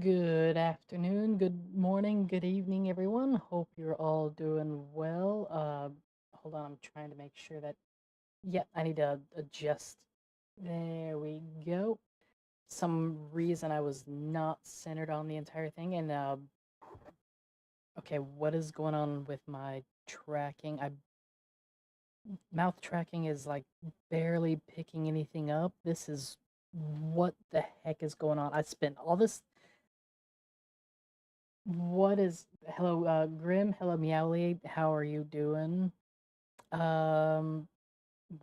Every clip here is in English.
Good afternoon, good morning, good evening, everyone. Hope you're all doing well. Hold on, I'm trying to make sure that, yeah, I need to adjust. There we go. Some reason I was not centered on the entire thing. And, okay, what is going on with my tracking? Mouth tracking is like barely picking anything up. This is what the heck is going on? I spent all this. What is hello, Grim? Hello, Meowly. How are you doing? Um,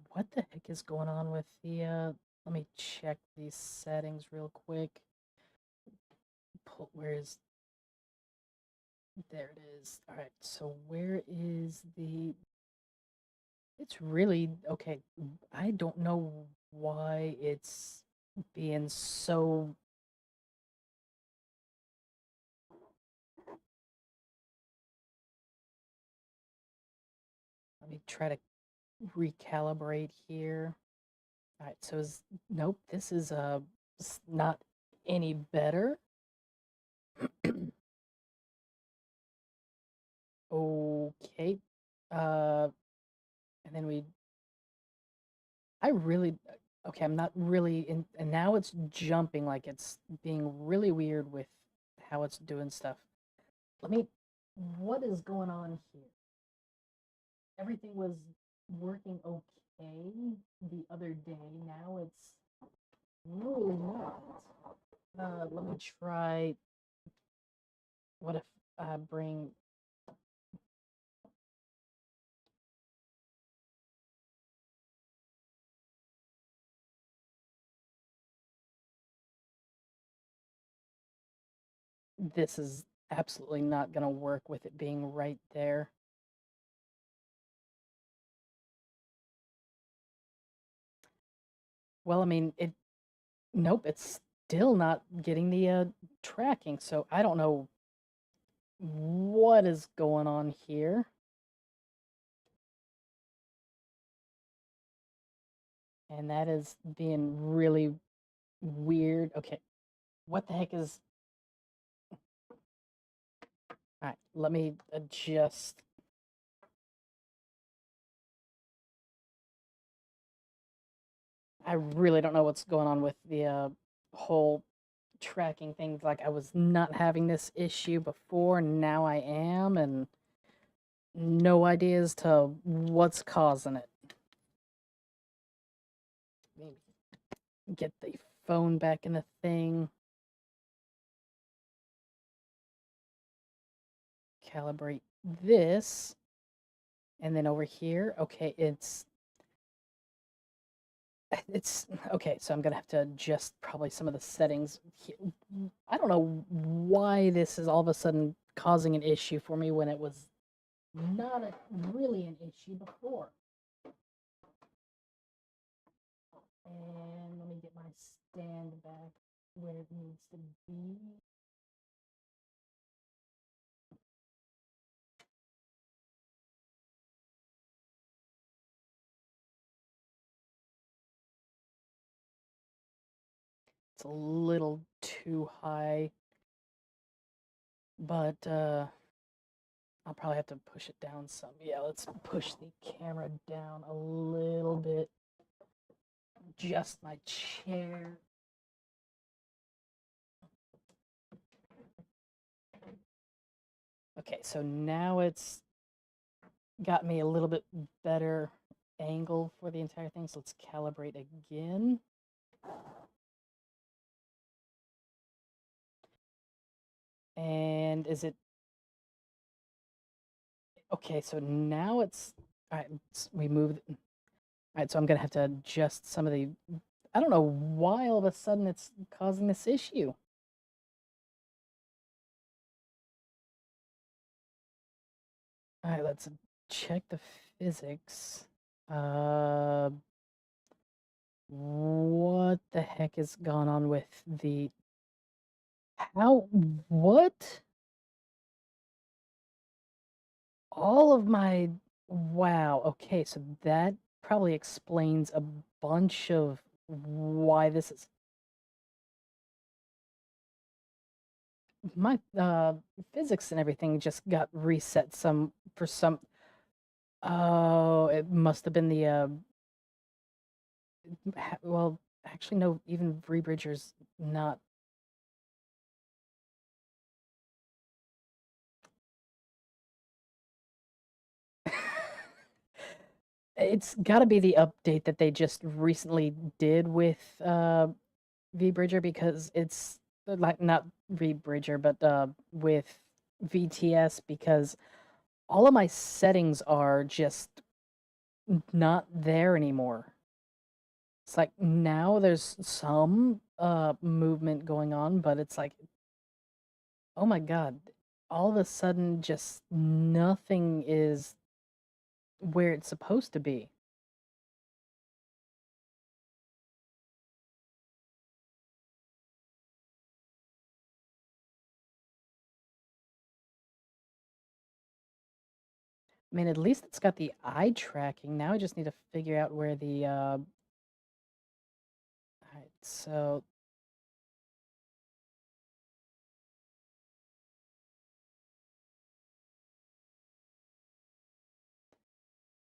what the heck is going on with the? Let me check these settings real quick. Where is? There it is. All right. So where is the? It's really okay. I don't know why it's being so. Let me try to recalibrate here. All right. So is nope. This is not any better. Okay. Uh, and then I really, okay, I'm not really in, and now it's jumping like it's being really weird with how it's doing stuff. Let me, what is going on here? Everything was working okay the other day. Now it's really not. Let me try, what if I bring, this is absolutely not going to work with it being right there. Well, I mean, nope, it's still not getting the tracking. So I don't know what is going on here. And that is being really weird. Okay, what the heck is. All right, let me adjust. I really don't know what's going on with the whole tracking thing. Like, I was not having this issue before, now I am, and no idea as to what's causing it. Maybe get the phone back in the thing. Calibrate this. And then over here, okay, it's okay, so I'm gonna have to adjust probably some of the settings. I don't know why this is all of a sudden causing an issue for me when it was not really an issue before. And let me get my stand back where it needs to be. It's a little too high, but I'll probably have to push it down some. Yeah, let's push the camera down a little bit. Adjust my chair. Okay, so now it's got me a little bit better angle for the entire thing. So let's calibrate again. And is it okay? So now it's all right. We move. All right, so I'm gonna have to adjust some of the. I don't know why all of a sudden it's causing this issue. All right, let's check the physics. Uh, what the heck is going on with the how? What? All of my wow. Okay, so that probably explains a bunch of why this is. my physics and everything just got reset some for some. Oh, it must have been the well, actually no, even rebridger's not. It's got to be the update that they just recently did with vBridger because it's like not vBridger but with VTS because all of my settings are just not there anymore. It's like now there's some movement going on, but it's like, oh my god, all of a sudden just nothing is where it's supposed to be. I mean, at least it's got the eye tracking. Now I just need to figure out where the alright, so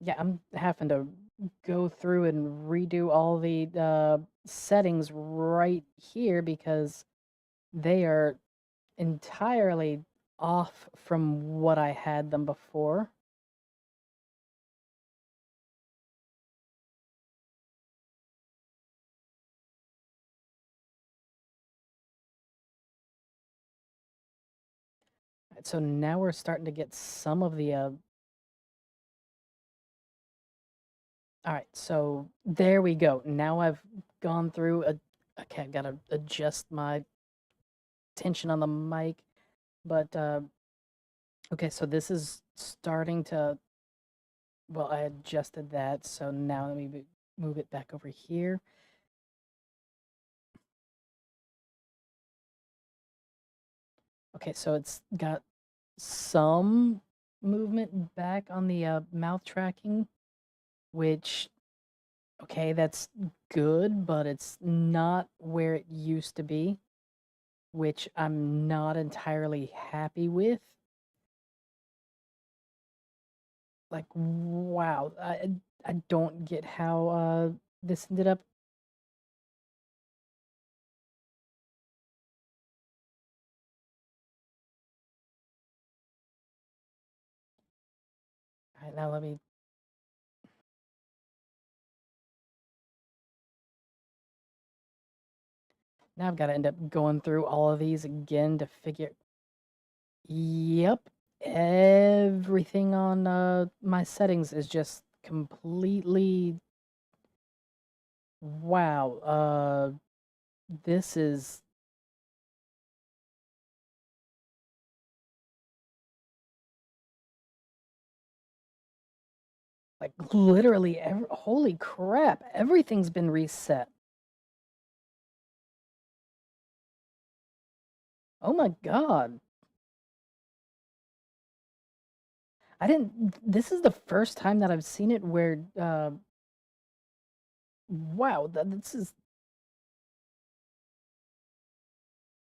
yeah, I'm having to go through and redo all the settings right here because they are entirely off from what I had them before. So now we're starting to get some of the all right, so there we go. Now I've gone through a okay, I gotta adjust my tension on the mic, but okay, so this is starting to well, I adjusted that, so now let me move it back over here. Okay, so it's got some movement back on the mouth tracking, which okay, that's good, but it's not where it used to be, which I'm not entirely happy with. Like, wow, I don't get how this ended up. All right, now let me. Now I've got to end up going through all of these again to figure. Yep, everything on my settings is just completely. Wow, this is like literally holy crap, everything's been reset. Oh my god. I didn't this is the first time that I've seen it where wow, this is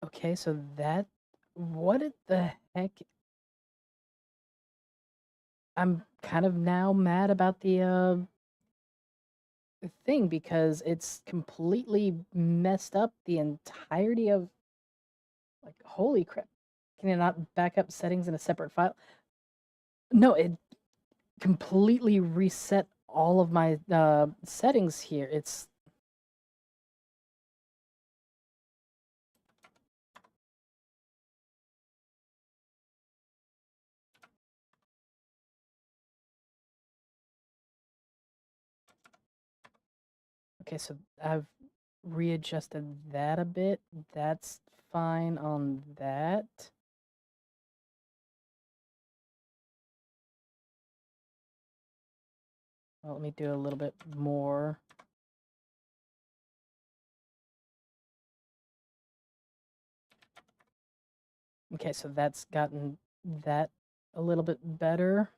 okay, so that what the heck? I'm kind of now mad about the thing because it's completely messed up the entirety of like holy crap. Can you not back up settings in a separate file? No, it completely reset all of my settings here. It's okay, so I've readjusted that a bit. That's fine on that. Well, let me do a little bit more. Okay, so that's gotten that a little bit better.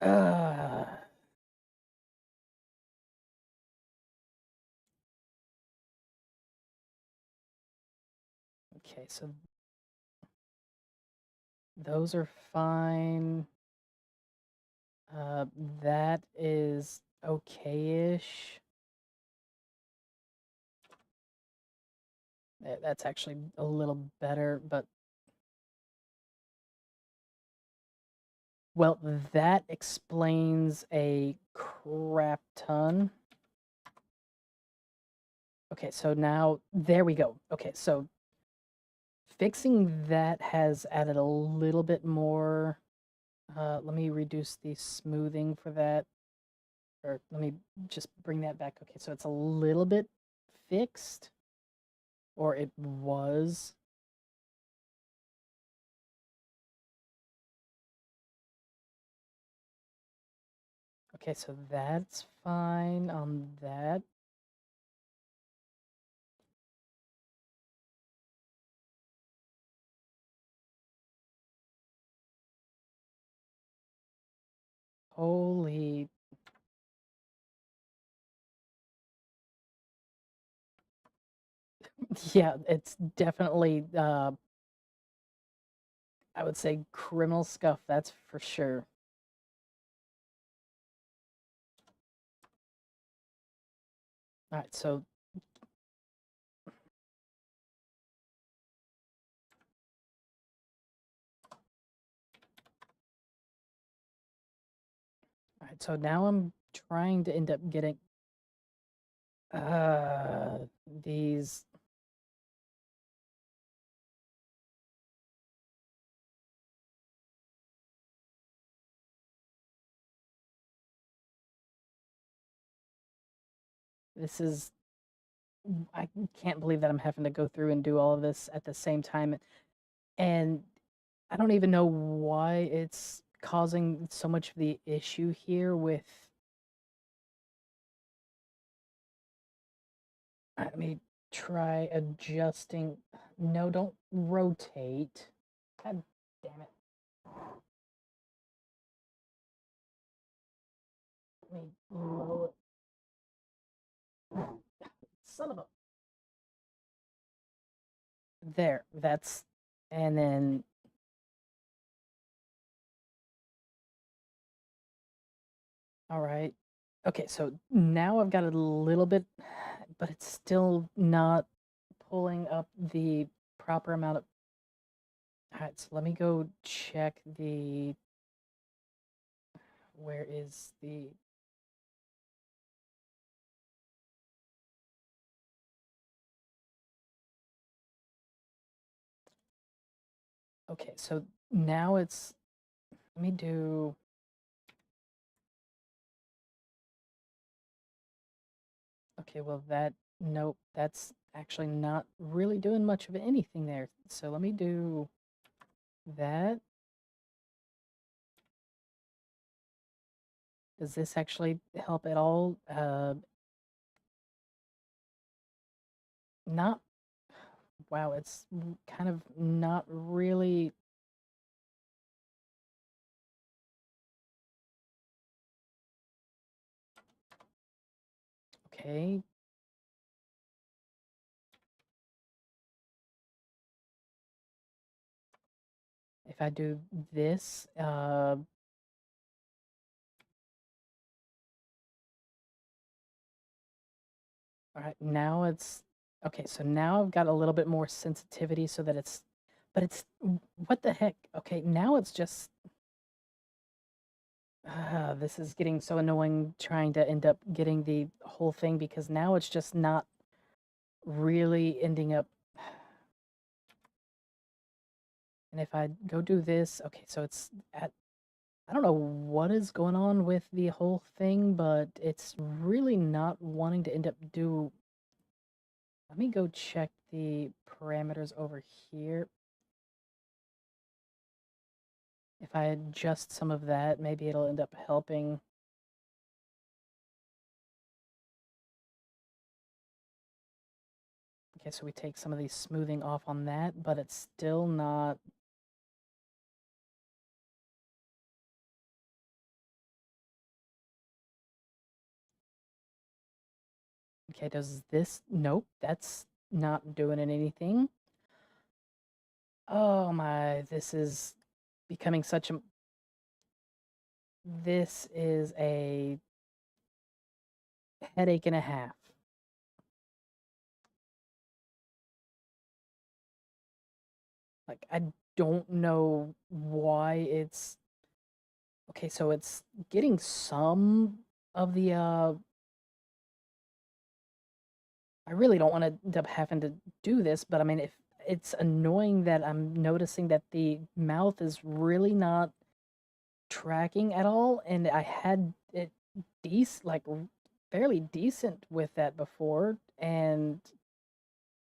Uh, Okay, so those are fine. Uh, that is okay-ish. That's actually a little better, but well, that explains a crap ton. Okay, so now there we go. Okay, so fixing that has added a little bit more. Let me reduce the smoothing for that, or let me just bring that back. Okay, so it's a little bit fixed, or it was. Okay, so that's fine on that. Holy, yeah, it's definitely, I would say criminal scuff, that's for sure. All right, so all right, so now I'm trying to end up getting uh these. This is, I can't believe that I'm having to go through and do all of this at the same time, and I don't even know why it's causing so much of the issue here with. Let me try adjusting. No, don't rotate. God damn it. Let me lower. Son of a. There, that's. And then. All right. Okay, so now I've got a little bit, but it's still not pulling up the proper amount of. All right, so let me go check the. Where is the. Okay, so now it's. Let me do. Okay, well, that. Nope, that's actually not really doing much of anything there. So let me do that. Does this actually help at all? Not. Wow, it's kind of not really. Okay. If I do this, all right, now it's okay. So now I've got a little bit more sensitivity so that it's, but it's, what the heck? Okay, now it's just, this is getting so annoying trying to end up getting the whole thing because now it's just not really ending up. And if I go do this, okay, so it's at, I don't know what is going on with the whole thing, but it's really not wanting to end up do. Let me go check the parameters over here. If I adjust some of that, maybe it'll end up helping. Okay, so we take some of the smoothing off on that, but it's still not. Okay, does this? Nope, that's not doing anything. Oh my, this is becoming such a this is a headache and a half. Like I don't know why it's okay, so it's getting some of the I really don't want to end up having to do this, but I mean if it's annoying that I'm noticing that the mouth is really not tracking at all, and I had it fairly decent with that before, and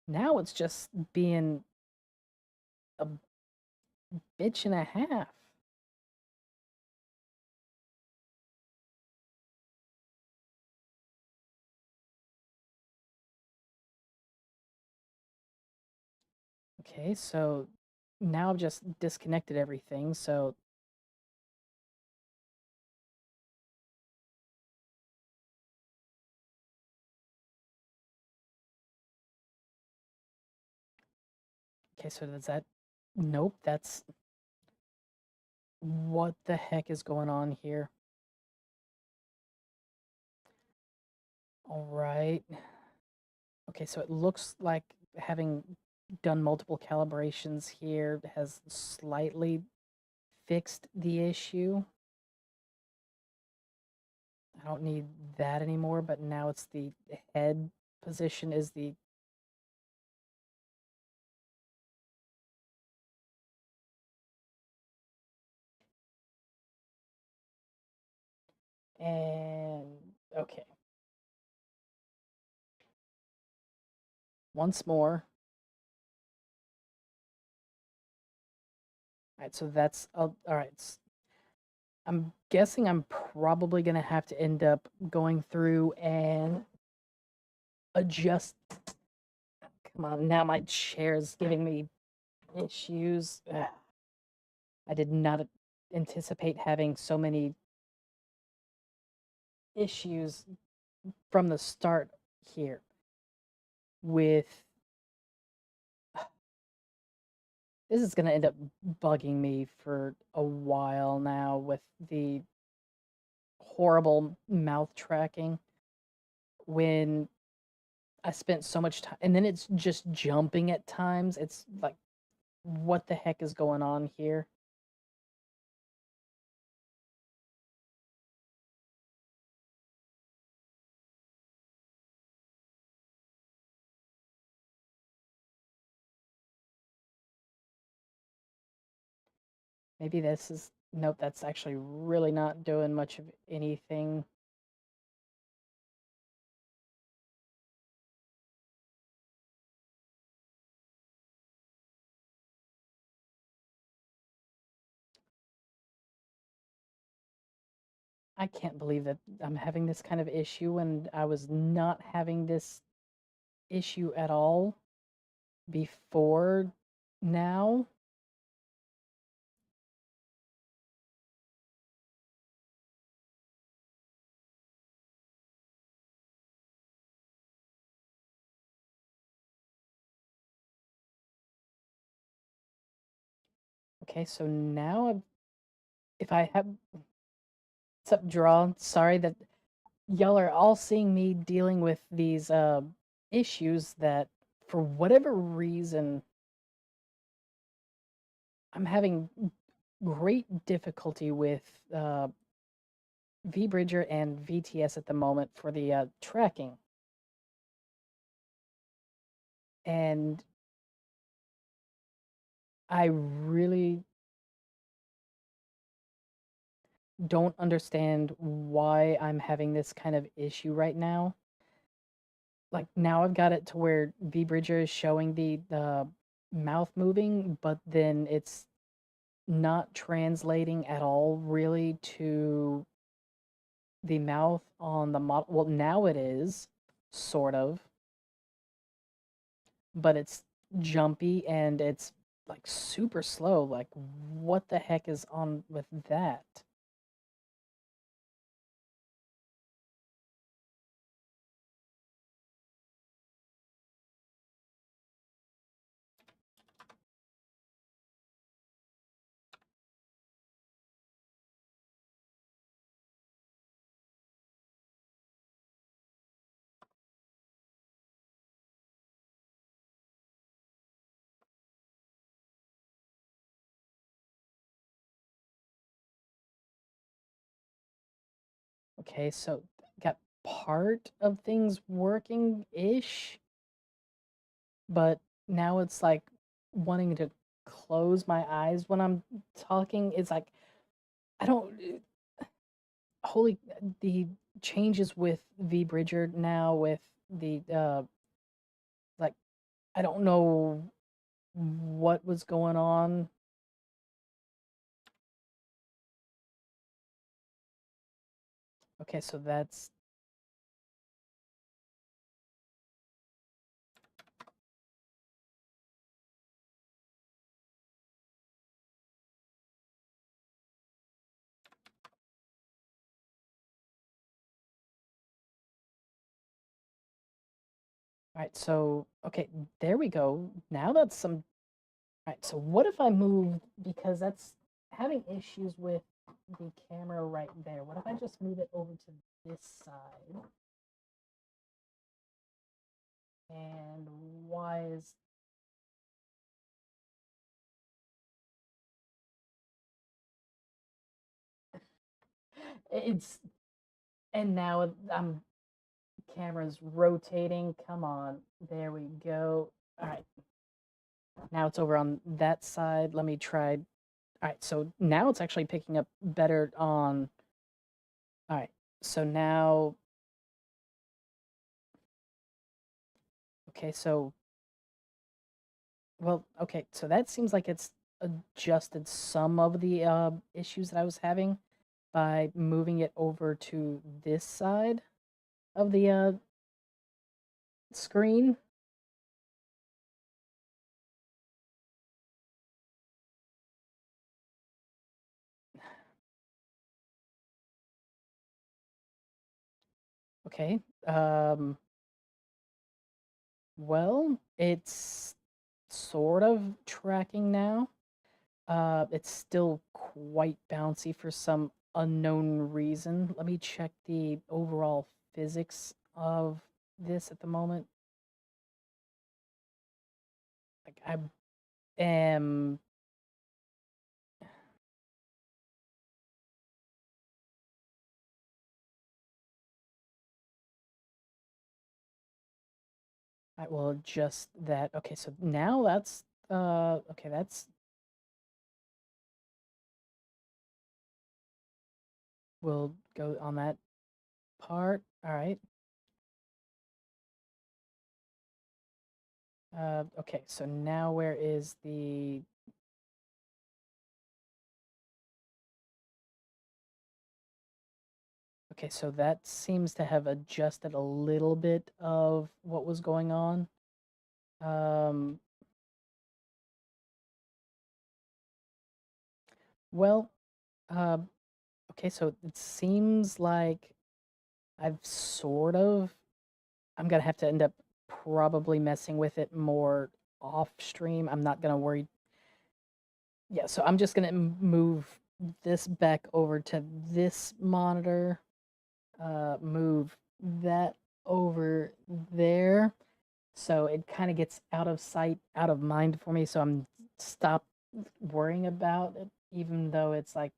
now it's just being a bitch and a half. Okay, so now I've just disconnected everything. So okay, so does that nope, that's what the heck is going on here? All right. Okay, so it looks like having done multiple calibrations here has slightly fixed the issue. I don't need that anymore, but now it's the head position is the and okay. Once more. All right, so that's all right. I'm guessing I'm probably gonna have to end up going through and adjust. Come on, now my chair's giving me issues. Ugh, I did not anticipate having so many issues from the start here with this is going to end up bugging me for a while now with the horrible mouth tracking when I spent so much time and then it's just jumping at times. It's like what the heck is going on here? Maybe this is nope, that's actually really not doing much of anything. I can't believe that I'm having this kind of issue and I was not having this issue at all before now. Okay, so now if I have what's up, Draw? Sorry that y'all are all seeing me dealing with these issues that for whatever reason I'm having great difficulty with VBridger and VTS at the moment for the tracking. And I really don't understand why I'm having this kind of issue right now. Like now I've got it to where VBridger is showing the mouth moving, but then it's not translating at all really to the mouth on the model. Well, now it is sort of, but it's jumpy and it's like super slow. Like what the heck is on with that? Okay, so got part of things working-ish, but now it's like wanting to close my eyes when I'm talking. It's like I don't holy the changes with V Bridger now with the like I don't know what was going on. Okay, so that's all right. So okay, there we go. Now that's some. All right. So what if I move because that's having issues with the camera right there. What if I just move it over to this side? And why is it's and now I'm camera's rotating. Come on. There we go. All right. Now it's over on that side. Let me try. All right. So now it's actually picking up better on. All right. So now, okay. So, well, okay. So that seems like it's adjusted some of the issues that I was having by moving it over to this side of the screen. Okay. Well, it's sort of tracking now. It's still quite bouncy for some unknown reason. Let me check the overall physics of this at the moment. Like I am I will adjust that. Okay, so now that's okay, that's we'll go on that part. All right. Okay, so now where is the okay, so that seems to have adjusted a little bit of what was going on. Um, well, uh, okay, so it seems like I've sort of I'm gonna have to end up probably messing with it more off stream. I'm not gonna worry. Yeah, so I'm just gonna move this back over to this monitor, move that over there. So it kind of gets out of sight, out of mind for me. So I'm stop worrying about it, even though it's like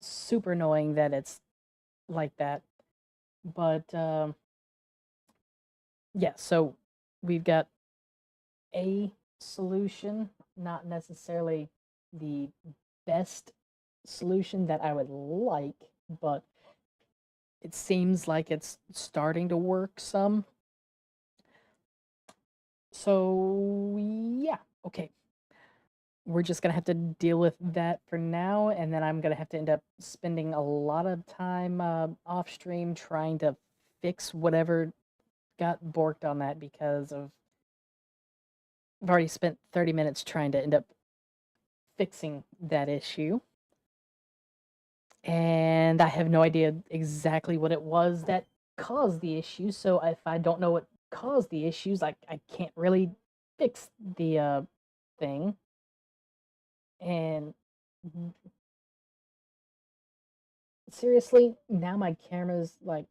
super annoying that it's like that. But yeah, so we've got a solution, not necessarily the best solution that I would like, but it seems like it's starting to work some. So, yeah, okay. We're just gonna have to deal with that for now, and then I'm gonna have to end up spending a lot of time off stream trying to fix whatever got borked on that because of I've already spent 30 minutes trying to end up fixing that issue. And I have no idea exactly what it was that caused the issue. So if I don't know what caused the issues, I can't really fix the thing. And seriously, now my camera's like,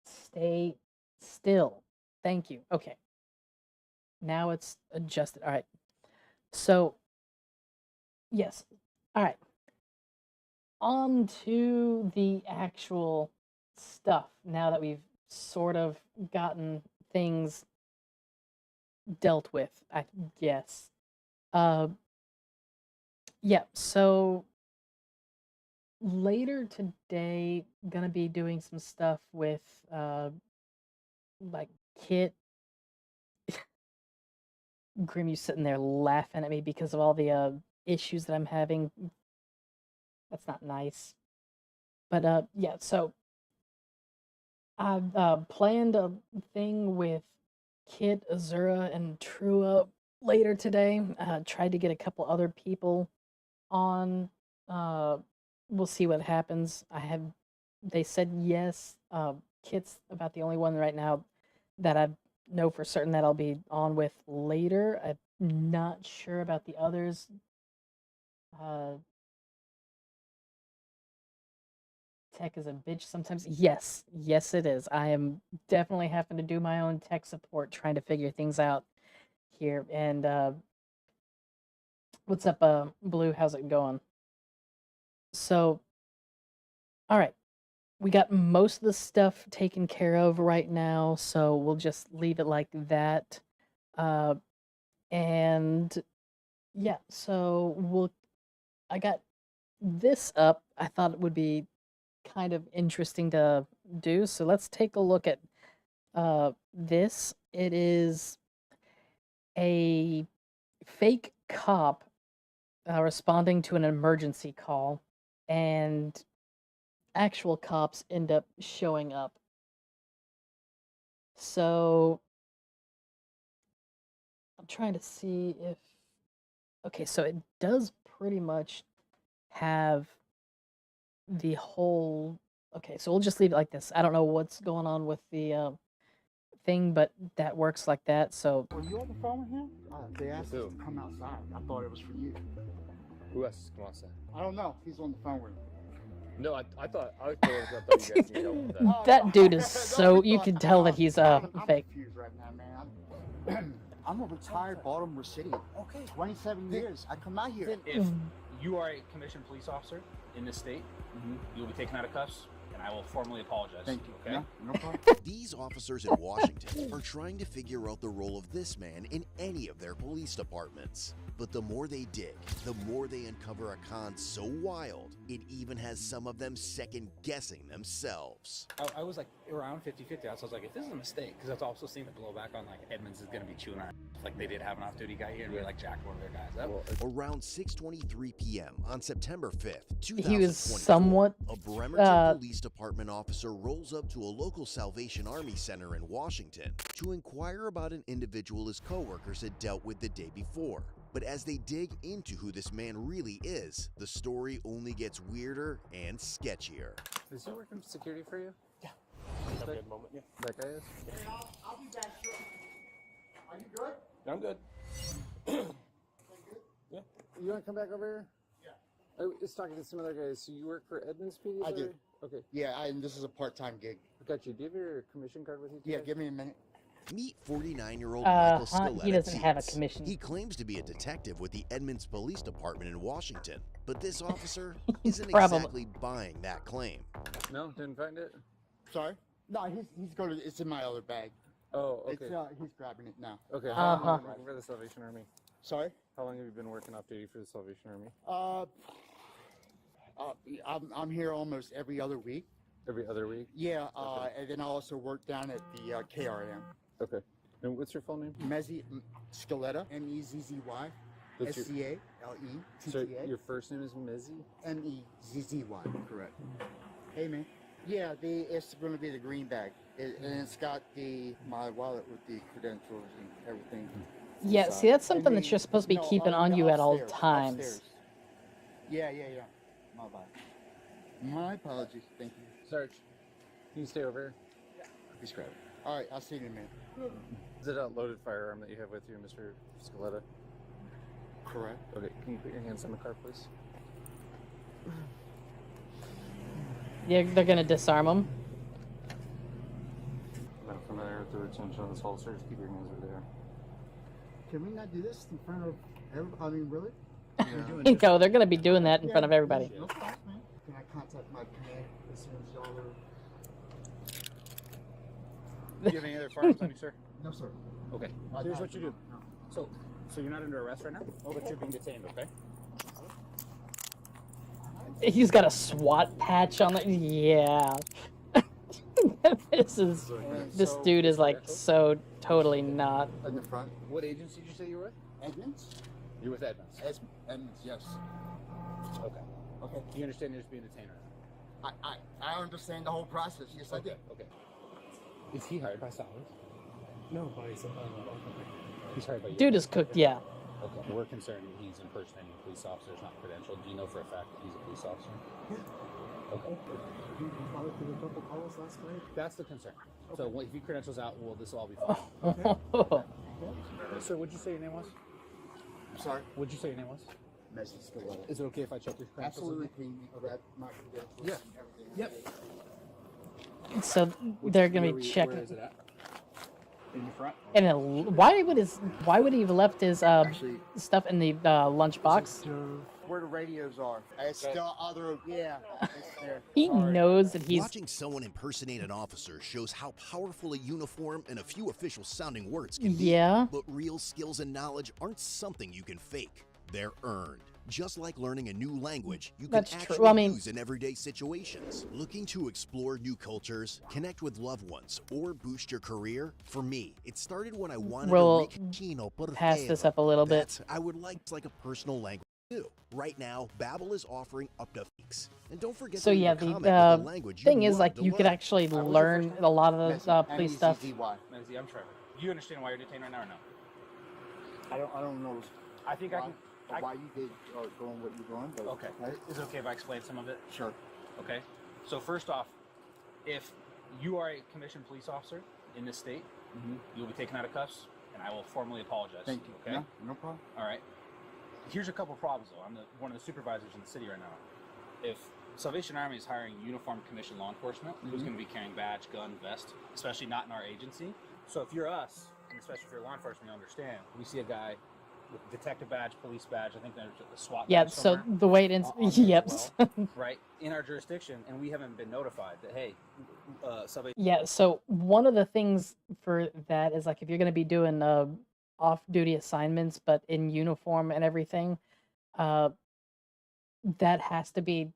stay still. Thank you. Okay, now it's adjusted. All right. So yes. All right. on to the actual stuff now that we've sort of gotten things dealt with, I guess. Uh, yeah, so later today, gonna be doing some stuff with like Kit. Grim, you sitting there laughing at me because of all the issues that I'm having. That's not nice. But yeah, so I've planned a thing with Kit, Azura, and Trua later today. Tried to get a couple other people on. Uh, we'll see what happens. They said yes. Kit's about the only one right now that I know for certain that I'll be on with later. I'm not sure about the others. Uh, Tech is a bitch sometimes. Yes, yes, it is. I am definitely having to do my own tech support, trying to figure things out here. And what's up, Blue? How's it going? So, all right, we got most of the stuff taken care of right now, so we'll just leave it like that. Uh, and yeah, so I got this up. I thought it would be kind of interesting to do. So let's take a look at this. It is a fake cop responding to an emergency call, and actual cops end up showing up. So I'm trying to see if. Okay, so it does pretty much have the whole. Okay, so we'll just leave it like this. I don't know what's going on with the thing, but that works like that. So Were you on the phone with him? They asked us to come outside. I thought it was for you. Who else is come outside? I don't know. He's on the phone with him. No, I thought you guys needed help with that. that dude is so you can tell that he's I'm fake. confused right now, man. I'm a retired Baltimore City. Okay. 27 years. I come out here. If you are a commissioned police officer in this state, you'll be taken out of cuffs, and I will formally apologize. Thank you. Okay? No problem. These officers in Washington are trying to figure out the role of this man in any of their police departments. But the more they dig, the more they uncover a con so wild, it even has some of them second-guessing themselves. I was like around 50-50. So I was like, if this is a mistake, because I've also seen the blowback on like Edmonds is going to be chewing on. Like they did have an off-duty guy here, and we like jacked one of their guys up. Around 6:23 p.m. on September 5th, 2024, He was somewhat a Bremerton Police Department officer rolls up to a local Salvation Army center in Washington to inquire about an individual his coworkers had dealt with the day before. But as they dig into who this man really is, the story only gets weirder and sketchier. Is he working security for you? Yeah. Have a good moment. Yeah. That guy is? Hey, I'll be back shortly. Are you good? I'm good. You want to come back over here? Yeah. I was talking to some other guys. So you work for Edmonds PD? I do. Okay. Yeah, and this is a part-time gig. I got you. Do you have your commission card with you today? Yeah, give me a minute. Meet 49-year-old Michael Scaletta. He doesn't have a Teets. commission. He claims to be a detective with the Edmonds Police Department in Washington, but this officer isn't Probably. exactly buying that claim. No, didn't find it? Sorry? No, he's going to. It's in my other bag. Oh, okay. He's grabbing it now. Okay. How long Uh-huh. have you been working for the Salvation Army? Sorry? How long have you been working off duty for the Salvation Army? I'm here almost every other week. Every other week? Yeah, Okay. and then I also work down at the KRM. Okay. And what's your full name? Mezzy Scaletta, Mezzzy, That's your- Scaletta. So your first name is Mezzy? Mezzzy, correct. Hey, man. Yeah, it's going to be the green bag. And it's got my wallet with the credentials and everything. Yeah, see, that's something that you're supposed to be keeping on you at all upstairs, times. upstairs. Yeah. My bad. My apologies. Thank you. Sarge, can you stay over here? Please grab it. All right, I'll see you in a minute. Is it a loaded firearm that you have with you, Mr. Scaletta? Correct. Okay, can you put your hands on the car, please? Yeah, they're gonna disarm him. I'm not familiar with the retention of this holster. Just keep your hands over there. Can we not do this in front of everybody? I mean, really? Nico, they're gonna be doing that in front of everybody. No problem, man. Can I contact my command as soon as y'all are. Do you have any other firearms on you, sir? No, sir. Okay. Here's what you do. So you're not under arrest right now, but you're being detained, okay? He's got a SWAT patch on it. Yeah. This dude is like so totally not. In the front. What agency did you say you were with? Edmonds? You're with Edmonds. Edmonds, yes. Okay. Okay. You understand you're just being detained right I understand the whole process. Yes, I now? do. Okay. Is he hired by Salvers? No, but he's He's hired by you. Dude is cooked. Yeah. Okay. We're concerned he's impersonating a police officer. It's not credentialed. Do you know for a fact that he's a police officer? Okay. He followed through a couple calls last night. That's the concern. So if he credentials out, well, this will all be fine. Sir, what'd you say your name was? I'm sorry. What'd you say your name was? Message still. Is it okay if I check your credentials? Absolutely. Can you grab my credentials? Yeah. and everything? Yep. So they're gonna be Where checking. is it at? In the front? And why would he have left his Actually, stuff in the lunchbox? where the radios are. It's still other. Yeah. It's there. He knows that he's. Watching someone impersonate an officer shows how powerful a uniform and a few official sounding words can be. Yeah. But real skills and knowledge aren't something you can fake. They're earned. Just like learning a new language, you can That's true. actually Well, I mean- use in everyday situations. Looking to explore new cultures, connect with loved ones, or boost your career? For me, it started when I wanted Roll to read pass this up a little bit. that I would like a personal language too. Right now, Babbel is offering up to weeks. And don't forget So to leave yeah, a comment with the the language thing you is, want like, to you could learn. actually what's your learn first a lot of the police stuff. Nancy, I'm Trevor. Do you understand why you're detained right now or no? I don't know. I think I can. Why you did doing what you're doing? But, Okay. Right? Is it okay if I explain some of it? Sure. Okay. So first off, if you are a commissioned police officer in this state, you'll be taken out of cuffs, and I will formally apologize. Thank you. Okay. No, no problem. All right. Here's a couple problems though. I'm one of the supervisors in the city right now. If Salvation Army is hiring uniformed commissioned law enforcement, who's going to be carrying badge, gun, vest, especially not in our agency. So if you're us, and especially if you're law enforcement, you understand. We see a guy with detective badge, police badge. I think there's a SWAT Yeah. badge So somewhere the way it ends. on there Yep. as well, right in our jurisdiction, and we haven't been notified that hey, Salvation. Yeah. So one of the things for that is, like, if you're gonna be doing off-duty assignments, but in uniform and everything, uh, that has to be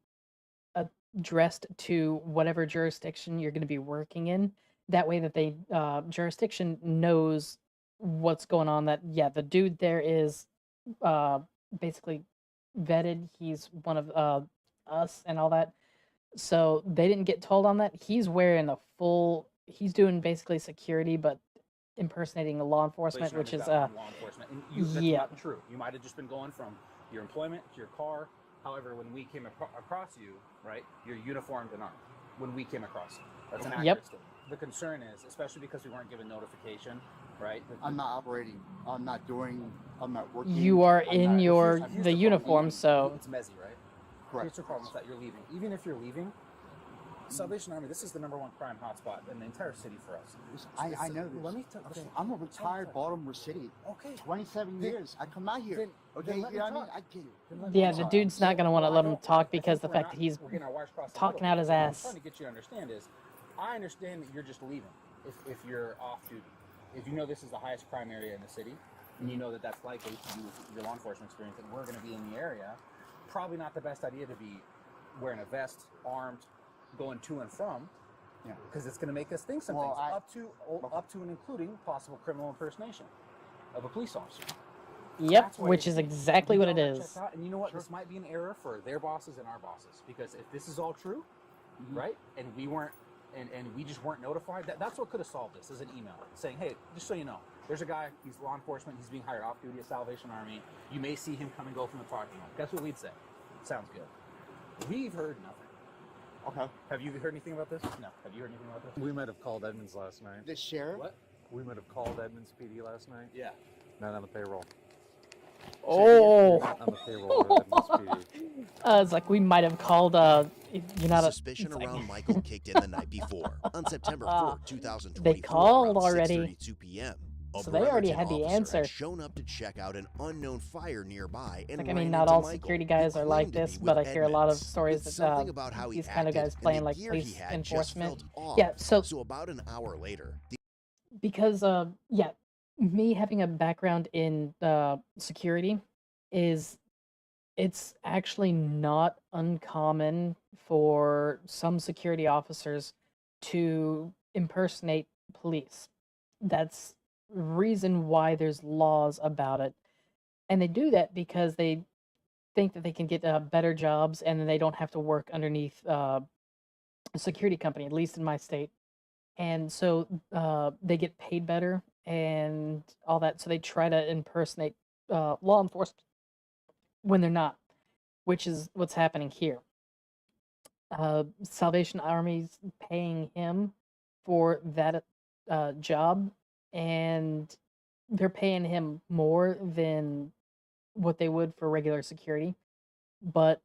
addressed to whatever jurisdiction you're going to be working in. That way, that they jurisdiction knows what's going on. That the dude there is basically vetted. He's one of us and all that. So they didn't get told on that. He's wearing a full. He's doing basically security, but impersonating a law enforcement, Salvation which is Army's got law enforcement. And that's yeah. not true. You might have just been going from your employment to your car. However, when we came across you, right, you're uniformed and armed. When we came across you, that's an accurate Yep. statement. The concern is, especially because we weren't given notification, right? I'm not operating. I'm not doing. I'm not working. You are I'm in not- your Here's the problem. uniform, so It's messy, right? Correct. Here's the problem is that you're leaving. Even if you're leaving, Salvation Army, this is the #1 crime hotspot in the entire city for us. I know this. Let me tell Okay, I'm a retired Baltimore City. Okay. 27 Then- years. I come out here. then- Okay, then let you me know what I mean? talk. I get it. Then let me yeah, talk. the dude's not gonna want to Well, let I him don't- talk I because think the we're fact not- that he's we're getting our wires crossed a talking little out bit. his What I'm ass. trying to get you to understand is, I understand that you're just leaving if you're off duty. If you know this is the highest crime area in the city, and you know that that's likely to do with your law enforcement experience, and we're going to be in the area, probably not the best idea to be wearing a vest, armed, going to and from, Yeah. because it's going to make us think some Well, things, up to and including possible criminal impersonation of a police officer. yep, That's why which you- is exactly you what get it all that is. checked out, and you know what? This might be an error for their bosses and our bosses, because if this is all true, right, and we weren't, and we just weren't notified, that's what could have solved this, is an email saying, hey, just so you know, there's a guy, he's law enforcement, he's being hired off duty at Salvation Army. You may see him come and go from the parking lot. That's what we'd say. Sounds good. We've heard nothing. Okay. Have you heard anything about this? No. Have you heard anything about this? We might have called Edmonds last night. The sheriff? What? We might have called Edmonds PD last night. Yeah. Not on the payroll. Oh, Not on the payroll of Edmonds PD. it's like we might have called. You're not a. Suspicion it's like- around Michael kicked in the night before. On September 4th, 2024, They called around already. 6:32 p.m., A So they already Bremerton had the officer answer. had shown up to check out an unknown fire nearby and Like, I ran mean, not into all Michael, security who guys are like claimed to this, be but I with hear a lot of Edmonds. stories But that something about how he these kind of acted guys and playing the like gear he police had just enforcement. felt off. Yeah, so About an hour later, because yeah, me having a background in security is it's actually not uncommon for some security officers to impersonate police. That's reason why there's laws about it. And they do that because they think that they can get better jobs and then they don't have to work underneath a security company, at least in my state. And so they get paid better and all that. So they try to impersonate law enforcement when they're not, which is what's happening here. Salvation Army's paying him for that job, and they're paying him more than what they would for regular security. But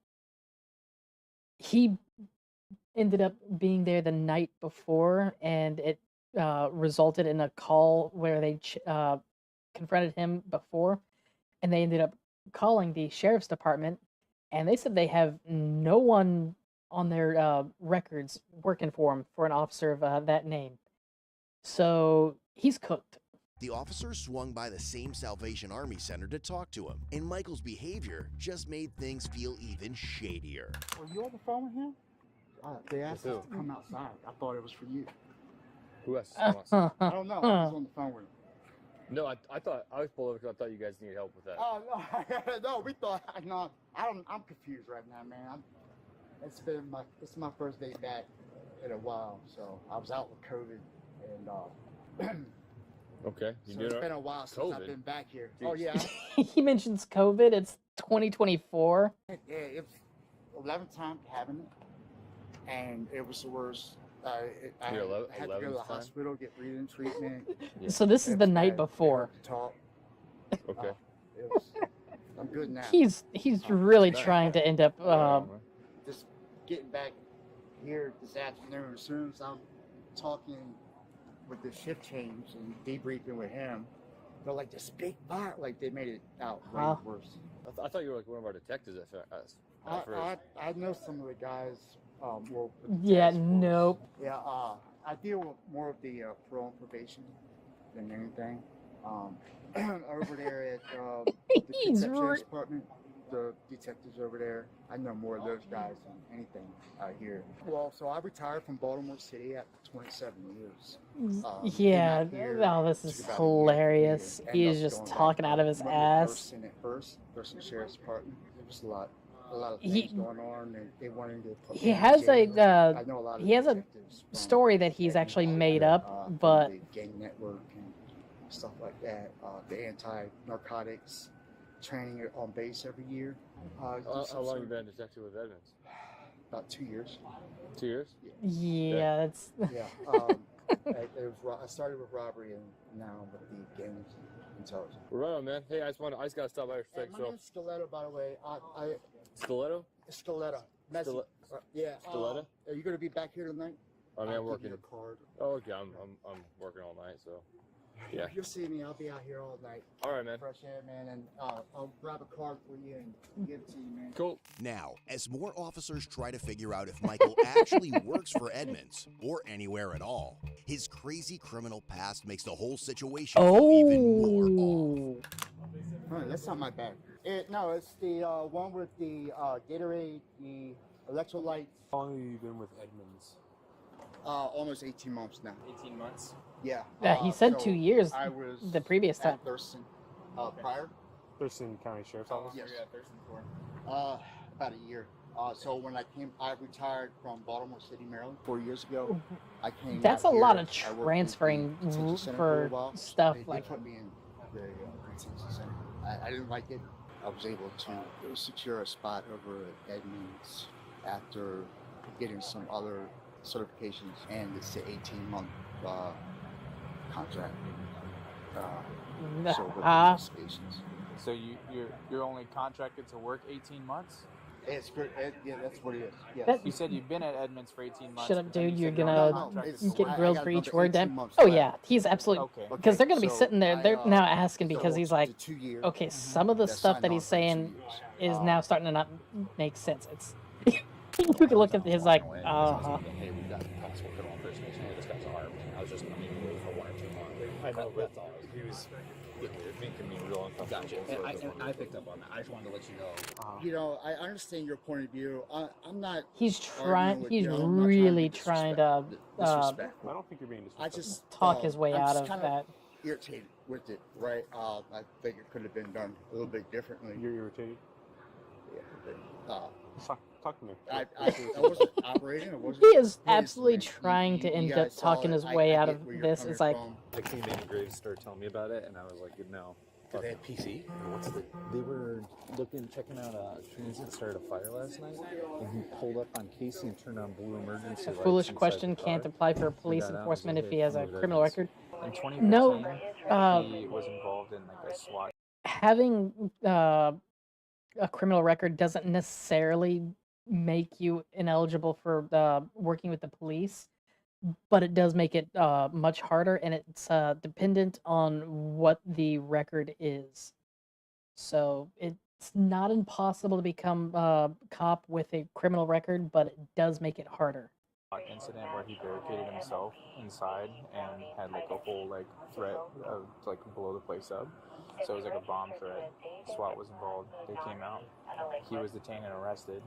he ended up being there the night before, and it resulted in a call where they confronted him before, and they ended up calling the sheriff's department, and they said they have no one on their records working for him for an officer of that name. So he's cooked. the officer swung by the same Salvation Army center to talk to him, and Michael's behavior just made things feel even shadier. Were you on the phone with him? They asked With us to come outside. I thought it was for you. Who has to come outside? I don't know. I was on the phone with him. No, I thought I was pulled over because I thought you guys needed help with that. Oh no, no, we thought. No, I'm confused right now, man. It's my first day back in a while, so I was out with COVID, and Okay, you so doing it's all been right? a while since I've COVID? been back here. Jeez. Oh yeah, He mentions COVID. It's 2024. yeah. It was 11th time having it, and it was the worst. I Your had to go to the 11th time? hospital, get breathing treatment. Yeah. So this is It the was night bad. before. It hurt to talk. Okay. It was, I'm good now. He's really Nice. trying to end up. Just getting back here this afternoon, as soon as I'm talking with the shift change and debriefing with him, they're like, this big fire, like they made it out way Huh. worse. I thought you were like one of our detectives at first. I know some of the guys. Well, with the Yeah, task force. nope. Yeah, I deal with more of the parole and probation than anything. Over there at the He's Sheriff's Department, the detectives over there, I know more of those guys than anything out here. Well, so I retired from Baltimore City after 27 years. Yeah. Came out here, Oh, this took is about a year for me hilarious. to He end is up just going talking back out of his went with ass. Thurston at Thurston Sheriff's Department. It was a lot of He- things going on, and they wanted to put He me in has a jail. I know a lot of he has a detectives from story that he's Edmonton actually made that, up, from but the gang network and stuff like that. The anti-narcotics training on base every year. How long you been a detective with Edmonds? About 2 years. 2 years? yeah, that's Yeah. I started with robbery and now with the gang intelligence. Well, right on, man. Hey, I just gotta stop by for a Hey, sec. my So, name's Stiletto, by the way. Stiletto? Stiletto. Messi. Stile- Yeah. Stiletto? Are you going to be back here tonight? I mean, I'll I'm give working. you a card. Oh, okay. I'm working all night, so. Yeah. You'll see me. I'll be out here all night. All right, man. Fresh air, man, and I'll grab a card for you and give it to you, man. Cool. Now, as more officers try to figure out if Michael actually works for Edmonds or anywhere at all, his crazy criminal past makes the whole situation feel even more off. oh, That's not my bag. No, it's the one with the Gatorade, the electrolytes. How long have you been with Edmonds? Almost 18 months now. 18 months. Yeah. yeah. He said so 2 years I was the previous time. at Thurston prior. Thurston County Sheriff's Office? Yes. Yeah, Thurston for. About a year. So when I retired from Baltimore City, Maryland, 4 years ago. I came. That's out a lot here. of I worked with transferring the detention center for a while. stuff They like. put me in the detention center. I didn't like it. I was able to secure a spot over at Edmonds after getting some other certifications, and it's an 18-month contract. So with Ah. investigations. So you're only contracted to work 18 months? It's good. Yeah, that's what it is. Yes. That- You said you've been at Edmonds for 18 months. Shut up, but then dude. you You're said you're gonna not contracted it's- for get work. grilled got for each another word. 18 Damn. months Oh left. yeah, he's absolutely Okay. because they're gonna be So sitting there. I, They're now asking because so he's like, the 2 year. okay, some of the that's stuff signed that on he's for 2 saying years. is now starting to not make sense. It's you can look at his like, Hey, we've got possible criminal impersonation. Hey, this guy's armed. I was just coming away for 1 or 2 months. I know, but That's all. he was making me real uncomfortable. Gotcha. so And just I picked up on that. I just wanted to let you know. You know, I understand your point of view. I'm not. he's arguing trying. with He's you. I'm not trying to be really trying to disrespectful. I don't think you're being I disrespectful. just talk his way I'm out just of kinda that. irritated with it, right? I think it could have been done a little bit differently. You're irritated. Yeah, but, Talk to me. I wasn't operating. I wasn't. He is Listen, absolutely man, trying to you end guys up saw talking it. his I way out get of where you're this. coming It's like, from. The Canadian Graves started telling me about it, and I was like, no. Do they have PC? Or what's the? They were checking out transit started a fire last night, and he pulled up on Casey and turned on blue emergency a lights foolish inside question the car. can't apply for police got out, enforcement was if like, he has a "Hey, criminal evidence." record. In 2015, No, he was involved in like a SWAT. having a criminal record doesn't necessarily make you ineligible for working with the police, but it does make it much harder, and it's dependent on what the record is. So it's not impossible to become a cop with a criminal record, but it does make it harder. Incident where he barricaded himself inside and had like a whole like threat of like blow the place up. So it was like a bomb threat. SWAT was involved. They came out. He was detained and arrested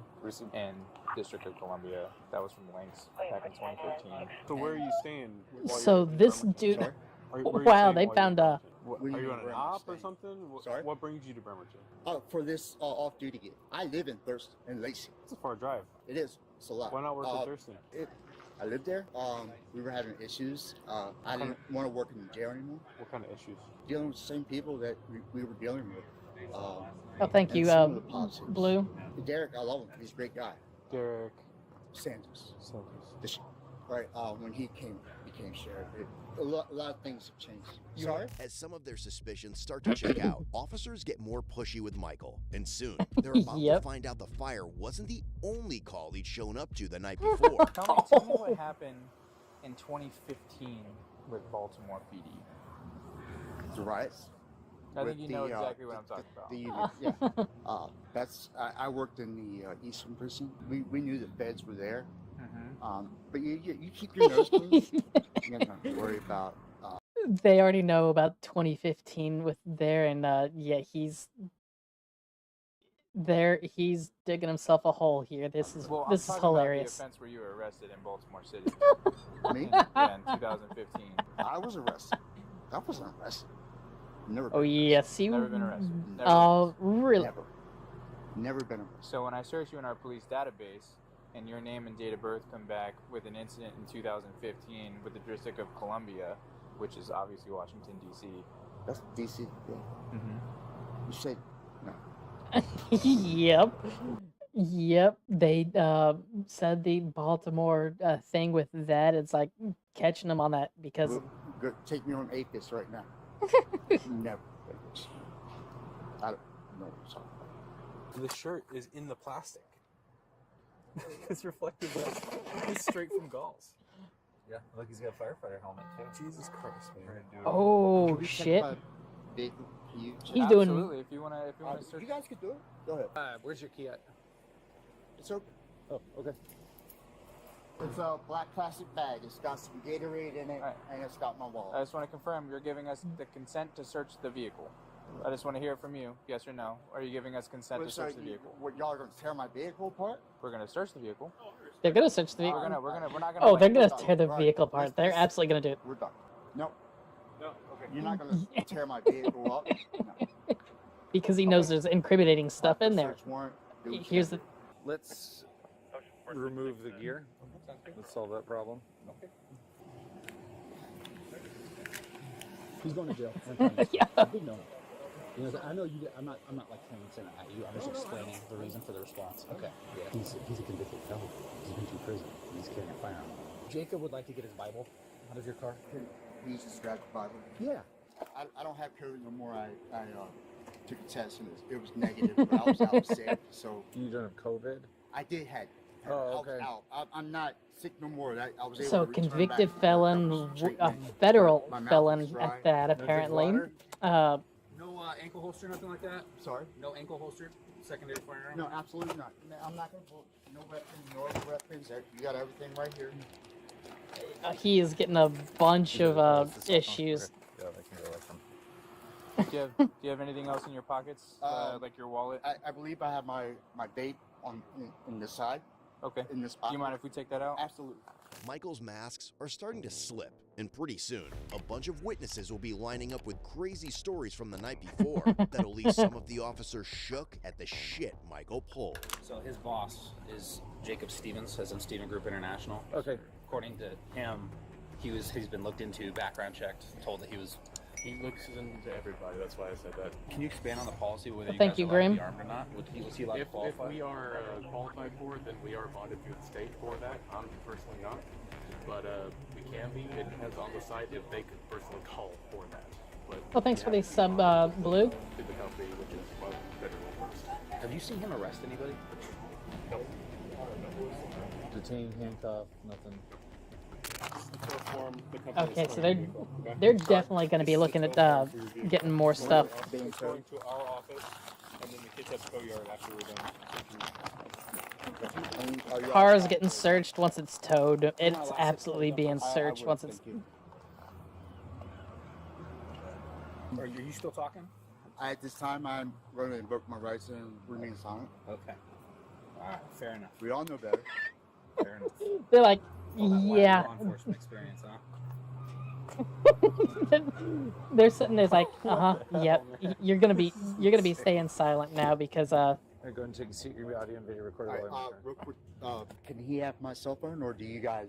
in District of Columbia. That was from Lynx back in 2015. So where are you staying? while So you're in this Bremerton? dude, Sorry? Where are you wow, staying they while you're in found Bremerton? What do Are you mean on an where am I op or staying? something? Sorry? What brings you to Bremerton? For this off-duty gig, I live in Thurston and Lacey. It's a far drive. It is. It's a lot. Why not work in Thurston? I lived there. We were having issues. I didn't want to work in the jail anymore. What kind of issues? Dealing with the same people that we were dealing with. oh, thank and you, some of the politics. Blue. Derek, I love him. He's a great guy. Derek Sanders. Sanders. Right. When he became sheriff, a lot of things have changed. Sorry. As some of their suspicions start to check out, officers get more pushy with Michael, and soon they're about Yep. to find out the fire wasn't the only call he'd shown up to the night before. Tell me what happened in 2015 with Baltimore PD. The riots. I with think you know the, exactly what I'm talking about. Yeah. That's. I worked in the Eastern Prison. We knew the feds were there. But you keep your nose clean. You don't have to worry about. They already know about 2015 with there, and yeah, he's there. He's digging himself a hole here. This is Well, this I'm is talking hilarious. About the offense where you were arrested in Baltimore City. Me? Yeah, in 2015. I was arrested. I wasn't arrested. Never. Oh Been yes, you. Never been arrested. Never. Oh really? Never been arrested. So when I search you in our police database, and your name and date of birth come back with an incident in 2015 with the District of Columbia, which is obviously Washington D.C. That's DC. Yeah. Mm-hmm. You said no. Yep. Yep. They said the Baltimore thing with that. It's like catching them on that because Go, take me on Apis right now. Never. I don't know what you're talking about. The shirt is in the plastic. It's reflective. It's straight from Gauls. Yeah, look, he's got a firefighter helmet too. Jesus Christ, man. oh Can we check shit, my vehicle? Can you check- he's doing. Absolutely. If you wanna search. You guys could do it. Go ahead. Where's your key at? It's open. Oh, okay. It's a black plastic bag. It's got some Gatorade in it, Alright. and it's got my wallet. I just want to confirm you're giving us the consent to search the vehicle. I just want to hear it from you, yes or no. Are you giving us consent Wait, to so search the vehicle? What, y'all are gonna tear my vehicle apart? We're gonna search the vehicle. They're gonna search the. We're not gonna. Oh, they're let gonna you tear the Right. vehicle apart. They're absolutely gonna do it. We're done. Nope. No. Okay. You're not gonna tear my vehicle up. No. Because he knows there's incriminating stuff in there. Search warrant. Do what you Here's gotta the. Let's remove the gear. Let's solve that problem. He's going to jail. Yeah. Big no. You know, I know you. I'm not like pointing at you. I'm just explaining the reason for the response. Okay. Yeah. He's a convicted felon. He's been to prison. He's carrying a firearm. Jacob would like to get his Bible out of your car. do. You just grab the Bible. Yeah. I don't have code no more. took a test and it was negative, but I was sick, so You don't have COVID? I did have. Oh, I was okay. out. I'm not sick no more. I was able So to return convicted back felon, for a treatment, federal but my mouth felon was dry. at that, No drink apparently. water? No ankle holster, nothing like that. Sorry. No ankle holster, secondary firearm. No, absolutely not. No, I'm not going to pull no weapons, no other weapons. You got everything right here. He is getting a bunch of That's the cell phone. issues. Okay. Yeah, that can go with them. Do you have anything else in your pockets, like your wallet? I believe I have my vape in the side. Okay. In this Do pocket. you mind if we take that out? Absolutely. Michael's masks are starting to slip, and pretty soon, a bunch of witnesses will be lining up with crazy stories from the night before that'll leave some of the officers shook at the shit Michael pulled. So his boss is Jacob Stevens, as in Steven Group International. Okay. According to him, he's been looked into, background checked, told that he was. He looks into everybody. That's why I said that. Can you expand on the policy whether you Thank guys you, are allowed to Graham. be armed or not? Was he allowed to If qualify? we are qualified for it, then we are bonded through the state for that. I'm personally not, but we can be. It depends on the site if they could personally call for that. But Well, thanks for the sub, Blue. through the company, which is federal first. Have you seen him arrest anybody? Detained, handcuffed, nothing. Okay, so they're definitely going to be looking at getting more stuff. It's going to our office, and then the kids have to go yard after we're done. Car's getting searched once it's towed. It's absolutely being searched once it's. Are you still talking? At this time, I'm going to invoke my rights and remain silent. Okay. All right. Fair enough. We all know better. Fair enough. They're like, All that yeah. law enforcement experience, huh? They're sitting there like, yep. You're gonna be staying silent now because Go ahead and take a seat. Your audio and video recorder. All right, real quick, can he have my cell phone, or are you guys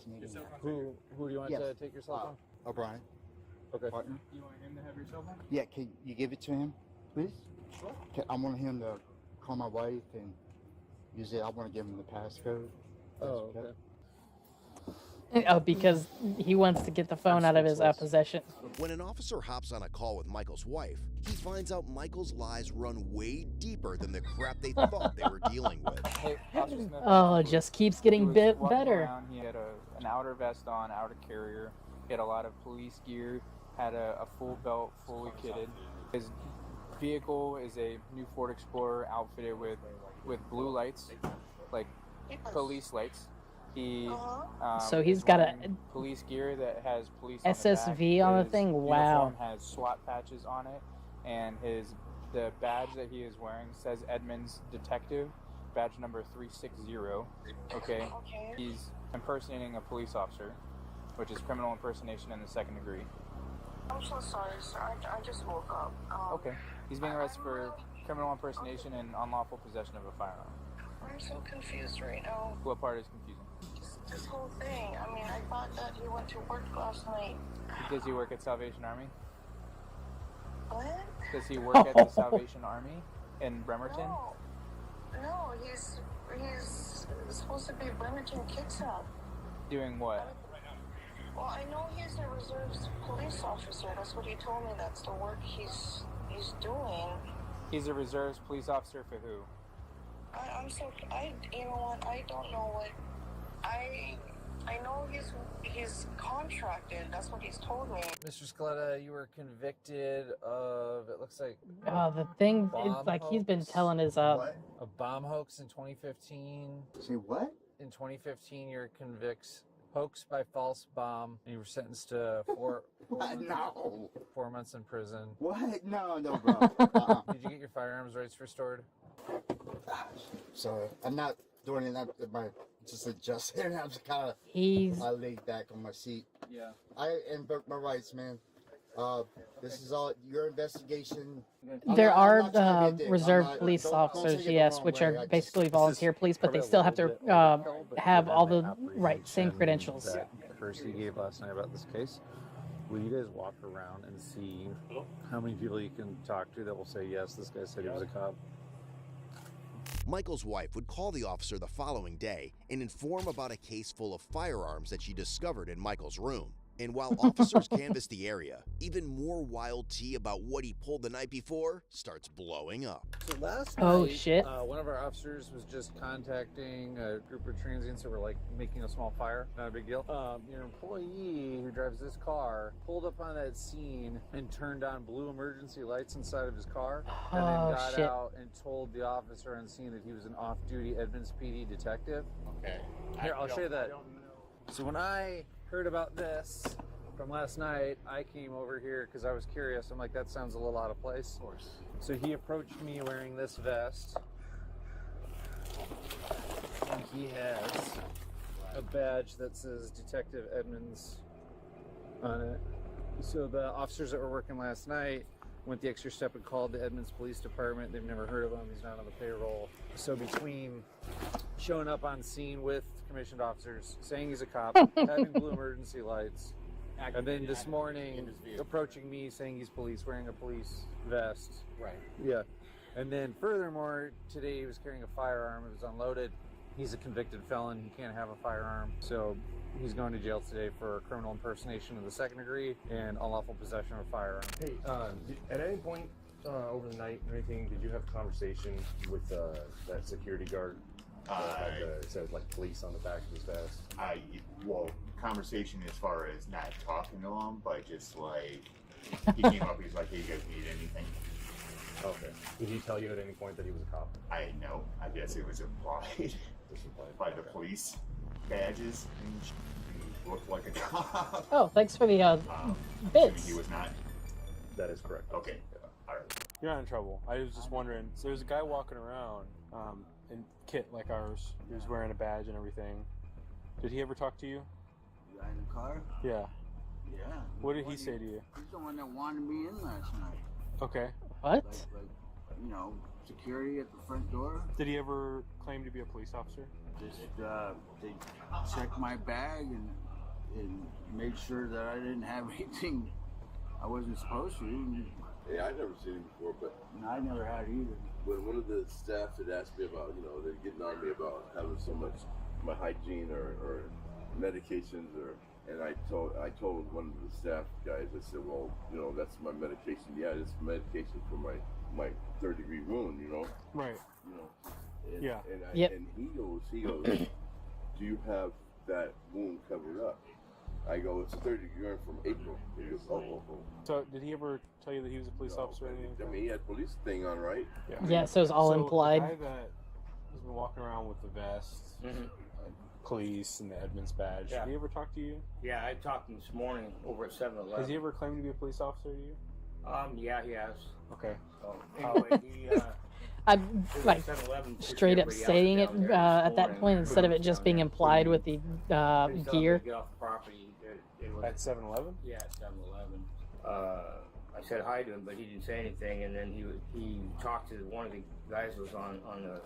needing that? Who do you want Yes. to take your cell phone? O'Brien, Okay. partner. You want him to have your cell phone? Yeah, can you give it to him, please? Sure. I want him to call my wife and use it. I want to give him the passcode. Oh, okay. because he wants to get the phone out of his possession. When an officer hops on a call with Michael's wife, he finds out Michael's lies run way deeper than the crap they thought they were dealing with. Hey, Officer Smith. Oh, it just keeps getting He was walking better. around, he had an outer vest on, outer carrier. He had a lot of police gear, had a full belt, fully kitted. His vehicle is a new Ford Explorer outfitted with blue lights, like police lights. He So he's is got a wearing police gear that has police on the SSV back. on the His thing? Wow. uniform has SWAT patches on it, and the badge that he is wearing says Edmonds Detective, badge number 360. Okay. He's impersonating a police officer, which is criminal impersonation in the second degree. I'm so sorry, sir. I just woke up. Okay. He's being arrested for criminal impersonation and unlawful possession of a firearm. I'm so confused right now. What part is confusing? This whole thing. I mean, I thought that he went to work last night. Does he work at Salvation Army? What? Does he work at the Salvation Army in Bremerton? No, he's supposed to be Bremerton Kitsap. Doing what? Well, I know he's a reserves police officer. That's what he told me. That's the work he's doing. He's a reserves police officer for who? You know what? I don't know what. I know he's contracted. That's what he's told me. Mr. Scaletta, you were convicted of, it looks like, the thing. It's like he's been telling his What? a bomb hoax in 2015. Say what? In 2015, you're convicted hoax by false bomb, and you were sentenced to four months in prison. What? No, bro. Did you get your firearms rights restored? Sorry, I'm not doing it. Just adjusting. I'm just kind of. I laid back on my seat. Yeah. I invoke my rights, man. This is all your investigation. There are reserve police officers, yes, which are basically volunteer police, but they still have to have all the same credentials. That Kirsty gave last night about this case. Will you guys walk around and see how many people you can talk to that will say, yes, this guy said he was a cop? Michael's wife would call the officer the following day and inform about a case full of firearms that she discovered in Michael's room. And while officers canvass the area, even more wild tea about what he pulled the night before starts blowing up. So last Oh, night, shit. One of our officers was just contacting a group of transients who were like making a small fire. Not a big deal. Your employee who drives this car pulled up on that scene and turned on blue emergency lights inside of his car, and then Oh, got shit. out and told the officer on scene that he was an off-duty Edmonds PD detective. Okay. Here, I'll show you that. So when I heard about this from last night, I came over here because I was curious. I'm like, that sounds a little out of place. Of course. So he approached me wearing this vest. And he has a badge that says Detective Edmonds on it. So the officers that were working last night went the extra step and called the Edmonds Police Department. They've never heard of him. He's not on the payroll. So between showing up on scene with commissioned officers, saying he's a cop, having blue emergency lights, and then this morning approaching me saying he's police, wearing a police vest. Right. Yeah. And then furthermore, today he was carrying a firearm. It was unloaded. He's a convicted felon. He can't have a firearm. So he's going to jail today for criminal impersonation of the second degree and unlawful possession of a firearm. Hey, at any point over the night or anything, did you have a conversation with that security guard? It says like police on the back of his vest. Well, conversation as far as not talking to him, but just like he came up, he's like, "Hey, you guys need anything?" Okay. Did he tell you at any point that he was a cop? I know. I guess it was implied by the police badges. And he looked like a cop. Oh, thanks for the Assuming bits. he was not. That is correct. Okay. All right. You're not in trouble. I was just wondering. So there's a guy walking around in kit like ours. He was wearing a badge and everything. Did he ever talk to you? The guy in the car? Yeah. Yeah. What did he say to you? He's the one that wanted me in last night. Okay. What? Like, you know, security at the front door. Did he ever claim to be a police officer? Just, they checked my bag and made sure that I didn't have anything I wasn't supposed to. Yeah, I've never seen him before, but And I never had either. when one of the staff had asked me about, they're getting on me about having so much my hygiene or medications and I told one of the staff guys, I said, well, that's my medication. Yeah, it's medication for my third degree wound, Right. And, Yeah. And he goes, do you have that wound covered up? I go, it's a third degree burn from April. He goes, oh. So did he ever tell you that he was a police officer or anything? I mean, he had police thing on, right? Yeah, so it's all implied. The guy that has been walking around with the vest, police, and the Edmonds badge, Yeah. did he ever talk to you? Yeah, I talked to him this morning over at 7-Eleven. Has he ever claimed to be a police officer to you? Yeah, he has. Okay. So, anyway, he, I'm like 7-Eleven pushed straight up everybody out saying it down there at this that morning. point instead of it just being implied with the He was telling gear. me to get off the property. It was, At 7-Eleven? yeah, at 7-Eleven. I said hi to him, but he didn't say anything. And then he talked to one of the guys who was on the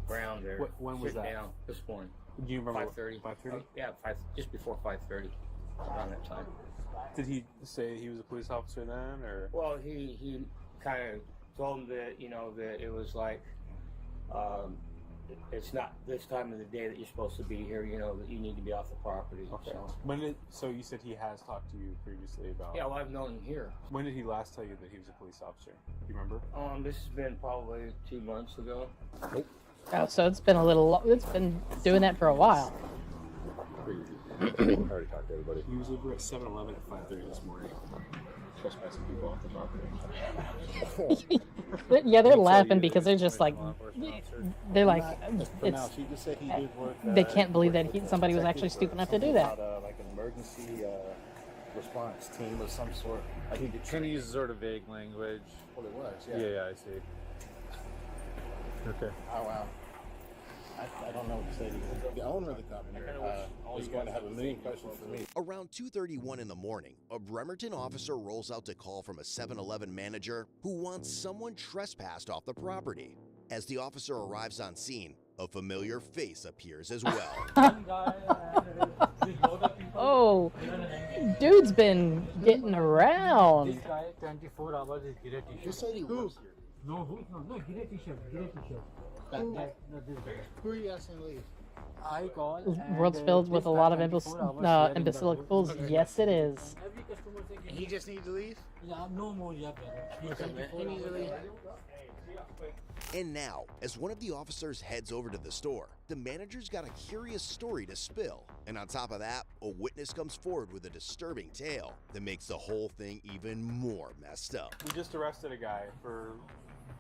ground there. When was sitting that? down this morning. Do you remember? 5:30. 5:30? Yeah, just before 5:30. Around that time. Did he say he was a police officer then, or? Well, he kind of told him that that it was like it's not this time of the day that you're supposed to be here. That you need to be off the property. Okay. So. So you said he has talked to you previously about? Yeah, well, I've known him here. When did he last tell you that he was a police officer? Do you remember? This has been probably 2 months ago. Oh, so it's been it's been doing that for a while. I already talked to everybody. He was over at 7-Eleven at 5:30 this morning. Trespassing people off the property. Yeah, they're laughing because they're just like, they're like, For now, it's. she just said he did work. They can't believe that somebody was actually stupid enough to do that. Like an emergency response team of some sort. I think it Trying to use sort of vague language. Well, it was, Yeah, I see. Okay. Oh, wow. I don't know what to say to you. The owner of the company is going to have a million questions for me. Around 2:31 in the morning, a Bremerton officer rolls out to call from a 7-Eleven manager who wants someone trespassed off the property. As the officer arrives on scene, a familiar face appears as well. Oh, dude's been getting around. This guy, 24 hours is gray t-shirt. You said he works here. No, no, gray t-shirt, gray t-shirt. Who? No, this guy. Who are you asking to leave? I call World's and filled with this a lot guy of 24 hours here in the imbecilic group. fools. Yes, it is. Every customer saying, He just needs to leave? yeah, no more, yeah, brother. He's Okay, man. 24 He needs to hours leave. here. And now, as one of the officers heads over to the store, the manager's got a curious story to spill. And on top of that, a witness comes forward with a disturbing tale that makes the whole thing even more messed up. We just arrested a guy for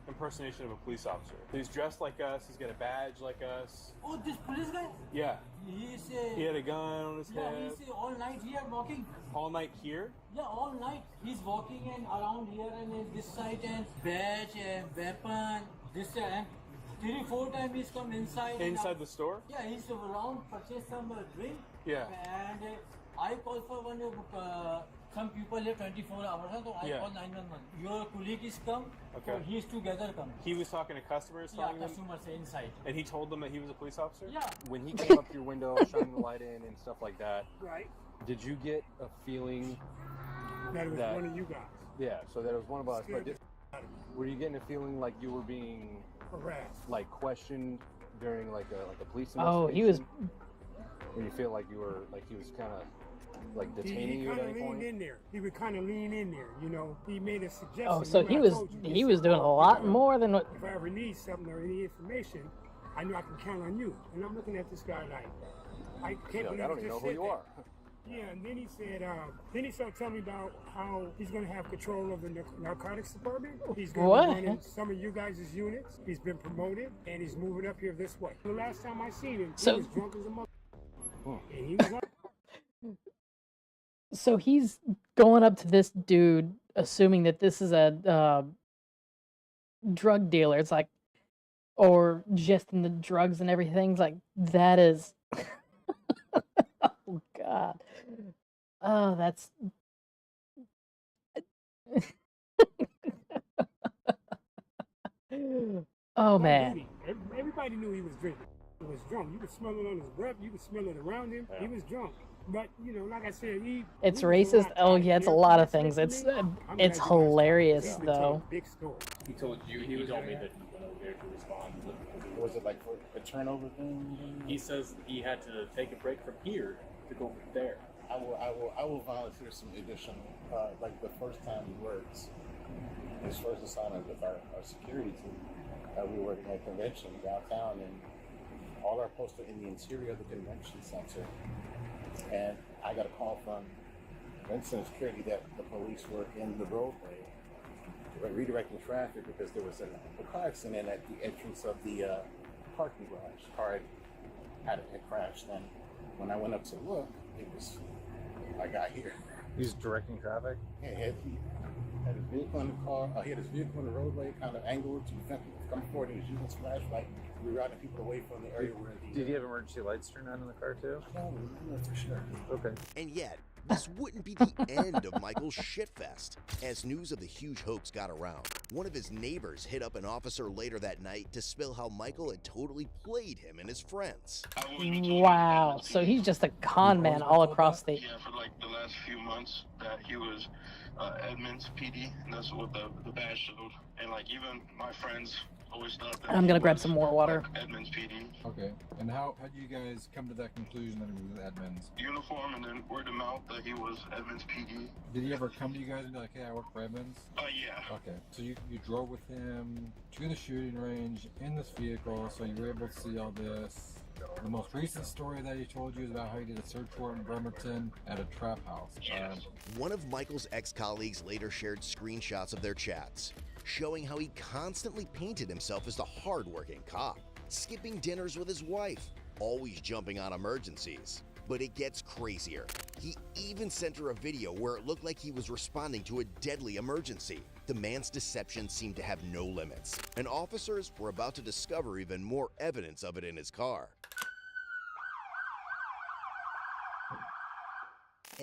impersonation of a police officer. He's dressed like us, he's got a badge like us. Oh, this police guy? Yeah. He's He had a gun on his yeah, head. he's all night here walking. All night here? Yeah, all night. He's walking and around here and this side and badge and weapon. This and 3-4 times he's come inside. Inside the store? Yeah, he's around purchase some drink. Yeah. And I call for one some people here 24 hours. So I Yeah. call 911. Your colleague is come. Okay. So he's together come. He was talking to customers, Yeah, telling them, customers inside. and he told them that he was a police officer? Yeah. When he came up to your window, shining the light in and stuff like that, Right. did you get a feeling That was that one of you guys. Yeah, so that was one of us. But Scared were you getting a feeling like you were being harassed. like questioned during like a police Oh, investigation? he was. Or you feel like you were like he was kind of like detaining He you at kind any of leaned point? in there. He would kind of lean in there. You know, he made a suggestion. Oh, so he Remember I was told you, he said, was doing a lot more than what. If I ever need something or any information, I know I can count on you. And I'm looking at this guy like, I can't believe I don't he even know just who said you that. are. Yeah, and then he said, then he started telling me about how he's going to have control of the narcotics department. He's going What? to be running some of you guys' units. He's been promoted, and he's moving up here this way. The last time I seen him, So- he was drunk as a mother. And he was like, So he's going up to this dude, assuming that this is a drug dealer. It's like, or just in the drugs and everything. It's like that is. Oh God. Oh, that's. Oh man. Everybody knew he was drinking. He was drunk. You could smell it on his breath. You could smell it around him. He was drunk. But you know, like I said, It's he was a racist. lot Oh tighter yeah, it's a here lot than of things. expected It's me. I'm glad it's you guys hilarious told me. He's been telling though. a big story. He told you he told me that he went over there to respond. Was it like a turnover thing? He says he had to take a break from here to go there. I will volunteer some additional, like the first time we worked, his first assignment with our security team. We were working at a convention downtown, and all our posts are in the interior of the convention center. And I got a call from Vincent Security that the police were in the roadway redirecting traffic because there was a car accident at the entrance of the parking garage. The car had crashed, and when I went up to look, it was my guy here. He's directing traffic? Yeah, he had his vehicle in the car. He had his vehicle in the roadway, kind of angled to prevent people from coming forward. He was using his flashlight, rerouting people away from the area where the. Did he have emergency lights turned on in the car too? I don't know for sure. Okay. And yet, this wouldn't be the end of Michael's shitfest. As news of the huge hoax got around, one of his neighbors hit up an officer later that night to spill how Michael had totally played him and his friends. Wow. So he's just a con man all across the. Yeah, for like the last few months that he was Edmonds PD, and that's what the badge showed. And like even my friends always thought that I'm gonna grab some more water. Edmonds PD. Okay. And how did you guys come to that conclusion that it was Edmonds? Uniform, and then word of mouth that he was Edmonds PD. Did he ever come to you guys and be like, hey, I work for Edmonds? Yeah. Okay. So you drove with him to the shooting range in this vehicle, so you were able to see all this. The most recent story that he told you is about how he did a search warrant in Bremerton at a trap house. One of Michael's ex-colleagues later shared screenshots of their chats, showing how he constantly painted himself as the hard-working cop, skipping dinners with his wife, always jumping on emergencies. But it gets crazier. He even sent her a video where it looked like he was responding to a deadly emergency. The man's deception seemed to have no limits, and officers were about to discover even more evidence of it in his car.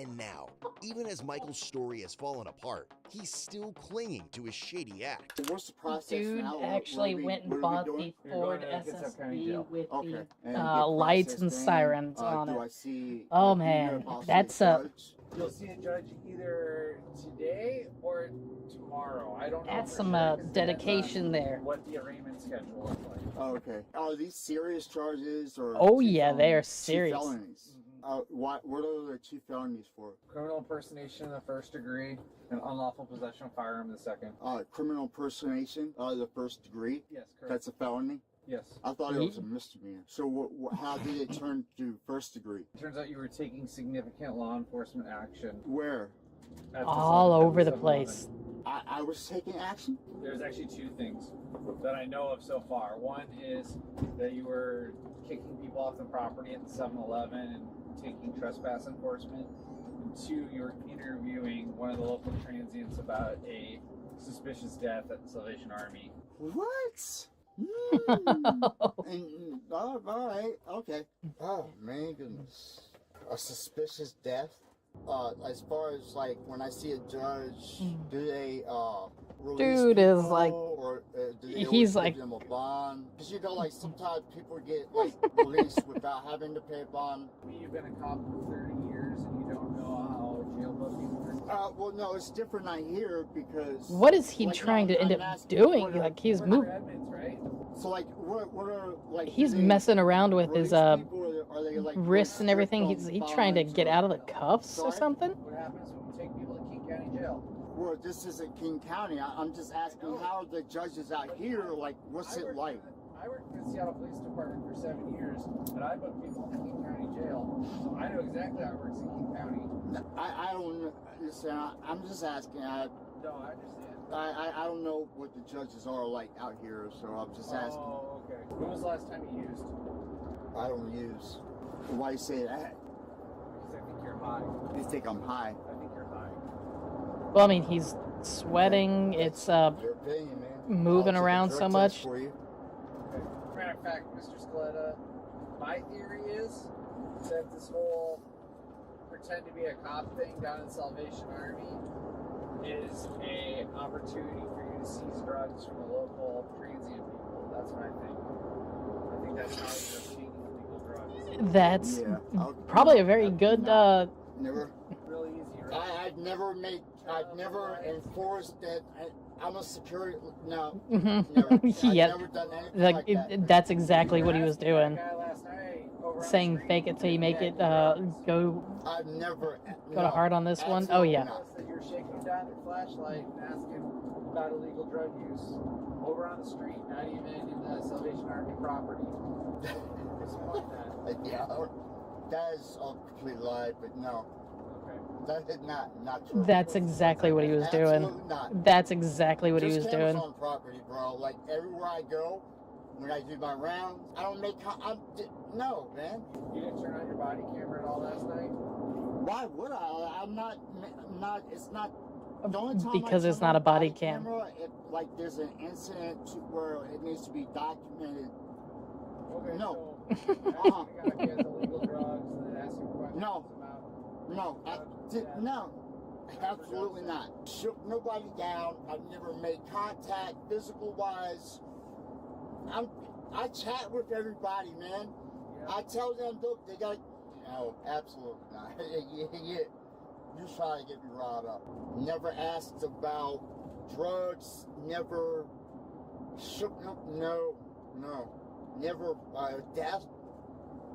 And now, even as Michael's story has fallen apart, he's still clinging to his shady act. What's the process Dude now? actually went and bought the Ford You're going to SSV with Okay. And the get lights and processed in. sirens on Do it. I see? Oh do you hear man, about that's the a. judge? You'll see a judge either today or tomorrow. I don't know. That's for some sure, 'cause it depends dedication on there. What the arraignment schedule looks like. Oh, okay. Are these serious charges or? Oh two yeah, they are felonies? serious. 2 felonies. What are the 2 felonies for? Criminal impersonation in the first degree and unlawful possession of firearm in the second. Criminal impersonation, the 1st degree. Yes, correct. That's a felony. Yes. I thought it was a misdemeanor. So how did it turn to 1st degree? It turns out you were taking significant law enforcement action. Where? All over the place. I was taking action? There's actually 2 things that I know of so far. One is that you were kicking people off the property at the 7-Eleven and taking trespass enforcement. And 2, you were interviewing one of the local transients about a suspicious death at the Salvation Army. What? All right, okay. Oh, man, goodness. A suspicious death? As far as like when I see a judge, do they release Dude is people, like, or do they he's always like, give them a bond? Because you know, like sometimes people get like released without having to pay a bond. You've been a cop for 30 years and you don't know how jail people work. Well, no, it's different out here because. what is he like, trying to I'm end up asking doing? what are- Like he's what moving. are Edmonds, right? So like, what are like? He's do they messing around with his release people, or are they, like, wrists and everything. strict He's on trying to bonds get or- out of the cuffs or Sorry? something. What happens when we take people to King County Jail? Well, this isn't King County. I'm just asking, how are the judges out here? Like, what's it like? I worked for the Seattle Police Department for 7 years, and I put people in King County Jail, so I know exactly how it works in King County. I don't listen. I'm just asking. No, I understand. I don't know what the judges are like out here, so I'm just asking. Oh, okay. When was the last time you used? I don't use. Why you say that? Because I think you're high. You think I'm high? I think you're high. Well, I mean, he's sweating. It's Your opinion, man. moving I'll take a around drug so test much. For you. Okay. Matter of fact, Mr. Scaletta, my theory is that this whole pretend to be a cop thing down in the Salvation Army is a opportunity for you to seize drugs from the local transient people. That's what I think. I think that's how you're obtaining illegal drugs. That's Yeah, probably a very good. Never. Really easy, right? I've never enforced that. I'm a security. No. Mhm. Never. I've Yeah, never done anything like like that. that's exactly what he was doing. Guy last night over on Saying the street, fake it till you make it. Go I've never. to hard on this one. Oh yeah. that you're shaking him down your flashlight and asking about illegal drug use over on the street, not even in the Salvation Army property. Something like that. Yeah, that is a complete lie, but no. Okay. That is not true. That's exactly what he was doing. Absolutely not. That's exactly what he Just was cameras doing. on property, bro. Like everywhere I go, when I do my rounds, I don't make. No, man. You didn't turn on your body camera at all last night? Why would I? I'm not. It's not. The only time Because I it's turn not on a body my cam. Camera, if like there's an incident where it needs to be documented. Okay, No. so asking a guy if he has illegal drugs and then asking questions No. about No, absolutely not. Shook nobody down. I've never made contact, physical wise. I chat with everybody, man. Yeah. I tell them, look, they got. No, absolutely not. You're trying to get me riled up. Never asked about drugs. Never shook. No. Never death.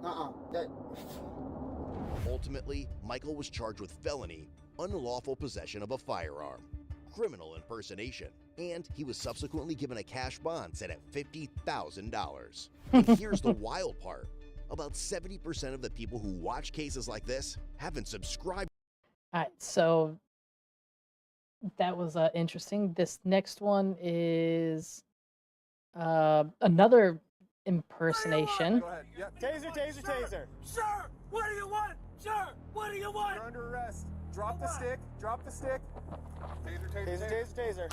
That. Ultimately, Michael was charged with felony, unlawful possession of a firearm, criminal impersonation, and he was subsequently given a cash bond set at $50,000. And here's the wild part. About 70% of the people who watch cases like this haven't subscribed. All right, so that was interesting. This next one is another impersonation. Go ahead. Yep. Taser. Sir, what do you want? Sir, what do you want? You're under arrest. Drop the stick. Taser.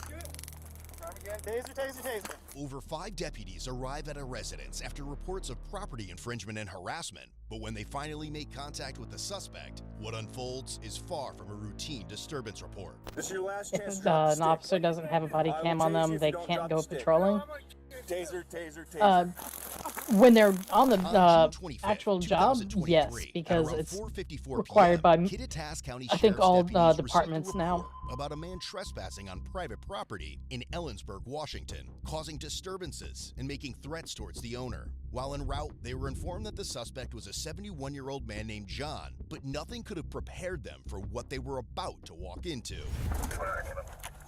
Time again. Taser. Over 5 deputies arrive at a residence after reports of property infringement and harassment. But when they finally make contact with the suspect, what unfolds is far from a routine disturbance report. This is your last chance. If an officer doesn't have a body cam on them, they can't go patrolling. Taser. When they're on the On June 25th, actual job, yes, 2023, at because around it's 4:54 required by, Kittitas County I think, Sheriff's all deputies received a departments now. report about a man trespassing on private property in Ellensburg, Washington, causing disturbances and making threats towards the owner. While en route, they were informed that the suspect was a 71-year-old man named John, but nothing could have prepared them for what they were about to walk into.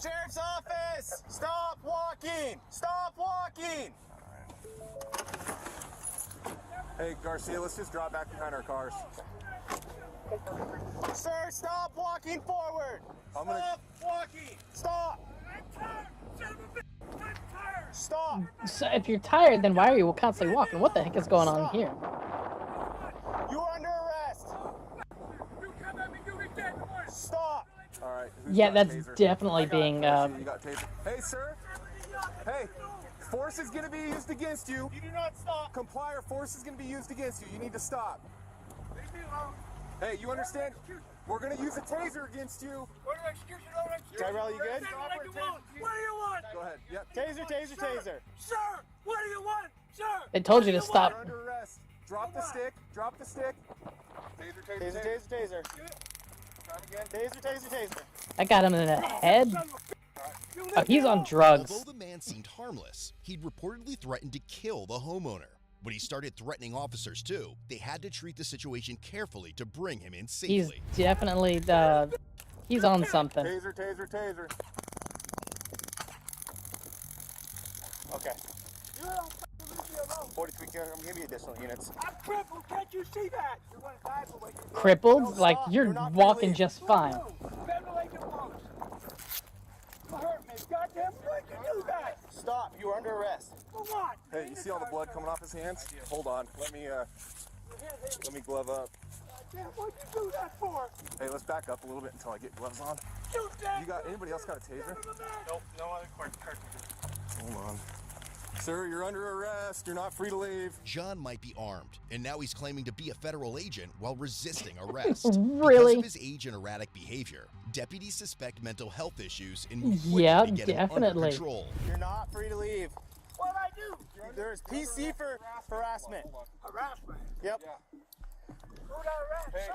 Sheriff's office! Stop walking! Stop walking! Hey, Garcia, let's just drop back behind our cars. Sir, stop walking forward! Stop walking! Stop! Stop! So if you're tired, then why are you constantly walking? What the heck is going on here? You are under arrest! Stop! All right. Yeah, that's definitely being. You got taser. Hey, sir. Hey, force is going to be used against you. You do not stop. Comply or force is going to be used against you. You need to stop. Leave me alone. Hey, you understand? We're going to use a taser against you. Order of execution, order of execution. Tyrell, you good? What do you want? Go ahead. Yep. Taser, taser, taser. Sir, what do you want? Sir. They told you to stop. You're under arrest. Drop the stick. Drop the stick. Taser, taser, taser, taser. Taser, taser, taser. I got him in the head. Oh, he's on drugs. Although the man seemed harmless, he'd reportedly threatened to kill the homeowner. When he started threatening officers too, they had to treat the situation carefully to bring him in safely. He's definitely he's on something. Taser, taser, taser. Okay. 43, I'm gonna give you additional units. I'm crippled, can't you see that? You want to die for what you Crippled? Like, you're walking just fine. Ventilate your lungs. Hurt me, goddamn, why'd you do that? Stop, you are under arrest. For what? Hey, you see all the blood coming off his hands? Hold on. Let me glove up. Damn, what'd you do that for? Hey, let's back up a little bit until I get gloves on. Shoot that! You got anybody else got a taser? Nope, no other cartridges. Hold on. Sir, you're under arrest. You're not free to leave. John might be armed, and now he's claiming to be a federal agent while resisting arrest. Really? Because of his age and erratic behavior, deputies suspect mental health issues and move Yeah, quickly to get him under definitely. control. You're not free to leave. What'd I do? There's PC for harassment. Harassment? Yep. Who'd I arrest?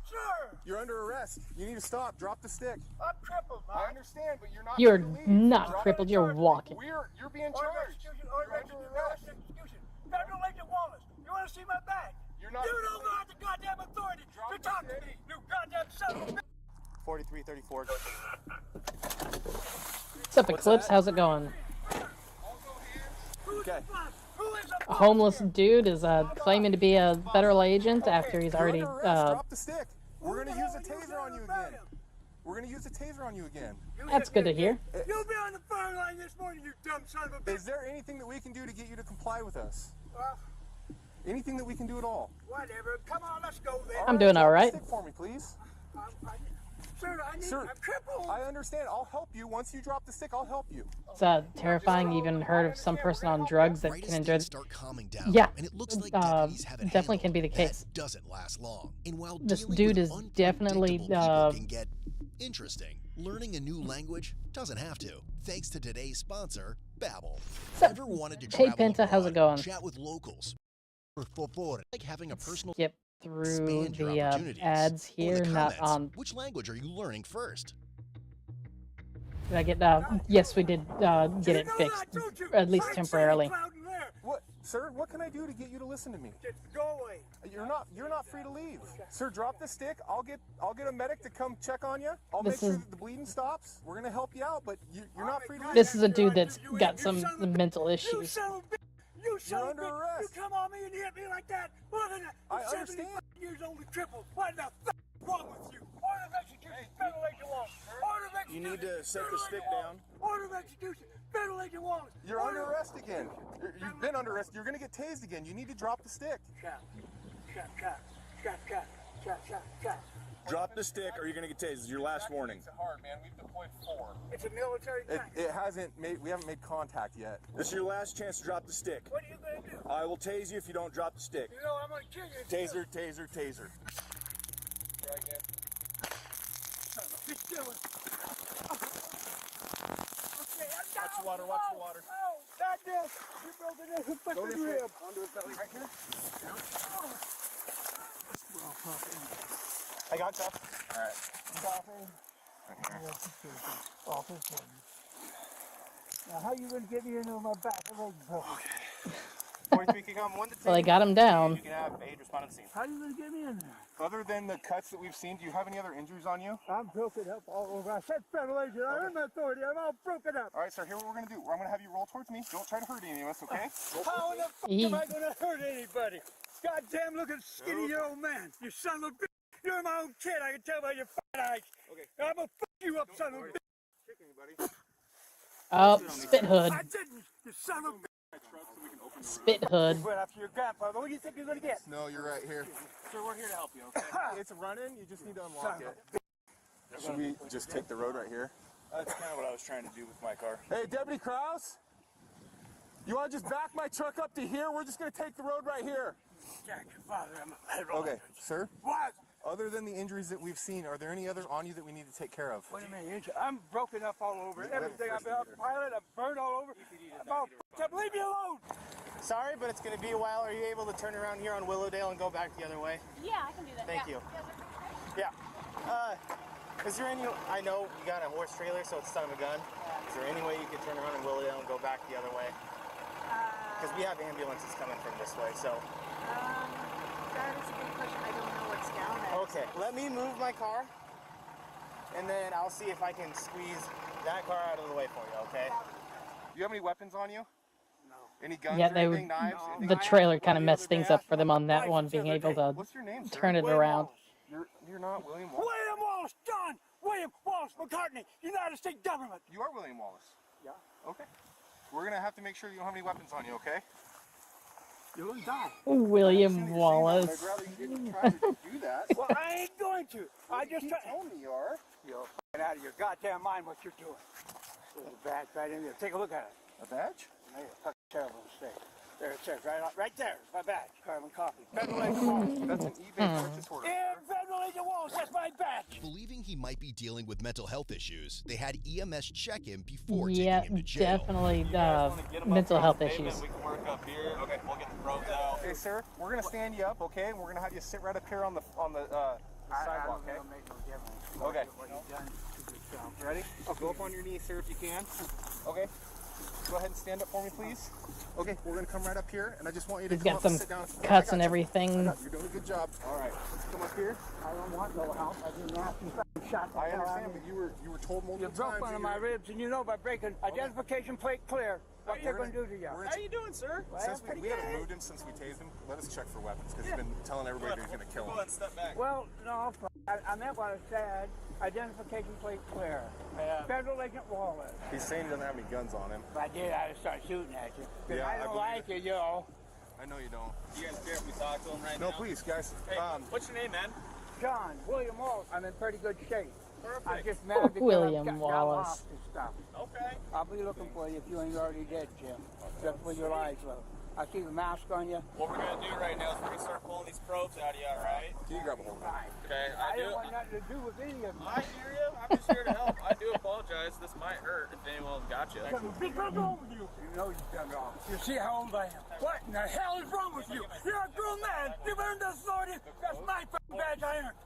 Sir! You're under arrest. You need to stop. Drop the stick. I'm crippled, man. I understand, but you're not You're free to leave. not crippled, you're walking. You're being Order of charged. execution, order of execution. Federal Agent Wallace, you want to see my bag? You're not. You don't got the goddamn authority to talk to me, you goddamn son of a bitch. 43, 34. What's up, Eclipse? How's it going? Okay. A homeless dude is claiming to be a federal agent after he's already Drop the stick. We're gonna use a taser on you again. We're gonna use a taser on you again. That's good to hear. You'll be on the phone line this morning, you dumb son of a bitch. Is there anything that we can do to get you to comply with us? Well, Anything that we can do at all? whatever. Come on, let's go there. I'm doing all right. Stick for me, please. Sir, I'm crippled. I understand. I'll help you. Once you drop the stick, I'll help you. It's terrifying. Even heard of some person on drugs that can enjoy. Start calming down, Yeah, and it looks like deputies have it definitely can be the handled. case. That doesn't last long. And while This dealing dude with is definitely unpredictable people can get interesting, learning a new language doesn't have to. Thanks to today's sponsor, Babbel. Ever wanted to Hey travel Penta, how's it abroad, going? chat with locals, like having a personal Skip through expand your the opportunities. ads Or in the here, not comments, on. which language are you learning first? Did I get? Yes, we did get it fixed, at least temporarily. What, sir? What can I do to get you to listen to me? Just go away. You're not free to leave. Sir, drop the stick. I'll get a medic to come check on you. I'll This make sure is- that the bleeding stops. We're gonna help you out, but you're not free to leave. This is a dude that's got some mental issues. You son of a under bitch. arrest. You come on me and hit me like that. Look at that. I I'm understand. 75 years old and crippled. What the f is wrong with you? Order of execution. Federal Agent Wallace. Order of execution. You need to set the Federal stick Agent down. Wallace. Order of execution. Federal Agent Wallace. You're under arrest again. You've been under arrest. You're gonna get tased again. You need to drop the stick. Shot. Drop the stick or you're gonna get tased. It's your last warning. It's hard, man. We've deployed 4. It's a military tactic. It hasn't made. We haven't made contact yet. This is your last chance to drop the stick. What are you going to do? I will tase you if you don't drop the stick. You know I'm going to kill you. Taser, taser, taser. Try again. Just do it. Okay, I'm down. Watch the water, watch the water. Oh. Goddamn! You broke it in. Fucking rib. Onto his belly right here. Well, Puffy. I got cuffs. All right. Puffy. Puffy. Now, how you gonna get me into my back leg, Puffy? Okay. 43 can come 1 to 10. Well, they got him down. You can have aid respond to the scene. How you gonna get me in there? Other than the cuts that we've seen, do you have any other injuries on you? I'm broken up all over. I said federal agent. I earned my authority. I'm all broken up. All right, sir. Here's what we're gonna do. I'm gonna have you roll towards me. Don't try to hurt any of us, okay? How in the fuck am I gonna hurt anybody? Goddamn looking skinny year old man. You son of a bitch. You're my own kid. I can tell by your fat eyes. Okay. I'm gonna fuck you up, son of a bitch. Kick anybody. Oh, spit hood. I didn't. You son of a bitch. Spit hood. Went after your grandfather. What do you think you're gonna get? No, you're right here. Sir, we're here to help you, okay? It's running. You just need to unlock it. Should we just take the road right here? That's kind of what I was trying to do with my car. Hey, Deputy Krause? You want to just back my truck up to here? We're just going to take the road right here. Jack, your father, I'm a federal Okay, agent. sir? What? Other than the injuries that we've seen, are there any other on you that we need to take care of? What do you mean? I'm broken up all over. Everything. I've been up pilot. I'm burned all over. I'm all f***ed up. Leave me alone. Sorry, but it's going to be a while. Are you able to turn around here on Willowdale and go back the other way? Yeah, I can do that. Thank you. Yeah. Is there any, I know you got a horse trailer, so it's son of a gun. Is there any way you could turn around in Willowdale and go back the other way? Because we have ambulances coming from this way, so. That is a good question. I don't know what's down there. Okay, let me move my car, and then I'll see if I can squeeze that car out of the way for you, okay? Do you have any weapons on you? No. Any guns Yeah, or they anything, knives? would. The trailer kind of messed things up for them on that one, being able to What's your name, sir? turn it around. You're not William Wallace. William Wallace, John! William Wallace McCartney, United States government. You are William Wallace? Yeah. Okay. We're going to have to make sure you don't have any weapons on you, okay? You're going to die. William Wallace. I'd rather you didn't try to do that. Well, I ain't going to. I just told me you are. You're f***ing out of your goddamn mind what you're doing. There's a badge right in there. Take a look at it. A badge? No, you're fucking terrible mistake. There it says, right there. My badge. Carbon copy. Federal Agent Wallace. That's an eBay purchase order. Yeah, Federal Agent Wallace. That's my badge. Believing he might be dealing with mental health issues, they had EMS check him before Yeah, taking him to jail. definitely mental health issues. We can work up here. Okay, we'll get the probes out. Okay, sir, we're gonna stand you up, okay? And we're gonna have you sit right up here on the sidewalk, okay? Okay. Ready? Go up on your knees, sir, if you can. Okay. Go ahead and stand up for me, please. Okay, we're gonna come right up here, and I just want you to He's come got up some and sit down. cuts and everything. You're doing a good job. All right, let's come up here. I don't want no help. I didn't ask you fucking shot the I hell out understand, of me. but you were told multiple You times. broke one of my ribs, and you know by breaking identification plate clear what they're going to do to you. How you doing, sir? Well, Since pretty we haven't good. moved him since we tased him, let us check for weapons, because he's been telling everybody that he's going to kill him. Go ahead, step back. Well, no, I meant what I said. Identification plate clear. Federal Agent Wallace. He's saying he doesn't have any guns on him. If I did, I'd start shooting at you. Because Yeah, I I don't believe like it, you know. I know you don't. You guys care if we talk to him right now? No, please, guys. Hey, what's your name, man? John, William Wallace. I'm in pretty good shape. Perfect. I just mad because William I've got Wallace. lost and stuff. Okay. I'll be looking for you if you ain't already dead, Jim. Just with your eyes low. I see the mask on you. What we're gonna do right now is we're gonna start pulling these probes out of you, all right? Can you grab a hold of it? Okay, I didn't want nothing to do with any of them. I hear you. I'm just here to help. I do apologize. This might hurt if anyone got you. What's wrong with you? You know you've done wrong. You see how old I am. What in the hell is wrong with you? You're a grown man. You've earned this authority. That's my fucking badge I earned.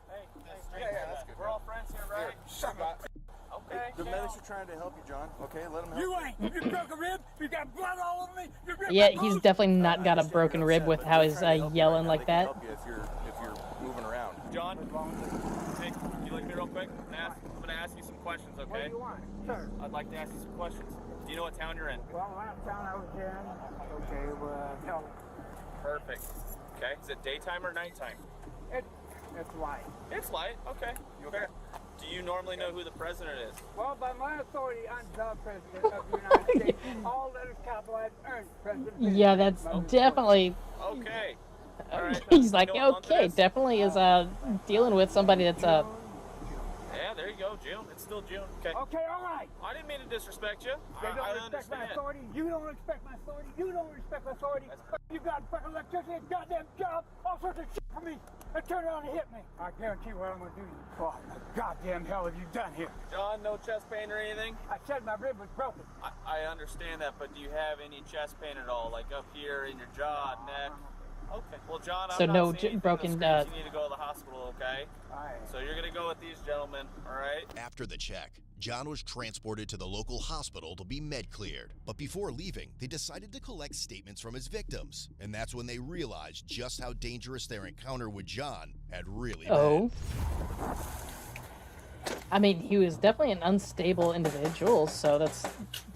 Yeah, that's good. We're all friends here, right? Shut up. Okay. The medics are trying to help you, John. Okay, let them help You ain't. You broke a rib. You got blood all over me. You ripped Yeah, my he's boots. definitely not got a broken rib with how he's yelling like that. Help you if you're moving around. John, hey, can you look at me real quick? I'm gonna ask you some questions, okay? What do you want? Sir. I'd like to ask you some questions. Do you know what town you're in? Well, last town I was in. Okay, well, no. Perfect. Okay. Is it daytime or nighttime? It's light. It's light. Okay. You okay? Do you normally know who the president is? Well, by my authority, I'm the president of the United States. All letters capitalized earned president. Yeah, that's definitely. Okay. All right. He's like, You know what month it okay, is? definitely is dealing with somebody that's Yeah, there you go, June. It's still June. Okay. Okay, all right. I didn't mean to disrespect you. They don't I respect my understand. authority. You don't respect my authority. You don't respect my authority. You got fucking electricity, a goddamn job, all sorts of shit for me, and turn around and hit me. I guarantee what I'm gonna do to you. What the goddamn hell have you done here? John, no chest pain or anything? I said my rib was broken. I understand that, but do you have any chest pain at all? Like up here in your jaw, neck? Okay. Well, John, So I'm no not seeing broken, anything that screams you need to go to the hospital, okay? So you're gonna go with these gentlemen, all right? After the check, John was transported to the local hospital to be med cleared. But before leaving, they decided to collect statements from his victims. And that's when they realized just how dangerous their encounter with John had really been. I mean, he was definitely an unstable individual, so that's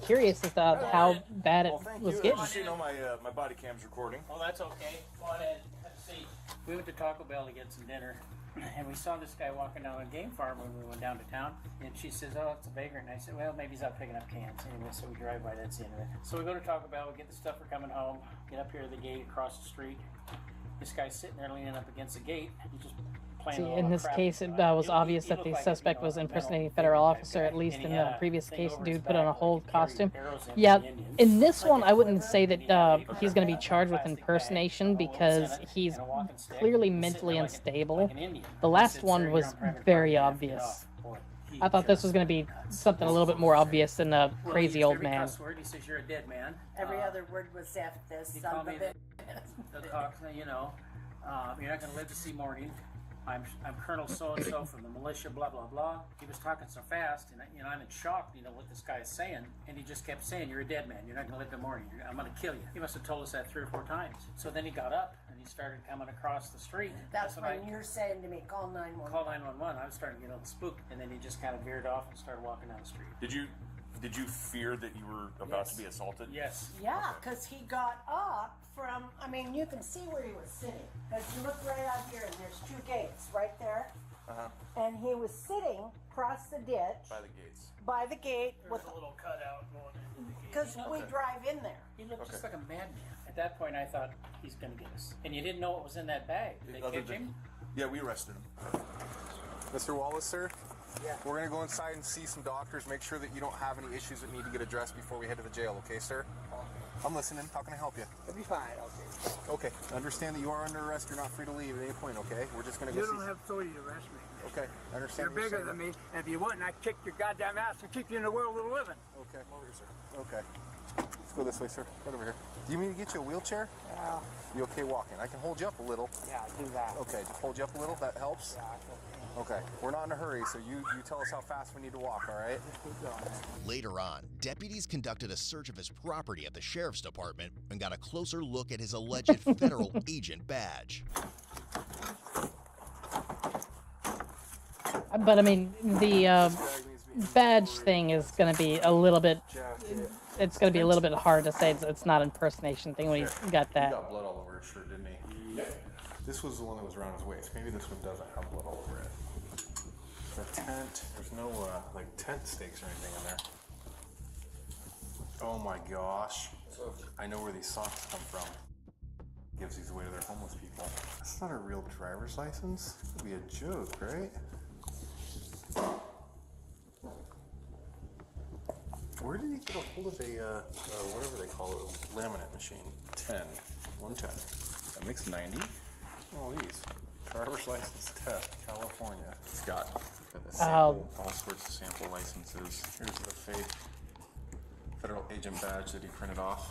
curious about how bad it was getting. Just so you know, my body cam's recording. Oh, that's okay. Go ahead. Let's see. We went to Taco Bell to get some dinner, and we saw this guy walking down a game farm when we went down to town. And she says, "Oh, it's a vagrant." And I said, "Well, maybe he's out picking up cans." Anyway, so we drive by. That's the end of it. So we go to Taco Bell. We get the stuff for coming home. Get up here to the gate across the street. This guy's sitting there leaning up against the gate. He just See, in this case, it was obvious that the suspect was impersonating a federal officer, at least in the previous case. Dude put on a whole costume. Yeah, in this one, I wouldn't say that he's going to be charged with impersonation because he's clearly mentally unstable. The last one was very obvious. I thought this was going to be something a little bit more obvious than a crazy old man. He says, "You're a dead man." Every other word was F this, son of a bitch. You know, you're not going to live to see morning. I'm Colonel so-and-so from the militia, blah, blah, blah. He was talking so fast, and I'm in shock, what this guy is saying. And he just kept saying, "You're a dead man. You're not going to live till morning. I'm going to kill you." He must have told us that 3 or 4 times. So then he got up, and he started coming across the street. That's when you're saying to me, call 911. Call 911. I was starting to get a little spooked. And then he just kind of veered off and started walking down the street. Did you fear that you were about to be assaulted? Yes. Yeah, because he got up from, you can see where he was sitting. Because you look right out here, and there's 2 gates right there. And he was sitting across the ditch. By the gates. By the gate. With a little cutout going in. Because we drive in there. He looked just like a madman. At that point, I thought, he's going to get us. And you didn't know what was in that bag. Did they catch him? Yeah, we arrested him. Mr. Wallace, sir? Yeah. We're going to go inside and see some doctors, make sure that you don't have any issues that need to get addressed before we head to the jail, okay, sir? I'm listening. How can I help you? It'll be fine, okay. Okay. Understand that you are under arrest. You're not free to leave at any point, okay? We're just going to go You see... don't have authority to arrest me. Okay. I understand. You're bigger than me, and if you wouldn't, I'd kick your goddamn ass and keep you in the world of the living. Okay. Over here, sir. Okay. Let's go this way, sir. Right over here. Do you mean to get you a wheelchair? Yeah. You okay walking? I can hold you up a little. Yeah, do that. Okay, just hold you up a little. That helps? Yeah, okay. We're not in a hurry, so you tell us how fast we need to walk, all right? Later on, deputies conducted a search of his property at the sheriff's department and got a closer look at his alleged federal agent badge. But the badge thing is going to be a little bit. It's going to be a little bit hard to say it's not an impersonation thing when you got that. He got blood all over his shirt, didn't he? Yeah. This was the one that was around his waist. Maybe this one doesn't have blood all over it. The tent. There's no tent stakes or anything in there. Oh my gosh. I know where these socks come from. Gives these away to their homeless people. That's not a real driver's license. It'd be a joke, right? Where did he get a hold of a, whatever they call it, a laminate machine? 110. That makes 90. Oh, these. Driver's license test, California. It's got a sample, all sorts of sample licenses. Here's the fake federal agent badge that he printed off.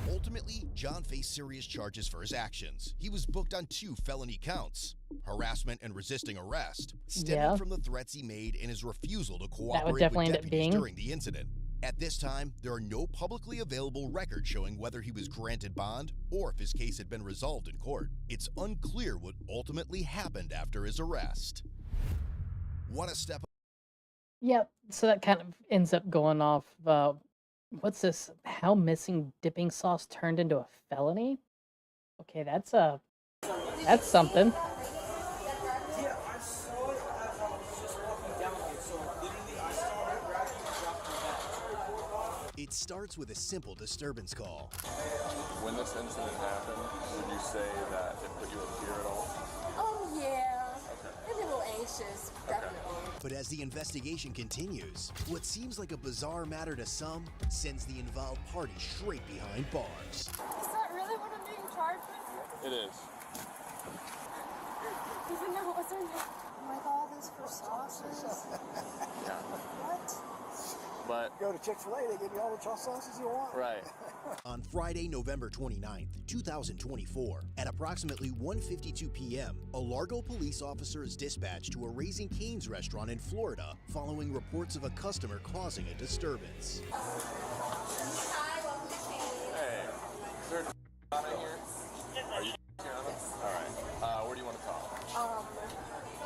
Ultimately, John faced serious charges for his actions. He was booked on 2 felony counts: harassment and resisting arrest, stemming from the threats he made and his refusal to cooperate with deputies during the incident. At this time, there are no publicly available records showing whether he was granted bond or if his case had been resolved in court. It's unclear what ultimately happened after his arrest. Want to step up? Yep, so that kind of ends up going off, what's this? How missing dipping sauce turned into a felony? Okay, that's something. It starts with a simple disturbance call. When this incident happened, would you say that it put you in fear at all? Oh, yeah. A little anxious, definitely. But as the investigation continues, what seems like a bizarre matter to some sends the involved party straight behind bars. Is that really what I'm being charged with? It is. Even though it wasn't like all this for sauces. Yeah. What? But go to Chick-fil-A, they give you all the sauces you want. Right. On Friday, November 29th, 2024, at approximately 1:52 p.m., a Largo police officer is dispatched to a Raising Cane's restaurant in Florida following reports of a customer causing a disturbance. Hi, welcome to Cane's. Hey, is there a on in here? Are you on it? All right. Where do you want to talk?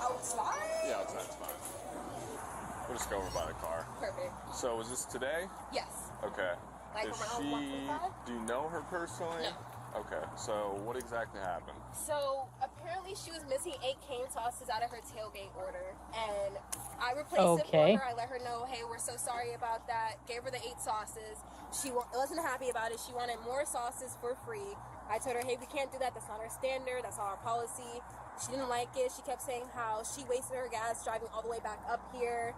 Outside? Yeah, outside's fine. We'll just go over by the car. Perfect. So was this today? Yes. Okay. Like Is around she? 1:45? Do you know her personally? No. Okay. So what exactly happened? So apparently she was missing 8 cane sauces out of her tailgate order, and I replaced it for her. I let her know, hey, we're so sorry about that. Gave her the 8 sauces. She wasn't happy about it. She wanted more sauces for free. I told her, hey, we can't do that. That's not our standard. That's not our policy. She didn't like it. She kept saying how she wasted her gas driving all the way back up here.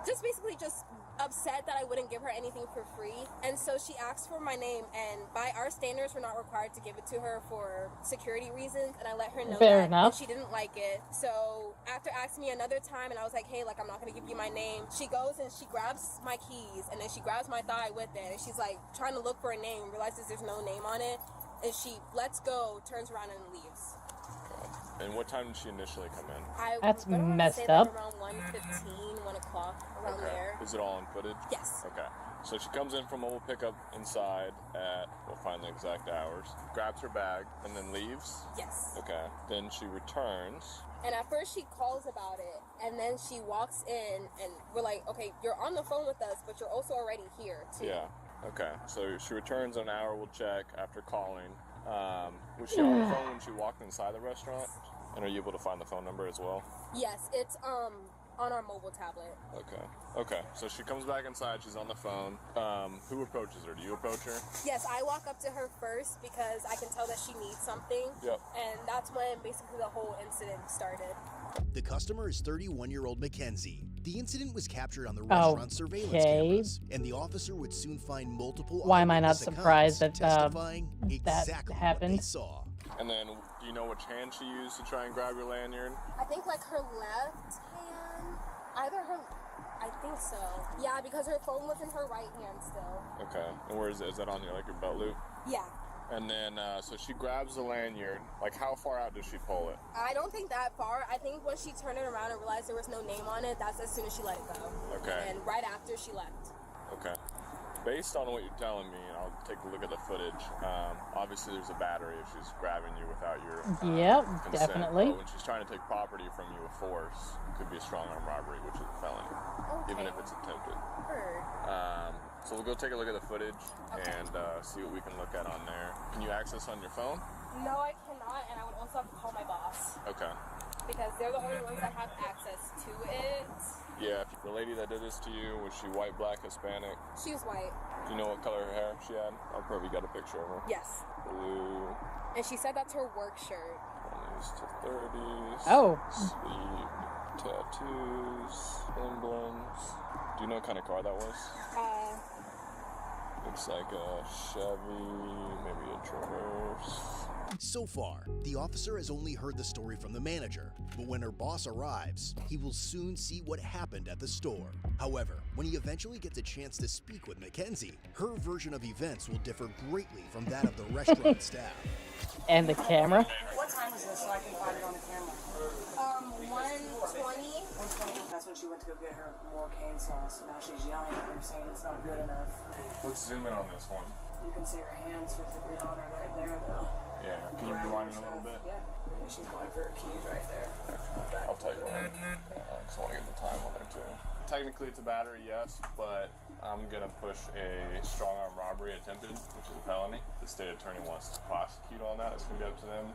Just basically just upset that I wouldn't give her anything for free. And so she asked for my name, and by our standards, we're not required to give it to her for security reasons, and I let her know Fair that, enough. and she didn't like it. So after asking me another time, and I was like, hey, like, I'm not gonna give you my name, she goes and she grabs my keys, and then she grabs my thigh with it, and she's like trying to look for a name, realizes there's no name on it, and she lets go, turns around, and leaves. And what time did she initially come in? That's I'm gonna messed say up. Like around 1:15, 1 o'clock, around Okay. there. Is it all in footage? Yes. Okay. So she comes in from mobile pickup inside at, we'll find the exact hours, grabs her bag, and then leaves? Yes. Okay. Then she returns. And at first she calls about it, and then she walks in, and we're like, okay, you're on the phone with us, but you're also already here, too. Yeah. Okay. So she returns in an hour, we'll check, after calling. Was she on the phone when she walked inside the restaurant? And are you able to find the phone number as well? Yes, it's on our mobile tablet. Okay. Okay. So she comes back inside, she's on the phone. Who approaches her? Do you approach her? Yes, I walk up to her first because I can tell that she needs something. Yep. And that's when basically the whole incident started. The customer is 31-year-old Mackenzie. The incident was captured on the restaurant surveillance cameras, and the officer would soon find multiple Why am I not eyewitness surprised accounts that testifying that exactly happened? what they saw. And then, do you know which hand she used to try and grab your lanyard? I think like her left hand, I think so. Yeah, because her phone was in her right hand still. Okay. And where is it? Is that on your, like, your belt loop? Yeah. And then, so she grabs the lanyard. Like, how far out does she pull it? I don't think that far. I think when she turned it around and realized there was no name on it, that's as soon as she let it go. Okay. And right after she left. Okay. Based on what you're telling me, I'll take a look at the footage. Obviously, there's a battery if she's grabbing you without your Yep, consent. definitely. But when she's trying to take property from you with force, it could be a strong arm robbery, which is a felony, even if it's attempted. So we'll go take a look at the footage and see what we can look at on there. Can you access on your phone? No, I cannot, and I would also have to call my boss Okay. because they're the only ones that have access to it. Yeah, the lady that did this to you, was she white, black, Hispanic? She was white. Do you know what color her hair she had? I'll probably got a picture of her. Yes. Blue, And she said that's her work shirt. 20s to 30s. Oh. Sleeve, tattoos, emblems. Do you know what kind of car that was? Looks like a Chevy, maybe a Traverse. So far, the officer has only heard the story from the manager, but when her boss arrives, he will soon see what happened at the store. However, when he eventually gets a chance to speak with Mackenzie, her version of events will differ greatly from that of the restaurant staff. And the camera? What time is this so I can find it on the camera? 1:20. 1:20? That's when she went to go get her more cane sauce. Now she's yelling at her saying it's not good enough. Let's zoom in on this one. You can see her hands physically on her right there, though. Yeah, can you rewind it a little bit? Yeah. She's going for her keys right there. I'll tell you what, because I want to get the time on there too. Technically it's a battery, yes, but I'm going to push a strong arm robbery attempted, which is a felony. The state attorney wants to prosecute on that. It's going to be up to them.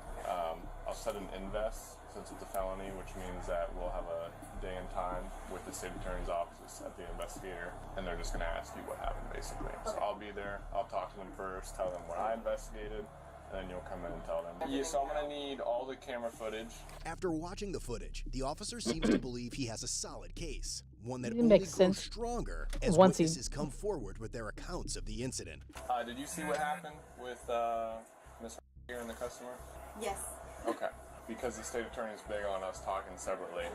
I'll set an invest since it's a felony, which means that we'll have a day and time with the state attorney's office at the investigator, and they're just going to ask you what happened, basically. So I'll be there. I'll talk to them first, tell them what I investigated, and then you'll come in and tell them. Yeah, so I'm gonna need all the camera footage. After watching the footage, the officer seems to believe he has a solid case, one that It only makes grows sense. stronger as Once witnesses come forward with their accounts of the incident. Did you see what happened with Miss here and the customer? Yes. Okay. Because the state attorney is big on us talking separately.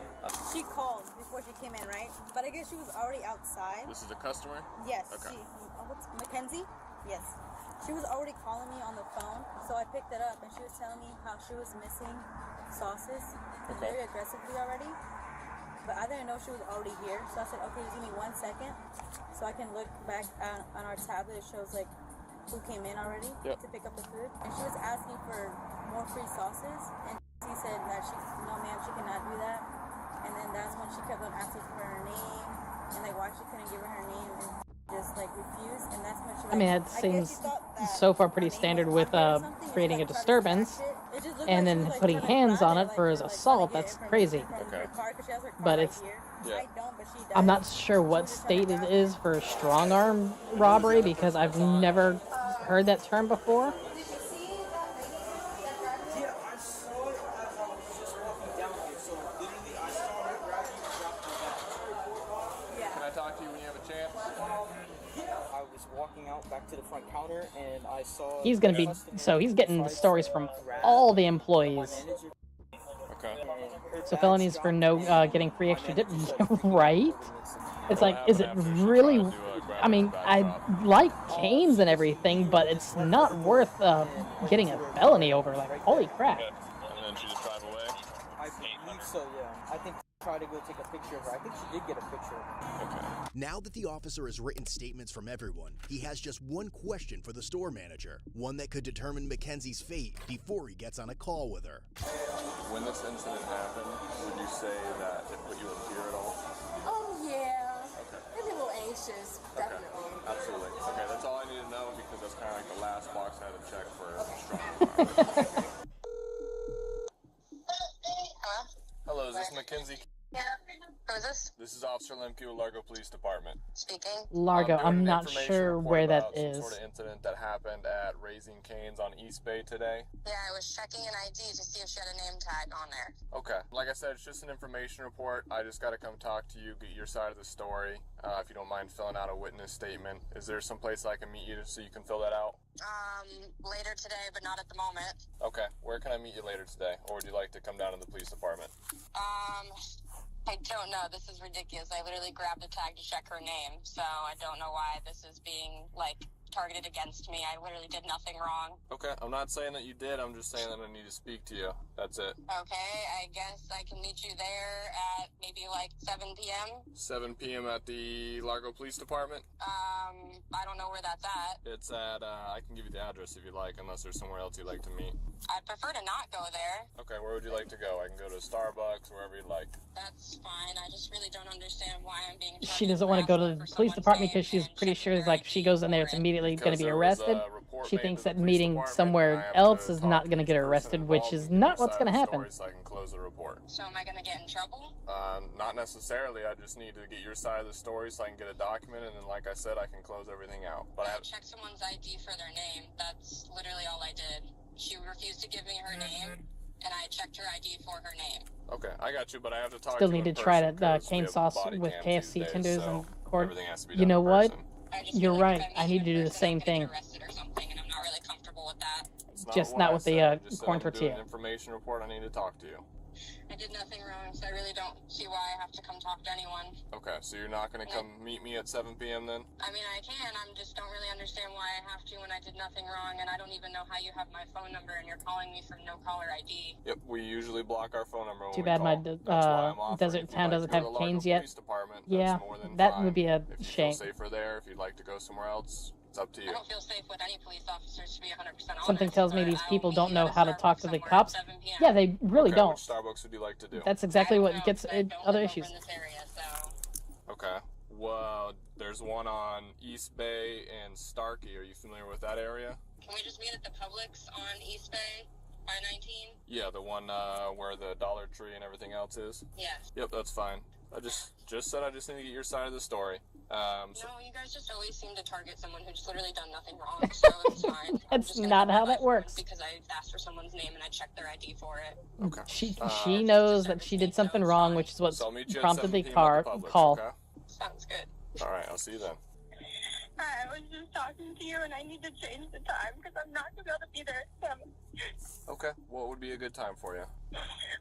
She called before she came in, right? But I guess she was already outside. This is a customer? Yes. Okay. What's Mackenzie? Yes. She was already calling me on the phone, so I picked it up, and she was telling me how she was missing sauces very aggressively already. But I didn't know she was already here, so I said, okay, give me 1 second, so I can look back on our tablet. It shows like who came in already to pick up the food, and she was asking for more free sauces, and she said that no ma'am, she cannot do that. And then that's when she kept on asking for her name, and like why she couldn't give her her name, and just like refused. And that's when she. I mean, it seems so far pretty standard with creating a disturbance and then putting hands on it for his assault. That's crazy. Okay. But it's. I'm not sure what state it is for strong arm robbery because I've never heard that term before. Walking out back to the front counter and I saw He's gonna be he's getting the stories from all the employees. Okay. So felonies for no getting free extra dip, right? It's like, is it really? I mean, I like canes and everything, but it's not worth getting a felony over. Like, holy crap! And then she just drive away. I believe so. Yeah. I think she tried to go take a picture of her. I think she did get a picture. Okay. Now that the officer has written statements from everyone, he has just one question for the store manager, one that could determine Mackenzie's fate before he gets on a call with her. When this incident happened, would you say that it put you in fear at all? Oh yeah. Okay. Maybe a little anxious, definitely. Absolutely. Okay, that's all I need to know because that's kind of like the last box I had to check for strong. Hello, is this Mackenzie? Yeah. Who is this? This is Officer Lemke with Largo Police Department. Speaking. Largo, Doing I'm an not information sure report where that about some is. sort of incident that happened at Raising Cane's on East Bay today. Yeah, I was checking an ID to see if she had a name tag on there. Okay. Like I said, it's just an information report. I just got to come talk to you, get your side of the story. If you don't mind filling out a witness statement. Is there some place I can meet you so you can fill that out? Later today, but not at the moment. Okay. Where can I meet you later today? Or would you like to come down to the police department? I don't know. This is ridiculous. I literally grabbed a tag to check her name, so I don't know why this is being, like, targeted against me. I literally did nothing wrong. Okay, I'm not saying that you did. I'm just saying that I need to speak to you. That's it. Okay, I guess I can meet you there at maybe, like, 7 p.m.? 7 p.m. at the Largo Police Department? I don't know where that's at. It's at, I can give you the address if you like, unless there's somewhere else you'd like to meet. I'd prefer to not go there. Okay, where would you like to go? I can go to Starbucks, wherever you'd like. That's fine. I just really don't understand why I'm being targeted. She doesn't want to go to the police department because she's pretty sure, like, if she goes in there, it's immediately going to be arrested. She thinks that meeting somewhere else is not going to get her arrested, which is not what's going to happen. So I can close the report. So am I going to get in trouble? Not necessarily. I just need to get your side of the story so I can get it documented, and then, like I said, I can close everything out. But I checked someone's ID for their name. That's literally all I did. She refused to give me her name, and I checked her ID for her name. Okay, I got you, but I have to talk Still to you need to in try person that 'cause cane we have sauce body with cams KFC these days, tenders so and court. everything has to be You done know in what? person. You're right. I need to do the same thing. Arrested or something, and I'm not really comfortable with that. It's Just what not I with said. the I just said corn I'm doing tortilla. an information report. I need to talk to you. I did nothing wrong, so I really don't see why I have to come talk to anyone. Okay, so you're not going to come meet me at 7 p.m. then? I mean, I can. I just don't really understand why I have to when I did nothing wrong, and I don't even know how you have my phone number and you're calling me from no caller ID. Yep, we usually block our phone number when Too we bad my call. desert town doesn't have canes yet. Department, Yeah, more than that fine. would be a If you shame. feel safer there, if you'd like to go somewhere else, it's up to you. I don't feel safe with any police officers, to be 100% honest. Something tells me but these I'll people meet don't you know at a how to talk to the Starbucks cops. somewhere at 7 p.m. Yeah, they really Okay, don't. Which Starbucks would you like to do? That's exactly what gets other issues. In this area, so. Okay. Well, there's one on East Bay and Starkey. Are you familiar with that area? Can we just meet at the Publix on East Bay by 19? Yeah, the one where the Dollar Tree and everything else is? Yes. Yep, that's fine. I just said I just need to get your side of the story. No, you guys just always seem to target someone who's literally done nothing wrong, so it's fine. That's not how that works. Because I asked for someone's name and I checked their ID for it. Okay. She knows that she did something wrong, which is what So I'll meet you at prompted 7 the p.m. at the Publix, call. Okay? Sounds good. All right, I'll see you then. I was just talking to you and I need to change the time because I'm not going to be able to be there at 7. Okay, what would be a good time for you?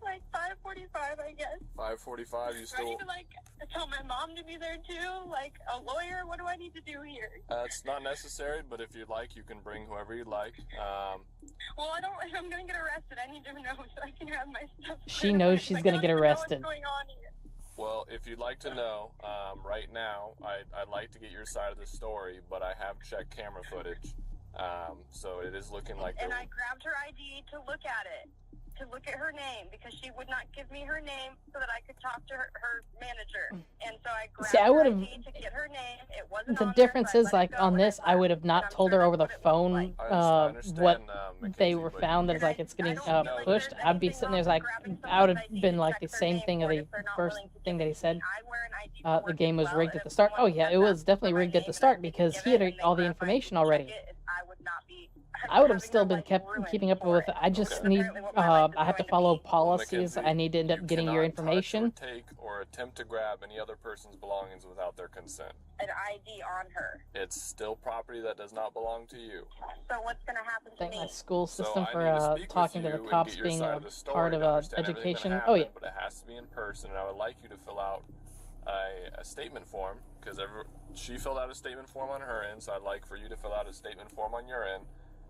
Like 5:45, I guess. 5:45, you Do I still... need to, like, tell my mom to be there too? Like, a lawyer? What do I need to do here? It's not necessary, but if you'd like, you can bring whoever you'd like. Well, I don't. If I'm going to get arrested, I need to know so I can have my stuff. She knows she's going to get arrested. What's going on here? Well, if you'd like to know, right now, I'd like to get your side of the story, but I have checked camera footage. So it is looking like... And I grabbed her ID to look at it, to look at her name, because she would not give me her name so that I could talk to her manager. And so I grabbed I her would've- ID to get her name. It wasn't The on difference there, is, so I let like, it go, on and this, I would have not told her over the phone I understand, what Mackenzie, they were but found that, like, it's getting pushed. I'd be sitting there, like, I would have been like the same thing of the first thing that he said. The game was rigged at the start. Oh, yeah, it was definitely rigged at the start because he had all the information already. I would have still been keeping up with it. I just need, I have to follow policies. I need to end up getting your information. Touch or take or attempt to grab any other person's belongings without their consent. An ID on her. It's still property that does not belong to you. So what's going to happen to Thank me? my school So system I for need to speak talking to with the you and cops get your being side a of the story part and of understand everything that education. happened, Oh, yeah. But it has to be in person, and I would like you to fill out a statement form, because she filled out a statement form on her end, so I'd like for you to fill out a statement form on your end.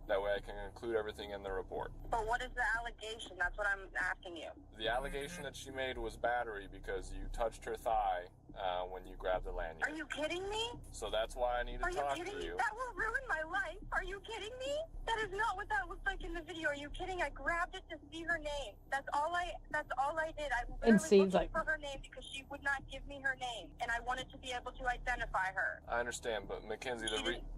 That way I can include everything in the report. But what is the allegation? That's what I'm asking you. The allegation that she made was battery because you touched her thigh when you grabbed the lanyard. Are you kidding me? So that's why I need to Are you talk kidding to me? you. That will ruin my life. Are you kidding me? That is not what that looked like in the video. Are you kidding? I grabbed it to see her name. That's all I did. I And literally see, looked like- for her name because she would not give me her name, and I wanted to be able to identify her. I understand, but Mackenzie,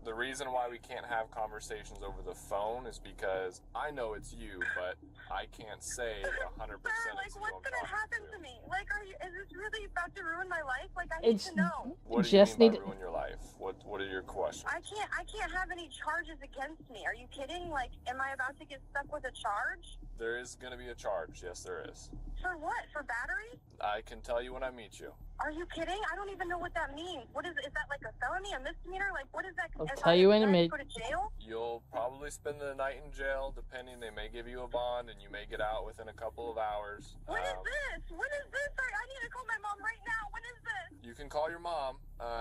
the reason why we can't have conversations over the phone is because I know it's you, but I can't say 100% Sir, like, it's who what's I'm gonna talking happen to me? Like, is this really about to ruin my life? Like, I need It's to know. What do just you mean need by ruin your life? What are your questions? I can't have any charges against me. Are you kidding? Like, am I about to get stuck with a charge? There is going to be a charge. Yes, there is. For what? For battery? I can tell you when I meet you. Are you kidding? I don't even know what that means. What is that, like a felony, a misdemeanor? Like, what is that? I'll Is tell that you a in a crime to minute. Go to jail? You'll probably spend the night in jail, depending. They may give you a bond, and you may get out within a couple of hours. When is this? When is this? I need to call my mom right now. When is this? You can call your mom.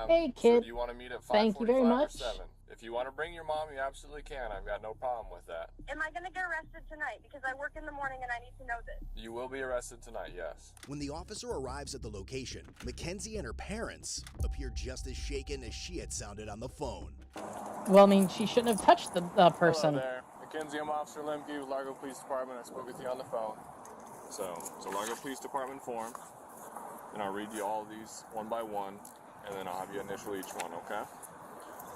Hey, So kid. do you want to meet at 5:45 Thank you very or much. 7? If you want to bring your mom, you absolutely can. I've got no problem with that. Am I going to get arrested tonight? Because I work in the morning and I need to know this. You will be arrested tonight, yes. When the officer arrives at the location, Mackenzie and her parents appear just as shaken as she had sounded on the phone. Well, I mean, she shouldn't have touched the person. Hello there. Mackenzie, I'm Officer Lemke with Largo Police Department. I spoke with you on the phone. So, it's a Largo Police Department form. And I'll read you all of these one by one, and then I'll have you initial each one, okay?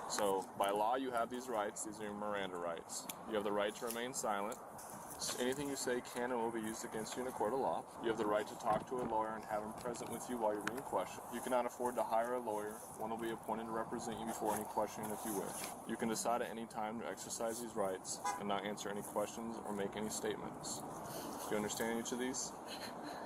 So, by law, you have these rights. These are your Miranda rights. You have the right to remain silent. Anything you say can and will be used against you in a court of law. You have the right to talk to a lawyer and have him present with you while you're being questioned. You cannot afford to hire a lawyer. One will be appointed to represent you before any questioning if you wish. You can decide at any time to exercise these rights and not answer any questions or make any statements. Do you understand each of these?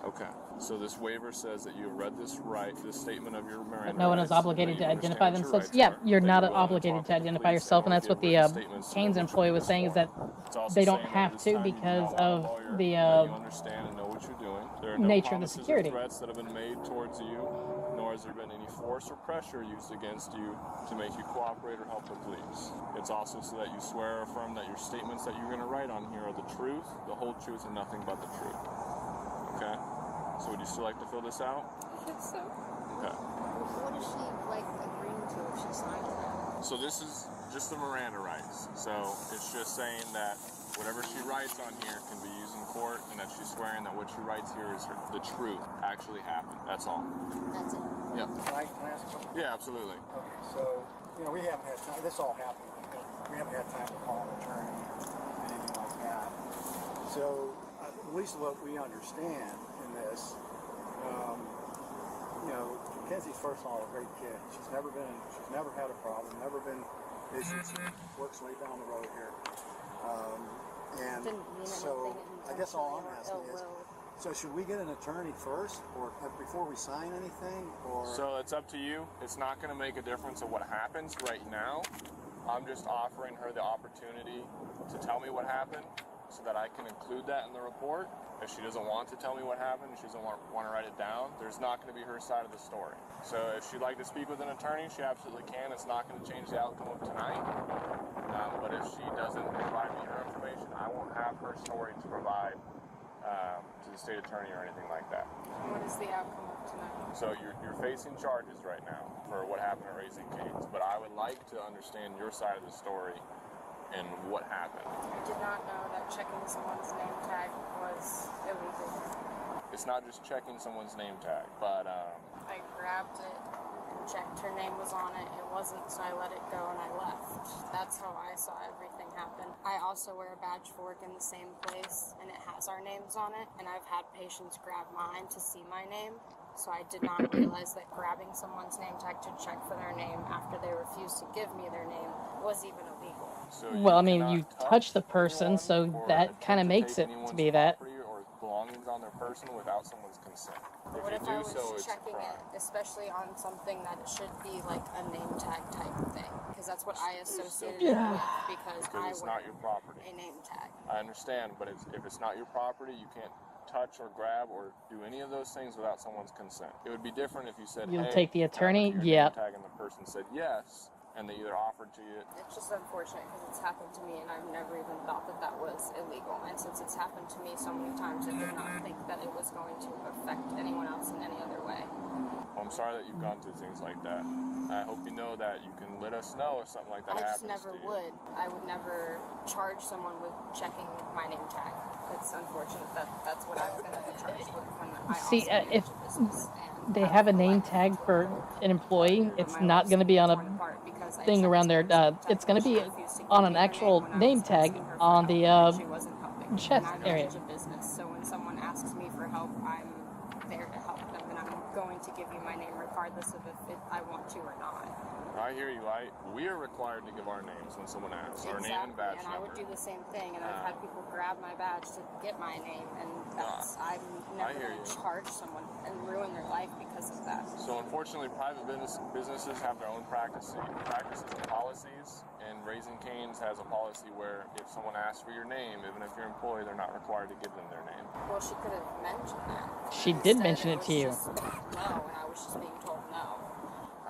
Okay. So this waiver saes that you have read this statement of your Miranda No one is rights, obligated that to you understand identify what your themselves. rights Yeah, are, you're that not you're willing to obligated talk to with the identify police, yourself, and that's give what the written statements to Kane's which you employee was can saying, is that conform. It's also they don't saying that have at this to time you do because not want a of lawyer, the that you understand and know what you're doing. There are no nature of the promises or security. threats that have been made towards you, nor has there been any force or pressure used against you to make you cooperate or help the police. It's also so that you swear or affirm that your statements that you're going to write on here are the truth, the whole truth, and nothing but the truth. Okay? So would you still like to fill this out? I think so. Okay. What is she, like, agreeing to if she signs that? So this is just the Miranda rights. So it's just saying that whatever she writes on here can be used in court, and that she's swearing that what she writes here is the truth actually happened. That's all. That's it. Yeah. Can I ask a question? Yeah, absolutely. Okay, so, we haven't had time, this all happened, we haven't had time to call an attorney or anything like that. So, at least what we understand in this, you know, Mackenzie's first of all a great kid. She's never had a problem, never been issues. She works way down the road here. And so I guess all I'm asking is, so should we get an attorney first, or before we sign anything, or? So it's up to you. It's not going to make a difference of what happens right now. I'm just offering her the opportunity to tell me what happened so that I can include that in the report. If she doesn't want to tell me what happened, she doesn't want to write it down, there's not going to be her side of the story. So if she'd like to speak with an attorney, she absolutely can. It's not going to change the outcome of tonight. But if she doesn't provide me her information, I won't have her story to provide to the state attorney or anything like that. What is the outcome of tonight? So you're facing charges right now for what happened at Raising Cane's, but I would like to understand your side of the story and what happened. I did not know that checking someone's name tag was illegal. It's not just checking someone's name tag, but I grabbed it and checked her name was on it. It wasn't, so I let it go and I left. That's how I saw everything happen. I also wear a badge for work in the same place, and it has our names on it, and I've had patients grab mine to see my name. So I did not realize that grabbing someone's name tag to check for their name after they refused to give me their name was even illegal. so Well, I mean, you touch the person, so that kind of makes it to be that. or belongings on their person without someone's consent. If What you if I do was so, it's a checking crime. it, especially on something that it should be like a name tag type of thing? Because that's what I associated it Yeah. with, because I it's wear not your property. a name tag. I understand, but if it's not your property, you can't touch or grab or do any of those things without someone's consent. It would be different if you said, You'll hey, take the can I look attorney? at your Yeah. name tag, and the person said yes, and they either offered to you. It's just unfortunate because it's happened to me and I've never even thought that that was illegal. And since it's happened to me so many times, I did not think that it was going to affect anyone else in any other way. Well, I'm sorry that you've gone through things like that. I hope you know that you can let us know if something like that I just happens never to you. would. I would never charge someone with checking my name tag. It's unfortunate that that's what I was going to be charged with when I See, also if manage a business. And they have a name tag for an employee, it's not going to be on a thing around there. It's going to be on an actual name tag on the chest I area. manage a business, so when someone asks me for help, I'm there to help them, and I'm going to give you my name regardless of if I want to or not. I hear you. We are required to give our names when someone asks, our name and badge and I would number. do the same thing, and I've had people grab my badge to get my name, and that's I'm never hear going to you. charge someone and ruin their life because of that. So unfortunately, private businesses have their own practices and policies, and Raising Cane's has a policy where if someone asks for your name, even if you're an employee, they're not required to give them their name. Well, she could have mentioned that. She did Instead, mention it to you. was just no, and I was just being told no.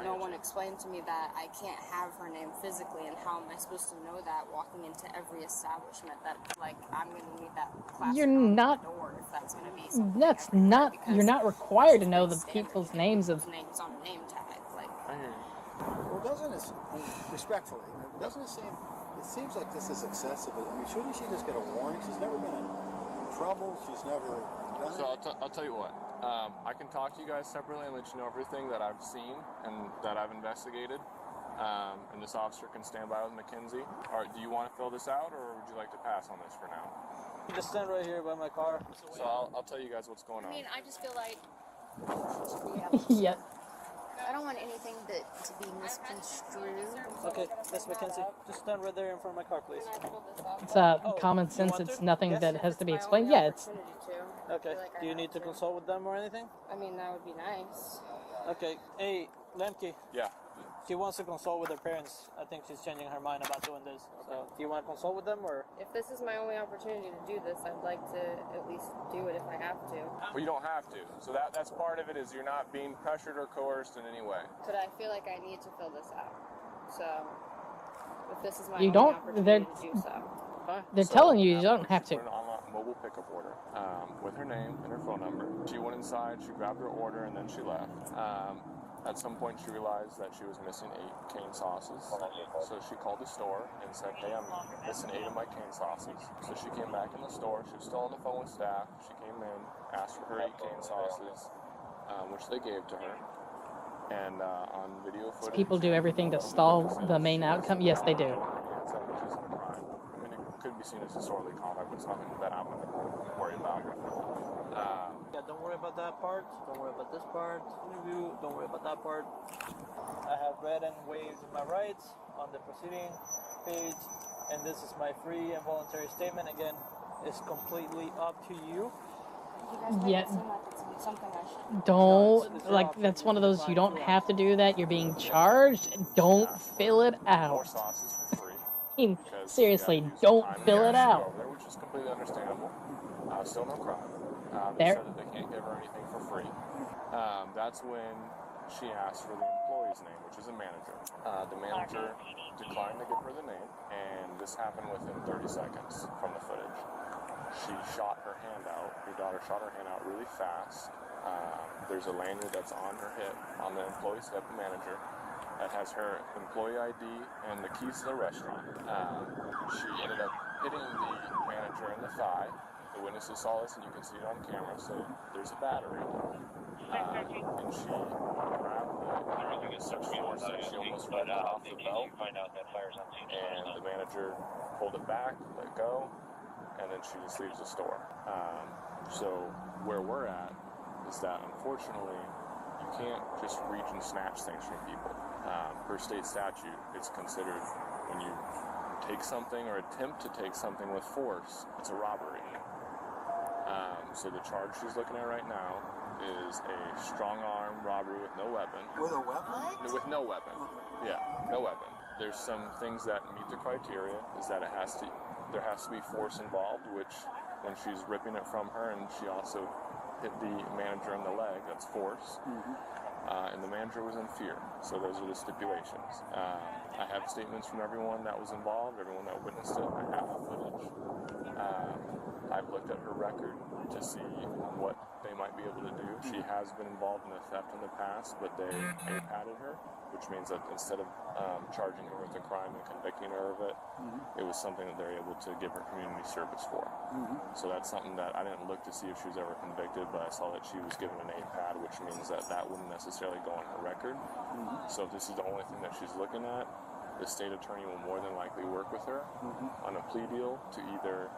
No one explained to me that I can't have her name physically, and how am I supposed to know that walking into every establishment that, like, I'm going to need that class You're on not. the door if that's going to be something. That's not. You're not required to know the people's names of. Names on a name tag, like. Well, doesn't it, I mean, respectfully, doesn't it seem, it seems like this is excessive. I mean, shouldn't she just get a warning? She's never been in trouble. She's never done So I'll tell you what. I can talk to you guys separately and let you know everything that I've seen and that I've investigated. And this officer can stand by with Mackenzie. All right, do you want to fill this out, or would you like to pass on this for now? You just stand right here by my car. So I'll tell you guys what's going on. I mean, I just feel like. Yeah. I don't want anything to be misconstrued. Okay, Miss Mackenzie, just stand right there in front of my car, please. It's common sense. It's nothing that has to be explained. Yeah, it's. Okay. Do you need to consult with them or anything? I mean, that would be nice. Okay. Hey, Lemke. Yeah. She wants to consult with her parents. I think she's changing her mind about doing this. So, do you want to consult with them, or? If this is my only opportunity to do this, I'd like to at least do it if I have to. Well, you don't have to. So that's part of it, is you're not being pressured or coerced in any way. But I feel like I need to fill this out. So, if this is my You only don't. opportunity to do so. They're telling you you don't have to. Put it on a mobile pickup order with her name and her phone number. She went inside, she grabbed her order, and then she left. At some point, she realized that she was missing 8 cane sauces. So she called the store and said, hey, I'm missing 8 of my cane sauces. So she came back in the store. She was still on the phone with staff. She came in, asked for her 8 cane sauces, which they gave to her. And on video footage... People do everything to stall the main outcome. Yes, they do. Could be seen as disorderly conduct, but it's nothing that I'm going to worry about. Yeah, don't Don't worry about that part. Don't worry about this part. Interview. Don't worry about that part. I have read and waived my rights on the proceeding page, and this is my free and voluntary statement. Again, it's completely up to you. Yeah. Something I should. Don't, like, that's one of those, you don't have to do that. You're being charged. Don't fill it More out. sauces for free. I mean, Because seriously, you have to use don't time to fill it get out. over there, which is completely understandable. Still no crime. They There. said that they can't give her anything for free. That's when she asked for the employee's name, which is a manager. The manager declined to give her the name, and this happened within 30 seconds from the footage. She shot her hand out. Your daughter shot her hand out really fast. There's a lanyard that's on her hip, on the employee's hip, manager, that has her employee ID and the keys to the restaurant. She ended up hitting the manager in the thigh. The witnesses saw this, and you can see it on camera, so there's a battery. And she grabbed the such force that she almost ripped it off the belt. And the manager pulled it back, let go, and then she just leaves the store. So where we're at is that, unfortunately, you can't just reach and snatch things from people. Per state statute, it's considered when you take something or attempt to take something with force, it's a robbery. So the charge she's looking at right now is a strong arm robbery with no weapon. With a weapon? With no weapon. Yeah, no weapon. There's some things that meet the criteria, is that there has to be force involved, which when she's ripping it from her, and she also hit the manager in the leg, that's force. And the manager was in fear. So those are the stipulations. I have statements from everyone that was involved, everyone that witnessed it. I have the footage. I've looked at her record to see what they might be able to do. She has been involved in a theft in the past, but they A-padded her, which means that instead of charging her with a crime and convicting her of it, it was something that they're able to give her community service for. So that's something that I didn't look to see if she was ever convicted, but I saw that she was given an A-pad, which means that that wouldn't necessarily go on her record. So if this is the only thing that she's looking at, the state attorney will more than likely work with her on a plea deal to either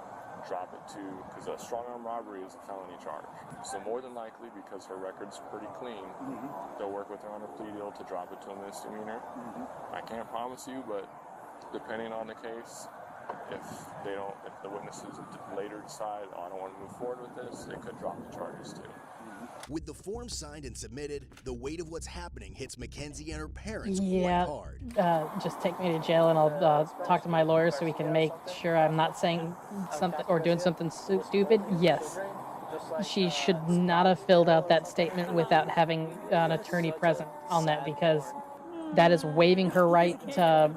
drop it to, because a strong arm robbery is a felony charge. So more than likely, because her record's pretty clean, they'll work with her on a plea deal to drop it to a misdemeanor. I can't promise you, but depending on the case, if the witnesses later decide, oh, I don't want to move forward with this, they could drop the charges too. With the form signed and submitted, the weight of what's happening hits Mackenzie and her parents Yeah. quite hard. Just take me to jail, and I'll talk to my lawyer so we can make sure I'm not saying something or doing something stupid. Yes. She should not have filled out that statement without having an attorney present on that, because that is waiving her right to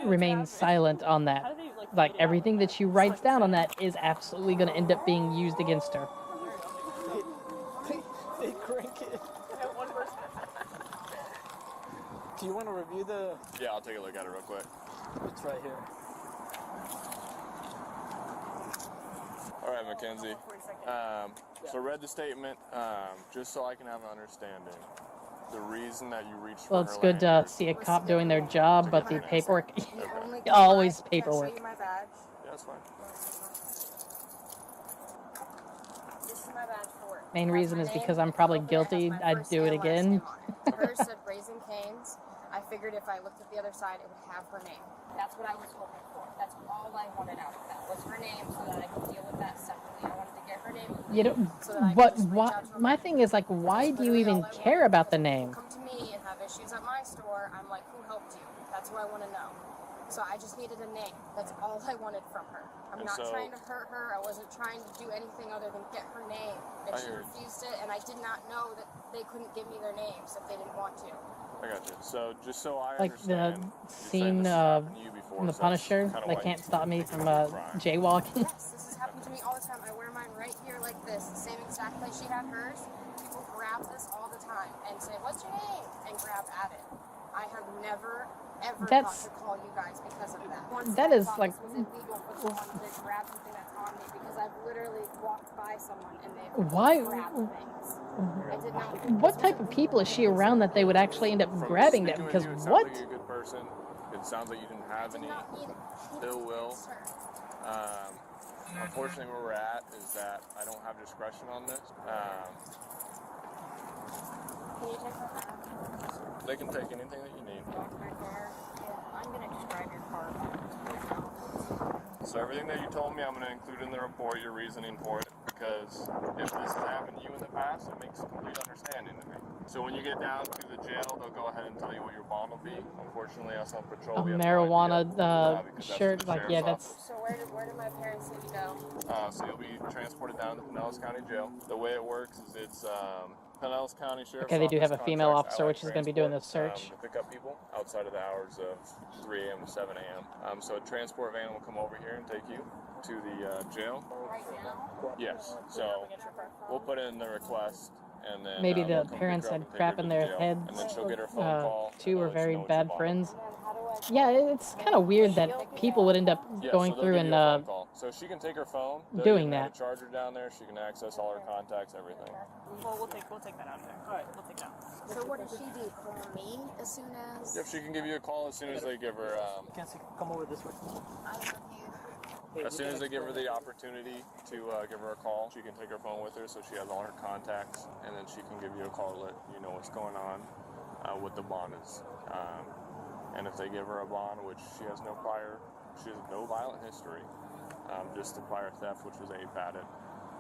remain silent on that. Like, everything that she writes down on that is absolutely going to end up being used against her. They crank it. Do you want to review the... Yeah, I'll take a look at it real quick. It's right here. All right, Mackenzie. So read the statement, just so I can have an understanding. The reason that you reached for Well, it's good to see a cop doing their job, but the paperwork, always paperwork. Show you my badge. Yeah, that's fine. This is my badge for work. Main reason is because I'm probably guilty. I'd do it again. Hers said Raising Cane's. I figured if I looked at the other side, it would have her name. That's what I was hoping for. That's all I wanted out of that, was her name, so that I could deal with that separately. I wanted to get her name. You know, but why? My thing is, like, why do you even care about the name? Come to me and have issues at my store. I'm like, who helped you? That's what I want to know. So I just needed a name. That's all I wanted from her. I'm not trying to hurt her. I wasn't trying to do anything other than get her name. And she refused it, and I did not know that they couldn't give me their names if they didn't want to. I got you. So just so I Like the understand, scene in The Punisher, they can't stop me from jaywalking. Yes, this has happened to me all the time. I wear mine right here like this, the same exact place she had hers. People grab this all the time and say, "What's your name?" and grab at it. I have never, ever thought to call you guys because of that. Once That I is thought like. this was illegal for someone to grab something that's on me, because I've literally walked by someone and they've Why? grabbed things. I did not. What type of people is she around that they would actually end up grabbing them? Because it sounds what? like you're a good person. It sounds like you didn't have any ill will. Unfortunately, where we're at is that I don't have discretion on this. Can you take my car? They can take anything that you need. Walk my car? Yeah, I'm gonna describe your car. So everything that you told me, I'm going to include in the report, your reasoning for it, because if this has happened to you in the past, it makes complete understanding to me. So when you get down to the jail, they'll go ahead and tell you what your bond will be. Unfortunately, us on patrol, A we have marijuana no idea, because that's shirt, the like, yeah, sheriff's that's... So where do my parents need to go? So you'll be transported down to Pinellas County Jail. The way it works is it's Pinellas County Sheriff's Okay, they do Office have a female contracts officer, Allied which is going to be doing this Transport, search. to pick up people outside of the hours of 3 a.m. to 7 a.m. So a transport van will come over here and take you to the jail. Right now? Yes. So we'll put in the request. And then, Maybe they'll the come parents pick her had up and take crap her in to the their jail, heads. and then she'll get her phone call. Two were and they'll let you very know what bad your bond friends. is. Yeah, it's kind of weird that people would end up Yeah, going so they'll through give and you a phone call. So she can take her phone. They'll doing even have that. a charger down there. She can access all her contacts, everything. Well, we'll take that out there. All right, we'll take that. So what does she do? Call me as soon as? Yep, she can give you a call as soon as they give her. Kenzie, come over this way. I love you. As soon as they give her the opportunity to give her a call, she can take her phone with her, so she has all her contacts, and then she can give you a call to let you know what's going on, what the bond is. And if they give her a bond, which she has no violent history, just the prior theft, which was a bad it.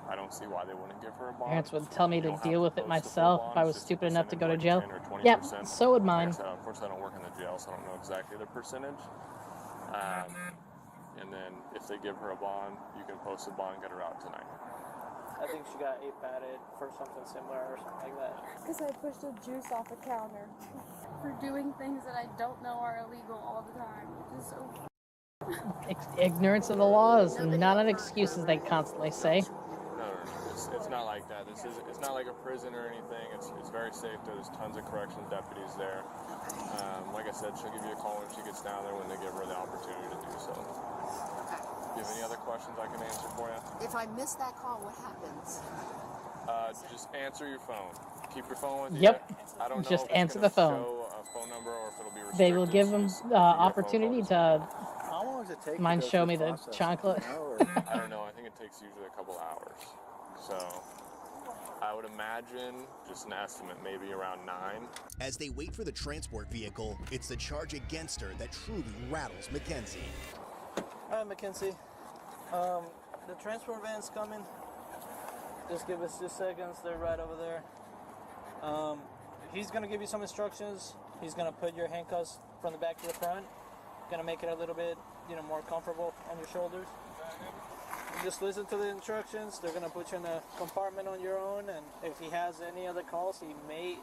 I don't see why they wouldn't give her a bond. Parents would tell me You to don't have deal with it post the full myself if bond, I it's was just a stupid enough to go to percentage, jail. like 10 or Yep, 20%. so would mine. Like I said, unfortunately, I don't work in the jail, so I don't know exactly the percentage. And then if they give her a bond, you can post a bond and get her out tonight. I think she got 8 batted for something similar or something like that. Because I pushed a juice off a counter for doing things that I don't know are illegal all the time, which is so. Ignorance of the laws, not an excuse, as they constantly say. No. It's not like that. It's not like a prison or anything. It's very safe. There's tons of correctional deputies there. Like I said, she'll give you a call when she gets down there when they give her the opportunity to do so. Okay. Do you have any other questions I can answer for you? If I miss that call, what happens? Just answer your phone. Keep your phone with Yep. you. I don't know Just if it's answer gonna the phone. show a phone number or if it'll be restricted. They will give them Just keep your phone opportunity call to How long does it take? mind to go show through me the the process? chocolate. You know, or- I don't know. I think it takes usually a couple hours. So I would imagine, just an estimate, maybe around 9. As they wait for the transport vehicle, it's the charge against her that truly rattles Mackenzie. All right, Mackenzie. The transport van's coming. Just give us 2 seconds. They're right over there. He's gonna give you some instructions. He's gonna put your handcuffs from the back to the front. Gonna make it a little bit, more comfortable on your shoulders. Just listen to the instructions. They're gonna put you in a compartment on your own, and if he has any other calls, he may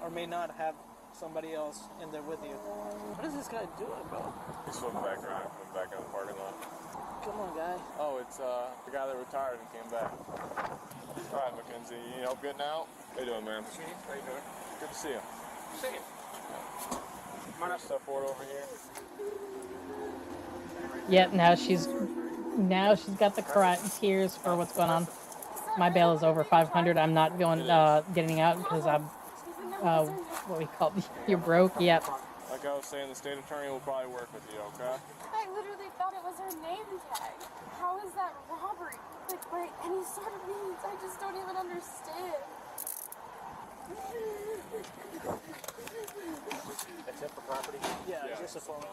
or may not have somebody else in there with you. What is this guy doing, bro? He's flipping back around, coming back in the parking lot. Come on, guy. Oh, it's the guy that retired and came back. All right, Mackenzie, you need help getting out? How you doing, man? How you doing? Good to see you. See you. Come on, step forward over here. Yep, now she's got the tears for what's going on. My bail is over 500. I'm not going getting out because I'm what we call you're broke. Yep. Like I was saying, the state attorney will probably work with you, okay? I literally thought it was her name tag. How is that robbery? Like, by any sort of means, I just don't even understand. That's it for property? Yeah, just a phone.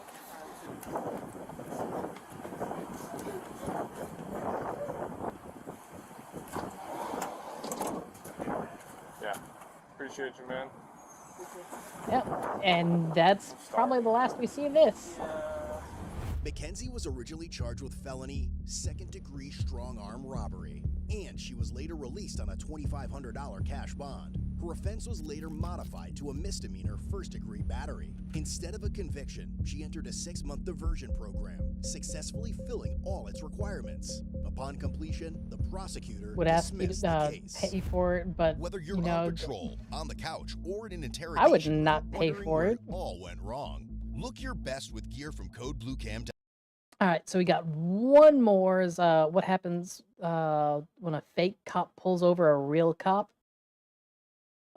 Yeah. Appreciate you, man. Yep. And that's probably the last we see of this. Mackenzie was originally charged with felony, second-degree strong-arm robbery, and she was later released on a $2,500 cash bond. Her offense was later modified to a misdemeanor first-degree battery. Instead of a conviction, she entered a 6-month diversion program, successfully filling all its requirements. Upon completion, the prosecutor Would ask you dismissed to the case. pay for it, but Whether you're on patrol, on the couch, or in an interrogation, I would not pay wondering for where it. all went wrong. Look your best with gear from Code Blue Cam. All right, so we got one more. Is what happens when a fake cop pulls over a real cop?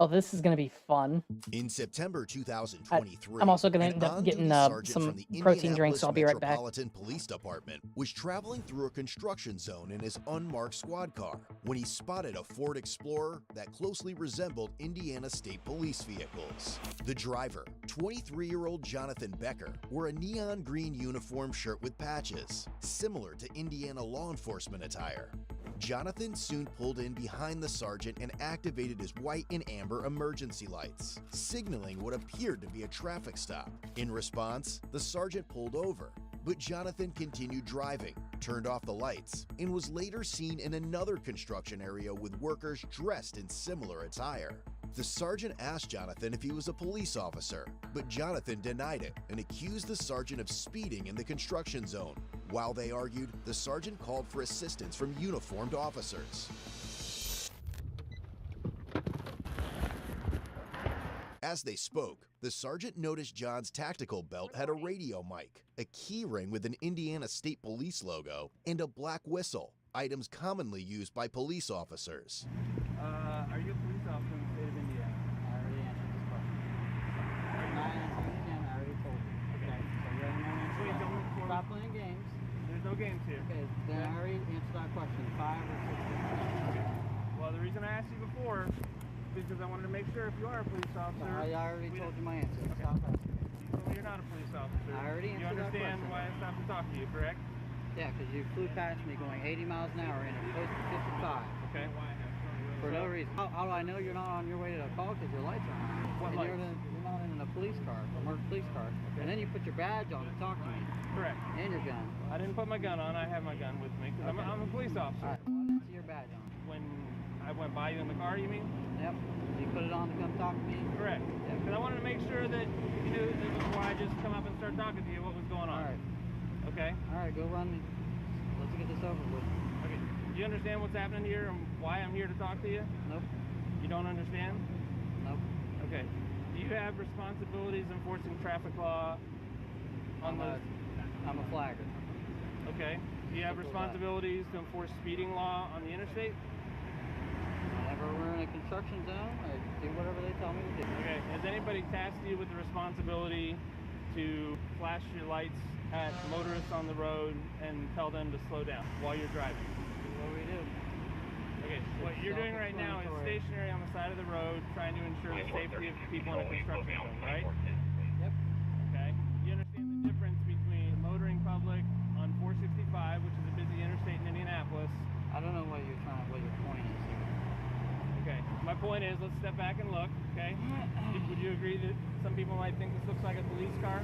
Oh, this is gonna be fun. In September 2023, I'm also gonna an end up on-duty getting sergeant some from the protein drinks, Indianapolis so I'll be right back. Metropolitan Police Department was traveling through a construction zone in his unmarked squad car when he spotted a Ford Explorer that closely resembled Indiana State Police vehicles. The driver, 23-year-old Jonathan Becker, wore a neon green uniform shirt with patches, similar to Indiana law enforcement attire. Jonathan soon pulled in behind the sergeant and activated his white and amber emergency lights, signaling what appeared to be a traffic stop. In response, the sergeant pulled over, but Jonathan continued driving, turned off the lights, and was later seen in another construction area with workers dressed in similar attire. The sergeant asked Jonathan if he was a police officer, but Jonathan denied it and accused the sergeant of speeding in the construction zone. While they argued, the sergeant called for assistance from uniformed officers. As they spoke, the sergeant noticed John's tactical belt had a radio mic, a key ring with an Indiana State Police logo, and a black whistle, items commonly used by police officers. Are you a police officer in the state of Indiana? I already answered this question. I already told you. Okay. So you have no answer. Wait, don't look Stop playing games. There's no games here. Okay, then I already answered that question. 5 or 6 Okay. Well, the reason I asked you before is because I wanted to make sure if you are a police officer. I already told you my answer. Okay. Stop asking. You told me you're not a police officer. I already answered that question. You understand why I stopped to talk to you, correct? Yeah, because you flew past me going 80 miles an hour and it was 55. Okay. For no reason. How do I know you're not on your way to the call because your lights are on? What and lights? You're not in a police car, a marked police car. Okay. And then you put your badge on to talk to me. Correct. And your gun. I didn't put my gun on. I have my gun with me because I'm a police officer. All right. Well, I didn't see your badge on. When I went by you in the car, you mean? Yep. You put it on to come talk to me? Correct. Yep. Because I wanted to make sure that you knew that before I just come up and start talking to you what was going on. All right. Okay? All right, go run me. Let's get this over with. Okay. Do you understand what's happening here and why I'm here to talk to you? Nope. You don't understand? Nope. Okay. Do you have responsibilities enforcing traffic law on I'm a flagger. Okay. Do you have responsibilities to enforce speeding law on the interstate? Whenever we're in a construction zone, I do whatever they tell me to do. Okay. Has anybody tasked you with the responsibility to flash your lights at motorists on the road and tell them to slow down while you're driving? What do we do? Okay, what you're doing right now is stationary on the side of the road trying to ensure the safety of people in a construction zone, right? Yep. Okay. You understand the difference between motoring public on 465, which is a busy interstate in Indianapolis. I don't know what your point is here. Okay. My point is, let's step back and look, okay? Would you agree that some people might think this looks like a police car?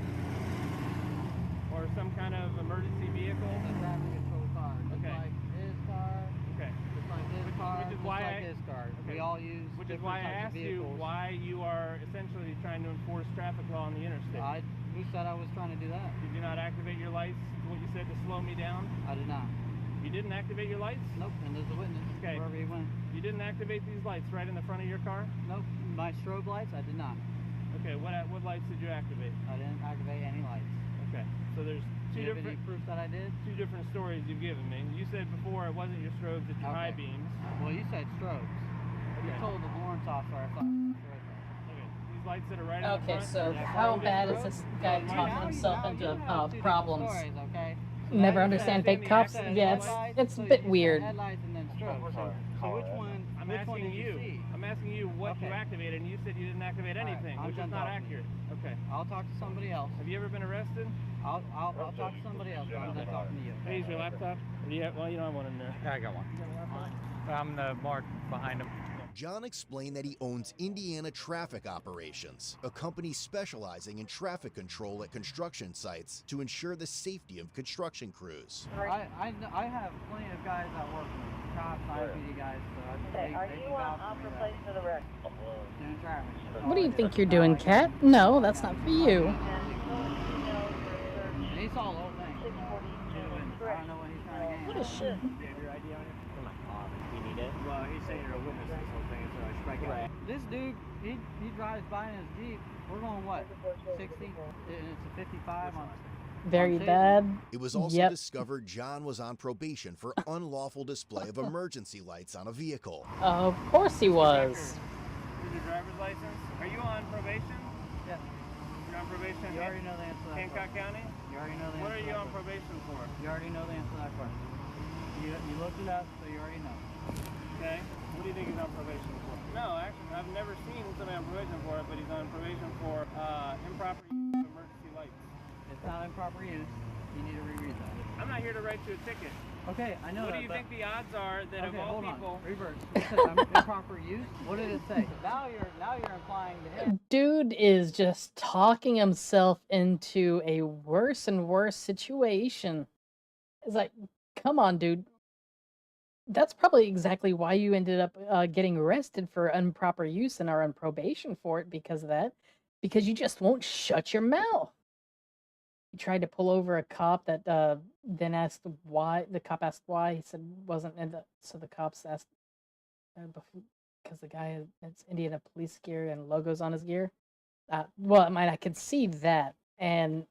Or some kind of emergency vehicle? It's a traffic control car. Just Okay. like his car. Okay. Just like his car. Which is just why like his car. Okay. We all use Which is different why I types of asked you vehicles. why you are essentially trying to enforce traffic law on the interstate. Who said I was trying to do that? Did you not activate your lights? What you said to slow me down? I did not. You didn't activate your lights? Nope, and there's a witness. Okay. Wherever you went. You didn't activate these lights right in the front of your car? Nope. My strobe lights, I did not. Okay, what lights did you activate? I didn't activate any lights. Okay, so there's Do you have any proof that I did? two different stories you've given me. You said before it wasn't your strobes, it's your high beams. Well, you said strobes. You Okay. told the Lawrence officer I thought it was right there. Okay, these lights that are right in the Okay, front. so how bad is this guy talking himself into problems? Stories, okay? Never understand fake cops? Yeah, it's a bit weird. Headlights and then strobes. So which one? I'm which one asking did you see? I'm asking you what you activated, and you said you didn't activate anything, I'm which is done not talking. accurate. Okay. I'll talk to somebody else. Have you ever been arrested? I'll talk to somebody else. I'm done talking to you. Hey, is your laptop? Or do you have, well, you don't have one in there. Yeah, I got one. You got a laptop? I'm the mark behind him. John explained that he owns Indiana Traffic Operations, a company specializing in traffic control at construction sites to ensure the safety of construction crews. I have plenty of guys that work with me. Cops, IPD guys. So Okay, are you on for place for the wreck? Doing traffic. What do you think you're doing, Kat? No, that's not for you. And he saw the whole thing. I don't know what he's trying to gain. What is she? Do you have your ID on you? Come on. You need it? Well, he's saying you're a witness to this whole thing, so I should probably get it. This dude, he drives by in his Jeep. We're going what? 60? And it's a 55 on Very bad. It was also Yep. discovered John was on probation for unlawful display of emergency lights on a vehicle. Of course he was. Is your driver's license? Are you on probation? Yeah. You're on probation. You already know the answer to that Hancock question. County? You already know the What answer are to you that on question. probation for? You already know the answer to that question. You looked it up, so you already know. Okay. What do you think he's on probation for? No, actually, I've never seen somebody on probation for it, but he's on probation for improper use of emergency lights. It's not improper use. You need to reread that. I'm not here to write you a ticket. Okay, I know What that, do you but- think the odds are that Okay, of all hold people... on. Reverse. It said improper use. What did it say? Now you're implying to him. Dude is just talking himself into a worse and worse situation. It's like, come on, dude. That's probably exactly why you ended up getting arrested for improper use and are on probation for it because of that. Because you just won't shut your mouth. You tried to pull over a cop that then asked why. The cop asked why. He said wasn't, and so the cops asked because the guy has Indiana police gear and logos on his gear. Well, I could see that, and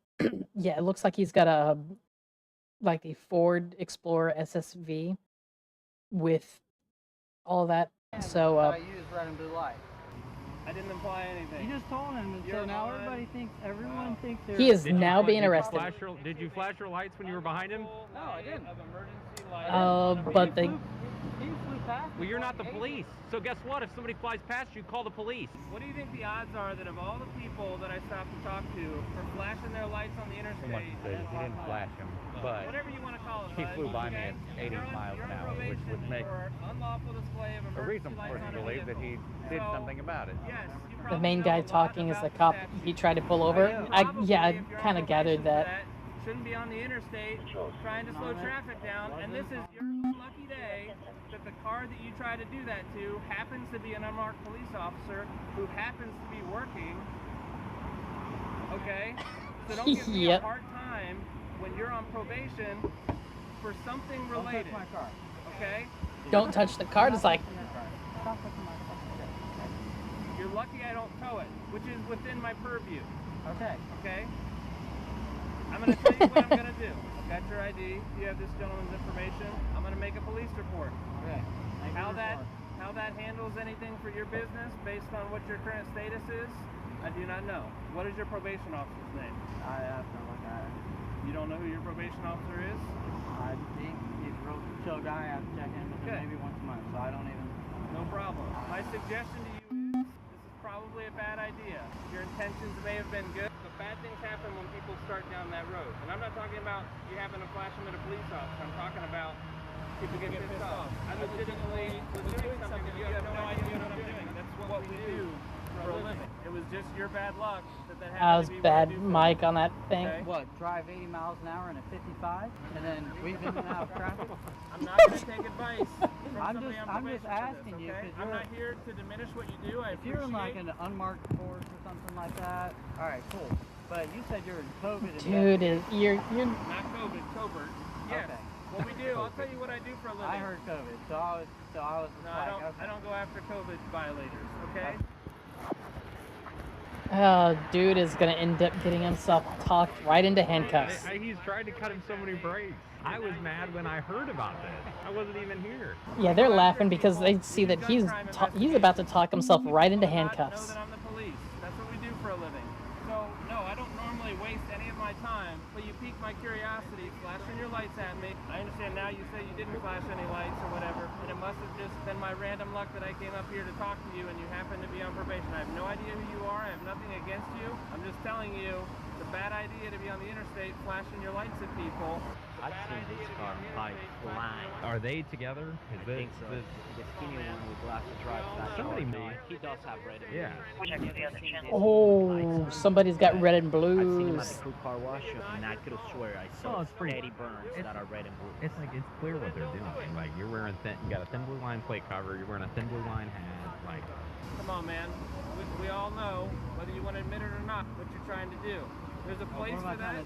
yeah, it looks like he's got a like a Ford Explorer SSV with all that. So I use red and blue light. I didn't imply anything. You just told him, and so now everyone thinks they're... he is now being arrested. Did you flash your lights when you were behind him? No, I didn't. But they... He flew past. Well, you're not the police. So guess what? If somebody flies past you, call the police. What do you think the odds are that of all the people that I stopped to talk to for flashing their lights on the interstate? He didn't flash him, but whatever you want to call it. he flew by me at 80 miles an hour, which would make unlawful display of a reason for us to believe that he did something about it. Yes, The main guy talking is the cop he tried to pull over. I kind of gathered that. Shouldn't be on the interstate trying to slow traffic down, and this is your lucky day that the car that you try to do that to happens to be an unmarked police officer who happens to be working. Okay? So don't give me a hard time when you're on probation for something related. Don't touch my car. Okay? Don't touch the car. It's like... You're lucky I don't tow it, which is within my purview. Okay. Okay? I'm going to tell you what I'm going to do. I've got your ID. You have this gentleman's information. I'm going to make a police report. Okay. How that handles anything for your business based on what your current status is, I do not know. What is your probation officer's name? I have to look at it. You don't know who your probation officer is? I think he's a real chill guy. I have to check in with him maybe once a month, so I don't even... No problem. My suggestion to you is, this is probably a bad idea. Your intentions may have been good, but bad things happen when people start down that road. And I'm not talking about you having to flash them at a police officer. I'm talking about people get pissed off. I legitimately was doing something that you have no idea what I'm doing. That's what we do for a living. It was just your bad luck that happened was bad mic on that thing. Okay. What, drive 80 miles an hour in a 55 and then weave in and out of traffic? I'm not going to take advice from somebody on I'm just probation for asking this, you, okay? because I'm not here to diminish what you do. If you're in like an unmarked Ford or something like that, all right, cool. But you said you're in COVID. Dude, you're not COVID, covert. Yes. Okay. What we do, I'll tell you what I do for a living. I heard COVID, so I was No, like, I don't go after COVID violators, okay? Dude is gonna end up getting himself talked right into handcuffs. He's tried to cut him so many breaks. I was mad when I heard about this. I wasn't even here. Yeah, they're laughing because they see that he's about to talk himself right into handcuffs. Know that I'm the police. That's what we do for a living. So, no, I don't normally waste any of my time, but you piqued my curiosity, flashing your lights at me. I understand now you say you didn't flash any lights or whatever, and it must have just been my random luck that I came up here to talk to you and you happen to be on probation. I have no idea who you are. I have nothing against you. I'm just telling you, it's a bad idea to be on the interstate flashing your lights at people. I've seen this car pipe flying. Are they together? I think so. The skinny one with glasses drives that Somebody car. may. He does have red and blue. Yeah. Oh, somebody's got red and I've seen him at blues. the crew car wash, and I could have swear I saw steady burns that are red and blue. It's like it's clear what they're doing. Like you're wearing you got a thin blue line plate cover. You're wearing a thin blue line hat. Like, Come on, man. We all know, whether you want to admit it or not, what you're trying to do. There's a place for that.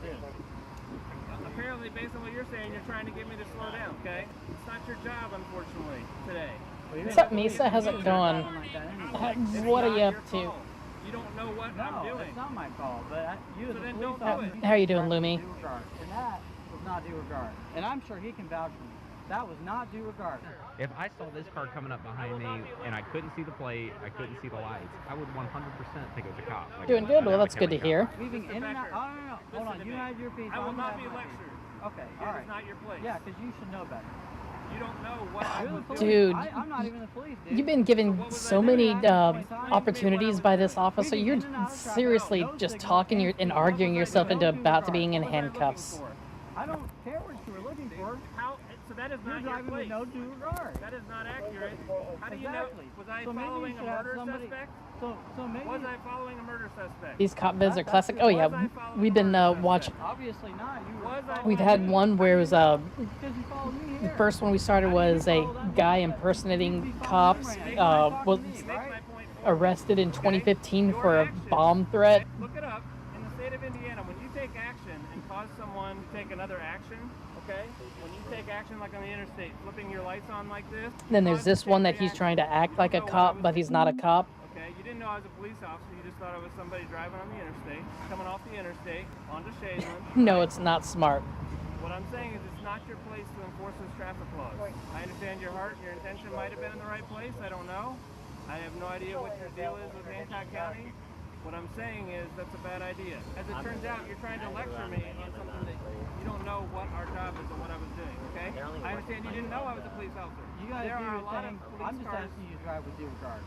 Apparently, based on what you're saying, you're trying to get me to slow down, okay? It's not your job, unfortunately, today. What's up, Misa? How's it going? What are you up to? You don't know what I'm doing. It's not my call, but you as a then police don't do officer... How are you doing, Lumi? And that was not due regard. And I'm sure he can vouch for me. That was not due regard. If I saw this car coming up behind me and I couldn't see the plate, I couldn't see the lights, I would 100% think it was a cop. Like Doing good. Well, that's good to hear. Weaving in and out. Oh, no. Hold on. You had your piece. I will not be lectured. Okay. It All right. is not your place. Yeah, because you should know better. You don't know what I was doing. Dude, I'm not even the police, dude. you've been given so many opportunities by this officer. You're seriously just talking and arguing yourself into about to being in handcuffs. I don't care what you were looking for. So that is not your place. No due regard. That is not accurate. How do you know? Was I following a murder suspect? So maybe. Was I following a murder suspect? These cop vids are classic. Oh yeah, we've been watching. Obviously not. We've had one where it was Because you followed me the here. first one we started was a guy impersonating cops. Was arrested in 2015 for a bomb threat. Look it up. In the state of Indiana, when you take action and cause someone to take another action, okay? When you take action like on the interstate, flipping your lights on like this. Then there's this one that he's trying to act like a cop, but he's not a cop. Okay, you didn't know I was a police officer. You just thought I was somebody driving on the interstate, coming off the interstate onto Shadeland. No, it's not smart. What I'm saying is it's not your place to enforce this traffic laws. I understand your heart and your intention might have been in the right place. I don't know. I have no idea what your deal is with Hancock County. What I'm saying is that's a bad idea. As it turns out, you're trying to lecture me on something that you don't know what our job is and what I was doing, okay? I understand you didn't know I was a police officer. You guys there do are your a lot thing. of police I'm just cars. asking you to drive with due regard.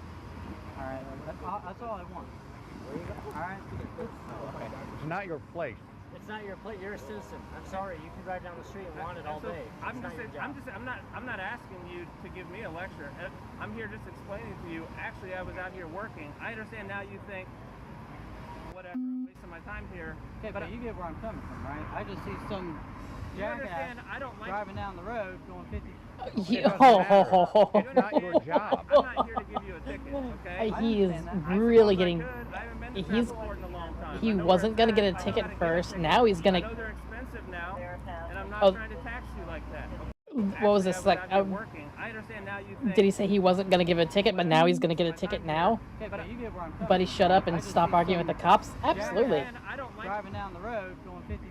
All right. That's all I want. All right. Okay. It's not your place. It's not your plate. You're a citizen. I'm sorry. You can drive down the street and want it all So day. I'm not asking you to give me a lecture. I'm here just explaining to you. Actually, I was out here working. I understand now. You think, whatever, I'm wasting my time here. Okay, but you get where I'm coming from, right? I just see some You understand? I don't like driving down the road going 50. It's not your job. I'm not here to give you a ticket, okay? He is really getting. He wasn't gonna get a ticket first. Now he's gonna. I know they're expensive now, and I'm not Oh. trying to tax you like that. What was this like? I understand now. You think. Did he say he wasn't gonna give a ticket, but now he's gonna get a ticket now? Okay, but you get where I'm coming Buddy, from. shut up I and just stop see arguing with the cops. Absolutely. I don't like driving down the road going 50.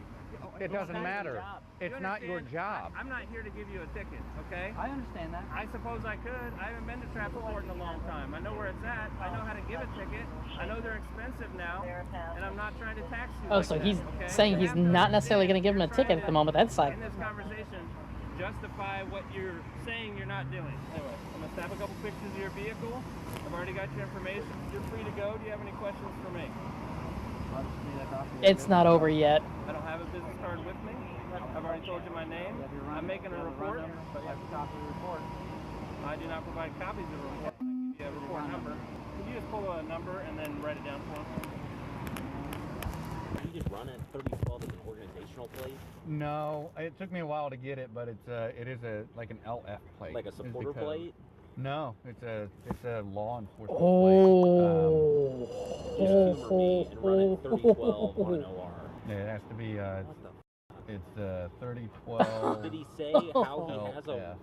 It doesn't matter. It's not your job. I'm not here to give you a ticket, okay? I understand that. I suppose I could. I haven't been to traffic court in a long time. I know where it's at. I know how to give a ticket. I know they're expensive now, and I'm not trying to tax you. Oh, like so that, he's okay? saying he's not necessarily gonna give him a ticket at the moment. That's like. In this conversation, justify what you're saying you're not doing. Anyway, I'm gonna snap a couple pictures of your vehicle. I've already got your information. You're free to go. Do you have any questions for me? It's not over yet. I don't have a business card with me. I've already told you my name. I'm making a report. But you have to copy the report. I do not provide copies of the report. I give you a report number. Can you just pull a number and then write it down for us? You just run it 3012 as an organizational plate? No, it took me a while to get it, but it is like an LF plate. Like a supporter plate? No, it's a law enforcement Oh. Just humor me and run it 3012 on an OR. plate. Yeah, it has to be. It's 3012. Did he say how he has a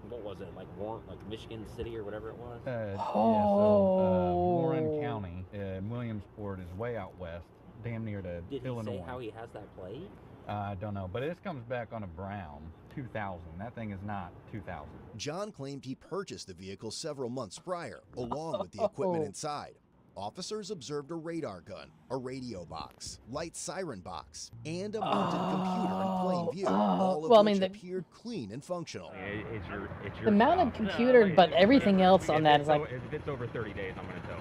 what was it, like Warren, like Michigan City or whatever it was? Yeah, so Warren County, Williamsport is way out west, damn near to Did Illinois. he say how he has that plate? I don't know, but this comes back on a brown 2000. That thing is not 2000. John claimed he purchased the vehicle several months prior, along with the equipment inside. Officers observed a radar gun, a radio box, light siren box, and a mounted computer in plain view, all of which appeared clean and functional. It's your The mounted computer, but everything else on that is like. If it's over 30 days, I'm going to tow.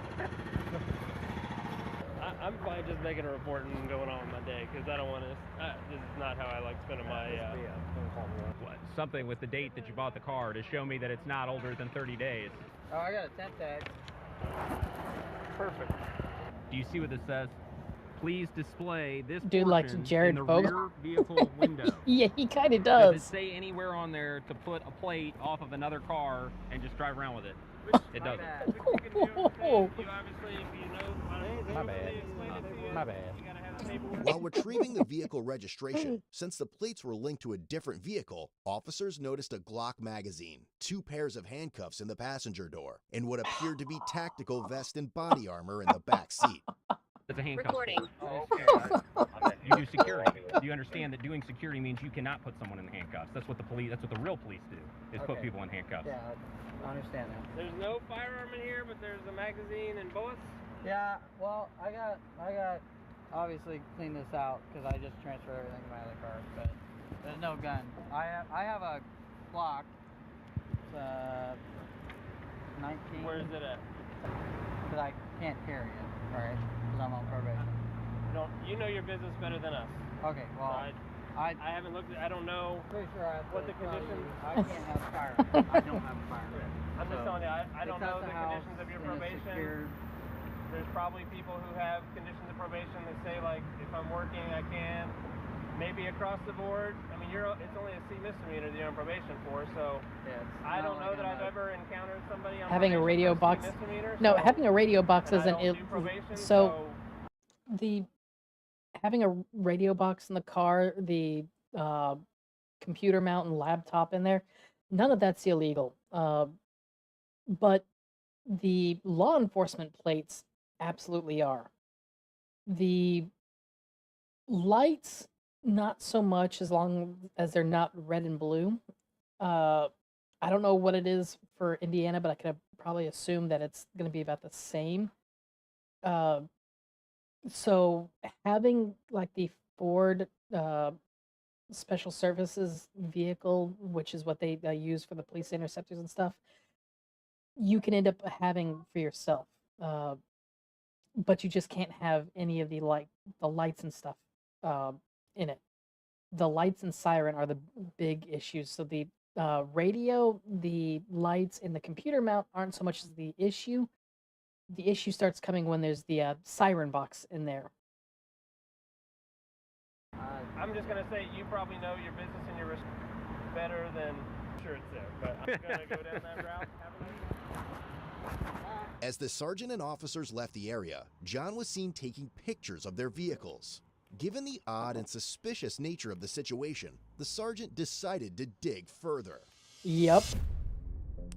I'm fine just making a report and going on with my day because I don't want to. This is not how I like spending my. Something with the date that you bought the car to show me that it's not older than 30 days. Oh, I got a tent tag. Perfect. Do you see what this says? Please display this Dude, like portion Jared in the Fogle. rear vehicle window. Yeah, he kind of Does it does. say anywhere on there to put a plate off of another car and just drive around with it? It doesn't. My bad. My bad. While retrieving the vehicle registration, since the plates were linked to a different vehicle, officers noticed a Glock magazine, 2 pairs of handcuffs in the passenger door, and what appeared to be tactical vest and body armor in the back seat. It's a handcuff. Recording. You do security. Do you understand that doing security means you cannot put someone in handcuffs. That's what the real police do, is put people in handcuffs. Yeah, I understand that. There's no firearm in here, but there's a magazine and bullets. Yeah, well, I got obviously clean this out because I just transferred everything in my other car, but there's no gun. I have a Glock. It's 19. Where is it at? Because I can't carry it, right? Because I'm on probation. You know your business better than us. Okay, well, So I haven't looked at, I don't know pretty sure I have what to the tell conditions. you, I can't have a firearm. I don't have a firearm. I'm just telling you, I don't know the house conditions of your in a probation. secured- There's probably people who have conditions of probation that say, like, if I'm working, I can. Maybe across the board. I mean, it's only a C misdemeanor that you're on probation for, so I don't know that I've ever encountered somebody on Having a radio box. No, having a radio box isn't it. So the having a radio box in the car, the computer mount and laptop in there, none of that's illegal. But the law enforcement plates absolutely are. The lights, not so much, as long as they're not red and blue. I don't know what it is for Indiana, but I could probably assume that it's going to be about the same. So having like the Ford Special Services vehicle, which is what they use for the police interceptors and stuff, you can end up having for yourself. But you just can't have any of the lights and stuff in it. The lights and siren are the big issues. So the radio, the lights, and the computer mount aren't so much as the issue. The issue starts coming when there's the siren box in there. I'm just going to say you probably know your business and your risk better than sure it's there, but I'm going to go down that route. As the sergeant and officers left the area, John was seen taking pictures of their vehicles. Given the odd and suspicious nature of the situation, the sergeant decided to dig further. Yep.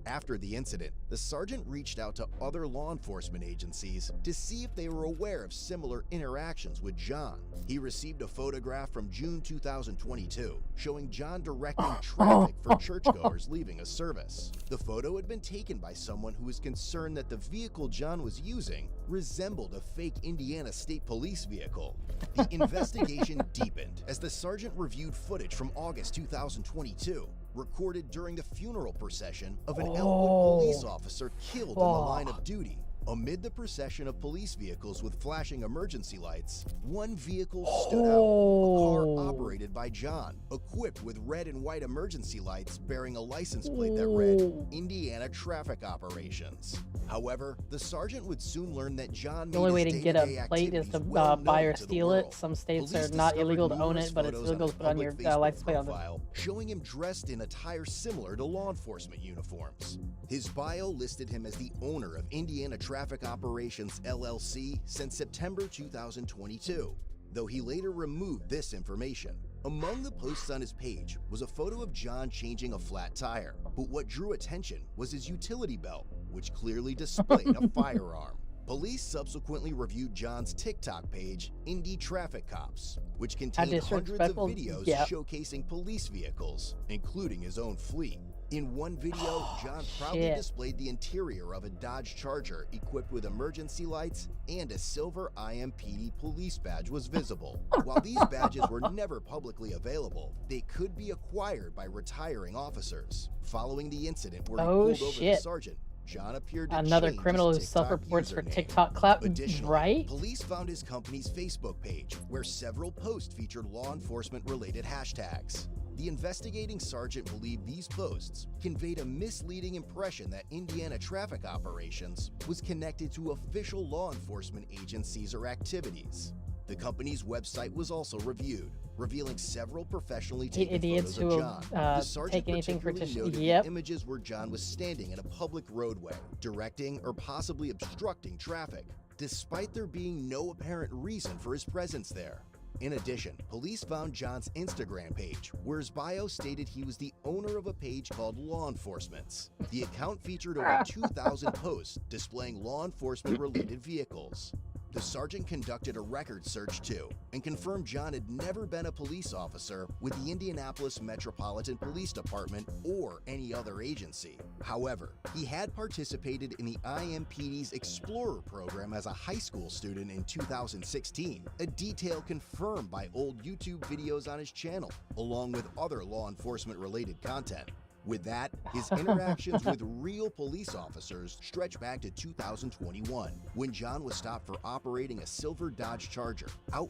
After the incident, the sergeant reached out to other law enforcement agencies to see if they were aware of similar interactions with John. He received a photograph from June 2022 showing John directing traffic for churchgoers leaving a service. The photo had been taken by someone who was concerned that the vehicle John was using resembled a fake Indiana State Police vehicle. The investigation deepened as the sergeant reviewed footage from August 2022 recorded during the funeral procession of an Elmwood police officer killed in the line of duty. Amid the procession of police vehicles with flashing emergency lights, one vehicle stood out, a car operated by John, equipped with red and white emergency lights bearing a license plate that read, Indiana Traffic Operations. However, the sergeant would soon learn that John The only way to get a plate is to buy or steal it. Some states are not illegal to own it, but it's illegal to put on your license plate on it. Showing him dressed in attire similar to law enforcement uniforms. His bio listed him as the owner of Indiana Traffic Operations LLC since September 2022, though he later removed this information. Among the posts on his page was a photo of John changing a flat tire, but what drew attention was his utility belt, which clearly displayed a firearm. Police subsequently reviewed John's TikTok page, Indy Traffic Cops, which contained hundreds of videos showcasing police vehicles, including his own fleet. In one video, John proudly displayed the interior of a Dodge Charger equipped with emergency lights, and a silver IMPD police badge was visible. While these badges were never publicly available, they could be acquired by retiring officers. Following the incident where he pulled over the sergeant, John appeared to another change criminal who his TikTok self-reports for username. TikTok clout, Additionally, right? Police found his company's Facebook page, where several posts featured law enforcement-related hashtags. The investigating sergeant believed these posts conveyed a misleading impression that Indiana Traffic Operations was connected to official law enforcement agencies or activities. The company's website was also reviewed, revealing several professionally taken Idiots photos of who John. will The sergeant take anything for particularly noted yep. the images where John was standing in a public roadway, directing or possibly obstructing traffic, despite there being no apparent reason for his presence there. In addition, police found John's Instagram page, where his bio stated he was the owner of a page called Law Enforcement's. The account featured over 2,000 posts displaying law enforcement-related vehicles. The sergeant conducted a record search too and confirmed John had never been a police officer with the Indianapolis Metropolitan Police Department or any other agency. However, he had participated in the IMPD's Explorer program as a high school student in 2016, a detail confirmed by old YouTube videos on his channel, along with other law enforcement related content. With that, his interactions with real police officers stretch back to 2021, when John was stopped for operating a silver Dodge Charger out.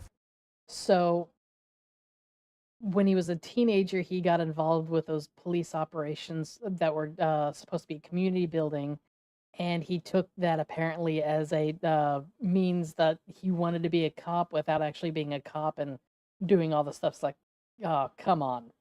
So, when he was a teenager, he got involved with those police operations that were supposed to be community building, and he took that apparently as a means that he wanted to be a cop without actually being a cop and doing all the stuff. It's like, oh, come on.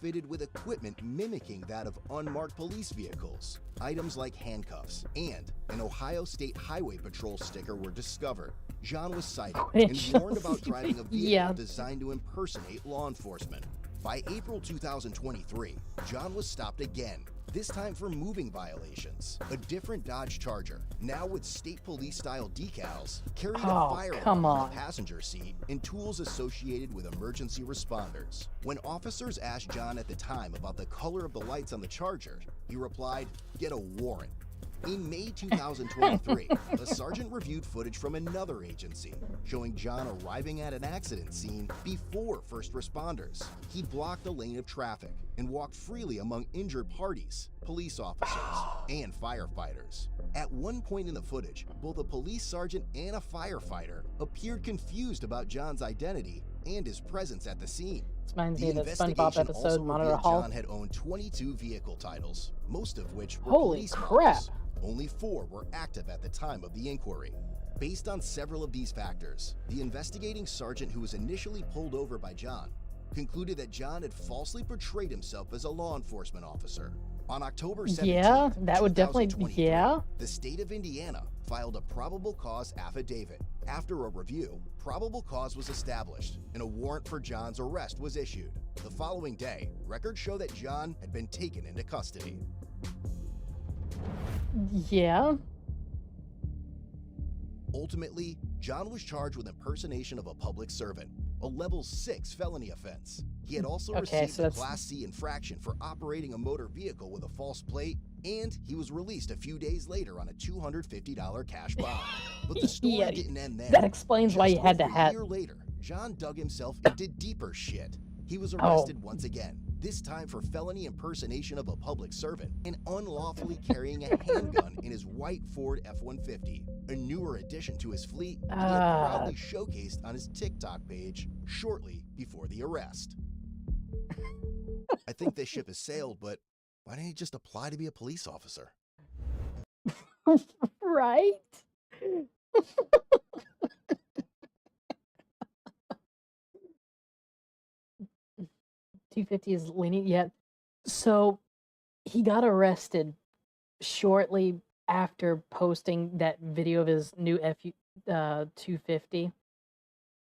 Fitted with equipment mimicking that of unmarked police vehicles. Items like handcuffs and an Ohio State Highway Patrol sticker were discovered. John was cited and warned about driving a vehicle designed to impersonate law enforcement. By April 2023, John was stopped again, this time for moving violations. A different Dodge Charger, now with state police-style decals, carried a firearm on the passenger seat and tools associated with emergency responders. When officers asked John at the time about the color of the lights on the Charger, he replied, "Get a warrant." In May 2023, a sergeant reviewed footage from another agency showing John arriving at an accident scene before first responders. He blocked a lane of traffic and walked freely among injured parties, police officers, and firefighters. At one point in the footage, both a police sergeant and a firefighter appeared confused about John's identity and his presence at the scene. This reminds me of the SpongeBob investigation episode, also Monitor revealed Halt. John had owned 22 vehicle titles, most of which were Holy police crap. models. Only 4 were active at the time of the inquiry. Based on several of these factors, the investigating sergeant who was initially pulled over by John concluded that John had falsely portrayed himself as a law enforcement officer. On October 17th, that would definitely, 2023, the state of Indiana filed a probable cause affidavit. After a review, probable cause was established and a warrant for John's arrest was issued. The following day, records show that John had been taken into custody. Yeah. Ultimately, John was charged with impersonation of a public servant, a level 6 felony offense. He had also received a Class C infraction for operating a motor vehicle with a false plate, and he was released a few days later on a $250 cash bond. But the story didn't end there. That explains why he had to have. A year later, John dug himself into deeper shit. He was arrested once again, this time for felony impersonation of a public servant and unlawfully carrying a handgun in his white Ford F-150, a newer addition to his fleet he had proudly showcased on his TikTok page shortly before the arrest. I think this ship has sailed, but why didn't he just apply to be a police officer? Right? 250 is lenient yet. So he got arrested shortly after posting that video of his new F-250.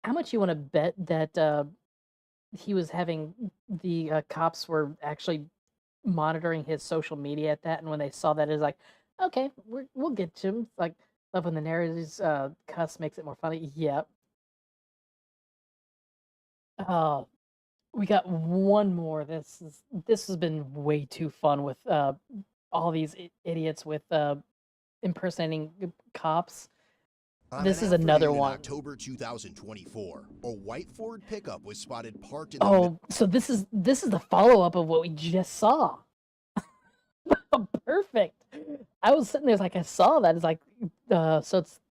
How much you want to bet that he was having the cops were actually monitoring his social media at that, and when they saw that, it's like, okay, we'll get to him. It's like, love when the narrator's cuss makes it more funny. Yep. We got one more. This has been way too fun with all these idiots with impersonating cops. This is another one. In October 2024, a white Ford pickup was spotted parked in the so this is the follow-up of what we just saw. Perfect. I was sitting there like I saw that. It's like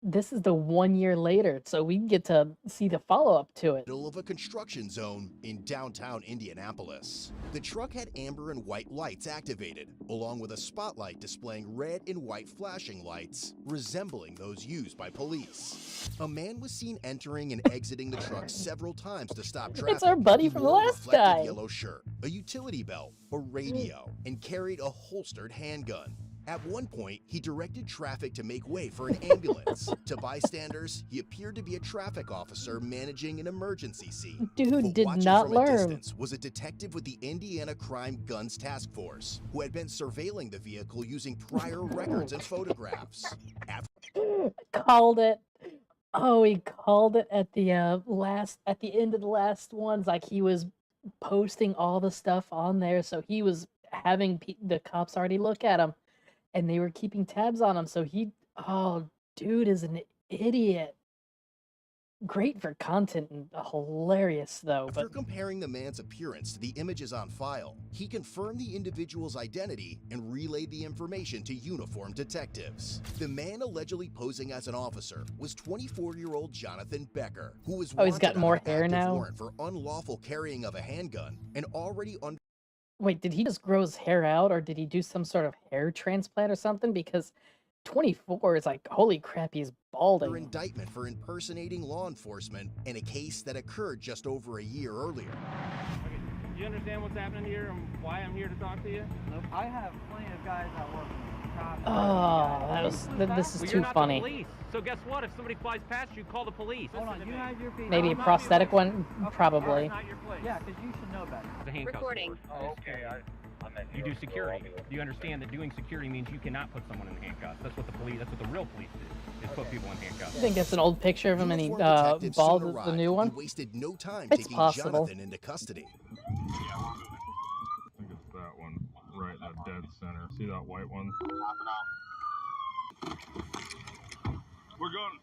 this is the 1 year later, so we get to see the follow-up to it. Middle of a construction zone in downtown Indianapolis. The truck had amber and white lights activated, along with a spotlight displaying red and white flashing lights, resembling those used by police. A man was seen entering and exiting the truck several times to stop traffic. It's our buddy from the last guy. Yellow shirt, a utility belt, a radio, and carried a holstered handgun. At one point, he directed traffic to make way for an ambulance. To bystanders, he appeared to be a traffic officer managing an emergency scene. Dude but did watching not from a learn. distance was a detective with the Indiana Crime Guns Task Force, who had been surveilling the vehicle using prior records and photographs. Called it. Oh, he called it at the end of the last ones. Like he was posting all the stuff on there, so he was having the cops already look at him, and they were keeping tabs on him. So dude is an idiot. Great for content and hilarious though. After But comparing the man's appearance to the images on file, he confirmed the individual's identity and relayed the information to uniformed detectives. The man allegedly posing as an officer was 24-year-old Jonathan Becker, who was he's got wanted on more an hair active now? warrant for unlawful carrying of a handgun and already under wait, did he just grow his hair out, or did he do some sort of hair transplant or something? Because 24 is like, holy crap, he's balding. indictment for impersonating law enforcement in a case that occurred just over a year earlier. Okay, do you understand what's happening here and why I'm here to talk to you? Nope. I have plenty of guys that work with cops. This is Well, too you're not funny. The police. So guess what? If somebody flies past you, call the police. Hold on, you have your feet. Maybe a No, prosthetic one, probably. It's not your place. Yeah, because you should know better. The handcuffs. Recording. Oh, okay. You do security. Do you understand that doing security means you cannot put someone in handcuffs? That's what the police. That's what the real police do. Is put people in handcuffs. I think it's an old picture of him, and he Uniformed detectives bald soon is the arrived new one. and wasted no time It's taking possible. Jonathan into custody. I think it's that one, right in the dead center. See that white one? We're going.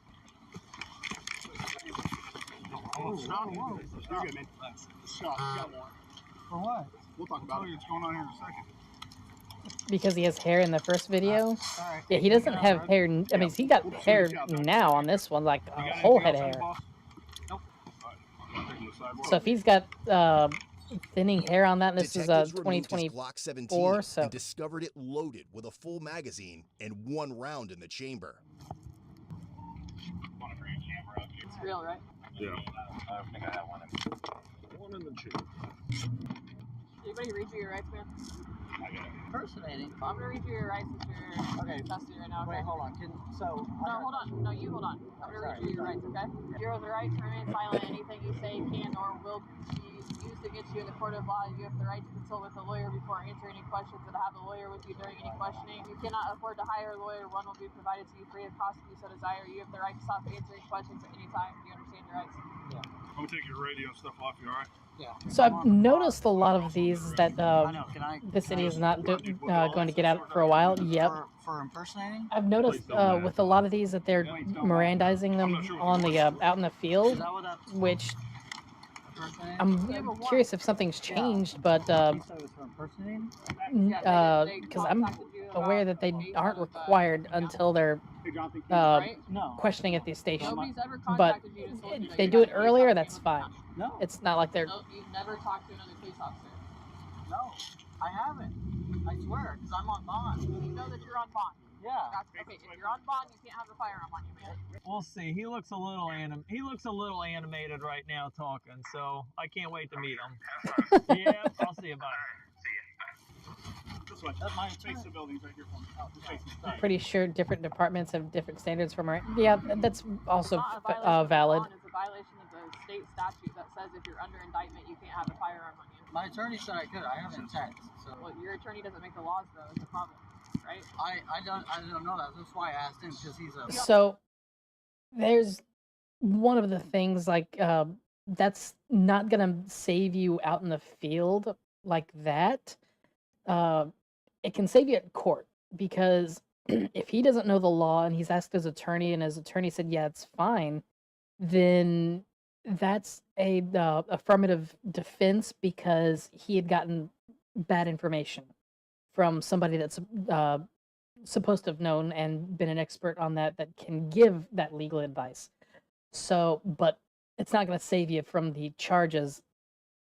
Oh, whoa. You're good, man. Thanks. Shot. You got one. For what? We'll talk about what's going on here in a second. Because he has hair in the first video. Alright. Yeah, he doesn't have hair. I mean, he got hair now on this one, like a whole head of hair. So if he's got thinning hair on that, and this is Detectives removed his 2024, Glock 17 so and discovered it loaded with a full magazine and one round in the chamber. It's real, right? Yeah. I think I have one. One in the chamber. Anybody read you your rights, man? Impersonating. I'm gonna read you your rights if you're Okay. custody right now. Wait, Okay? hold on. No, hold on. No, you hold on. I'm gonna read you your rights, okay? You have the right to remain silent. Anything you say can or will be used against you in the court of law. You have the right to consult with a lawyer before answering any questions and have a lawyer with you during any questioning. You cannot afford to hire a lawyer. One will be provided to you free of cost if you so desire. You have the right to stop answering questions at any time. Do you understand your rights? I'm gonna take your radio and stuff off you, alright? Yeah. So I've noticed a lot of these that this city is not going to get out for a while. Yep. For impersonating? I've noticed with a lot of these that they're Mirandizing them on the out in the field, which I'm curious if something's changed, but because I'm aware that they aren't required until they're questioning at these stations. But if they do it earlier, that's fine. No. It's not like they're. Nope, you've never talked to another police officer. No, I haven't. I swear, because I'm on bond. You know that you're on bond. Yeah. Okay, if you're on bond, you can't have a firearm on you, man. We'll see. He looks a little animated right now talking, so I can't wait to meet him. Yeah, I'll see you. Bye. This way. My face the building's right here from out the face. I'm pretty sure different departments have different standards for Yeah, that's also valid. It's a violation of the state statute that says if you're under indictment, you can't have a firearm on you. My attorney said I could. I have intent. So. Well, your attorney doesn't make the laws, though. Is the problem, right? I don't know that. That's why I asked him, because he's a. So there's one of the things like that's not gonna save you out in the field like that. It can save you at court, because if he doesn't know the law and he's asked his attorney and his attorney said, yeah, it's fine, then that's a affirmative defense because he had gotten bad information from somebody that's supposed to have known and been an expert on that can give that legal advice. So, but it's not going to save you from the charges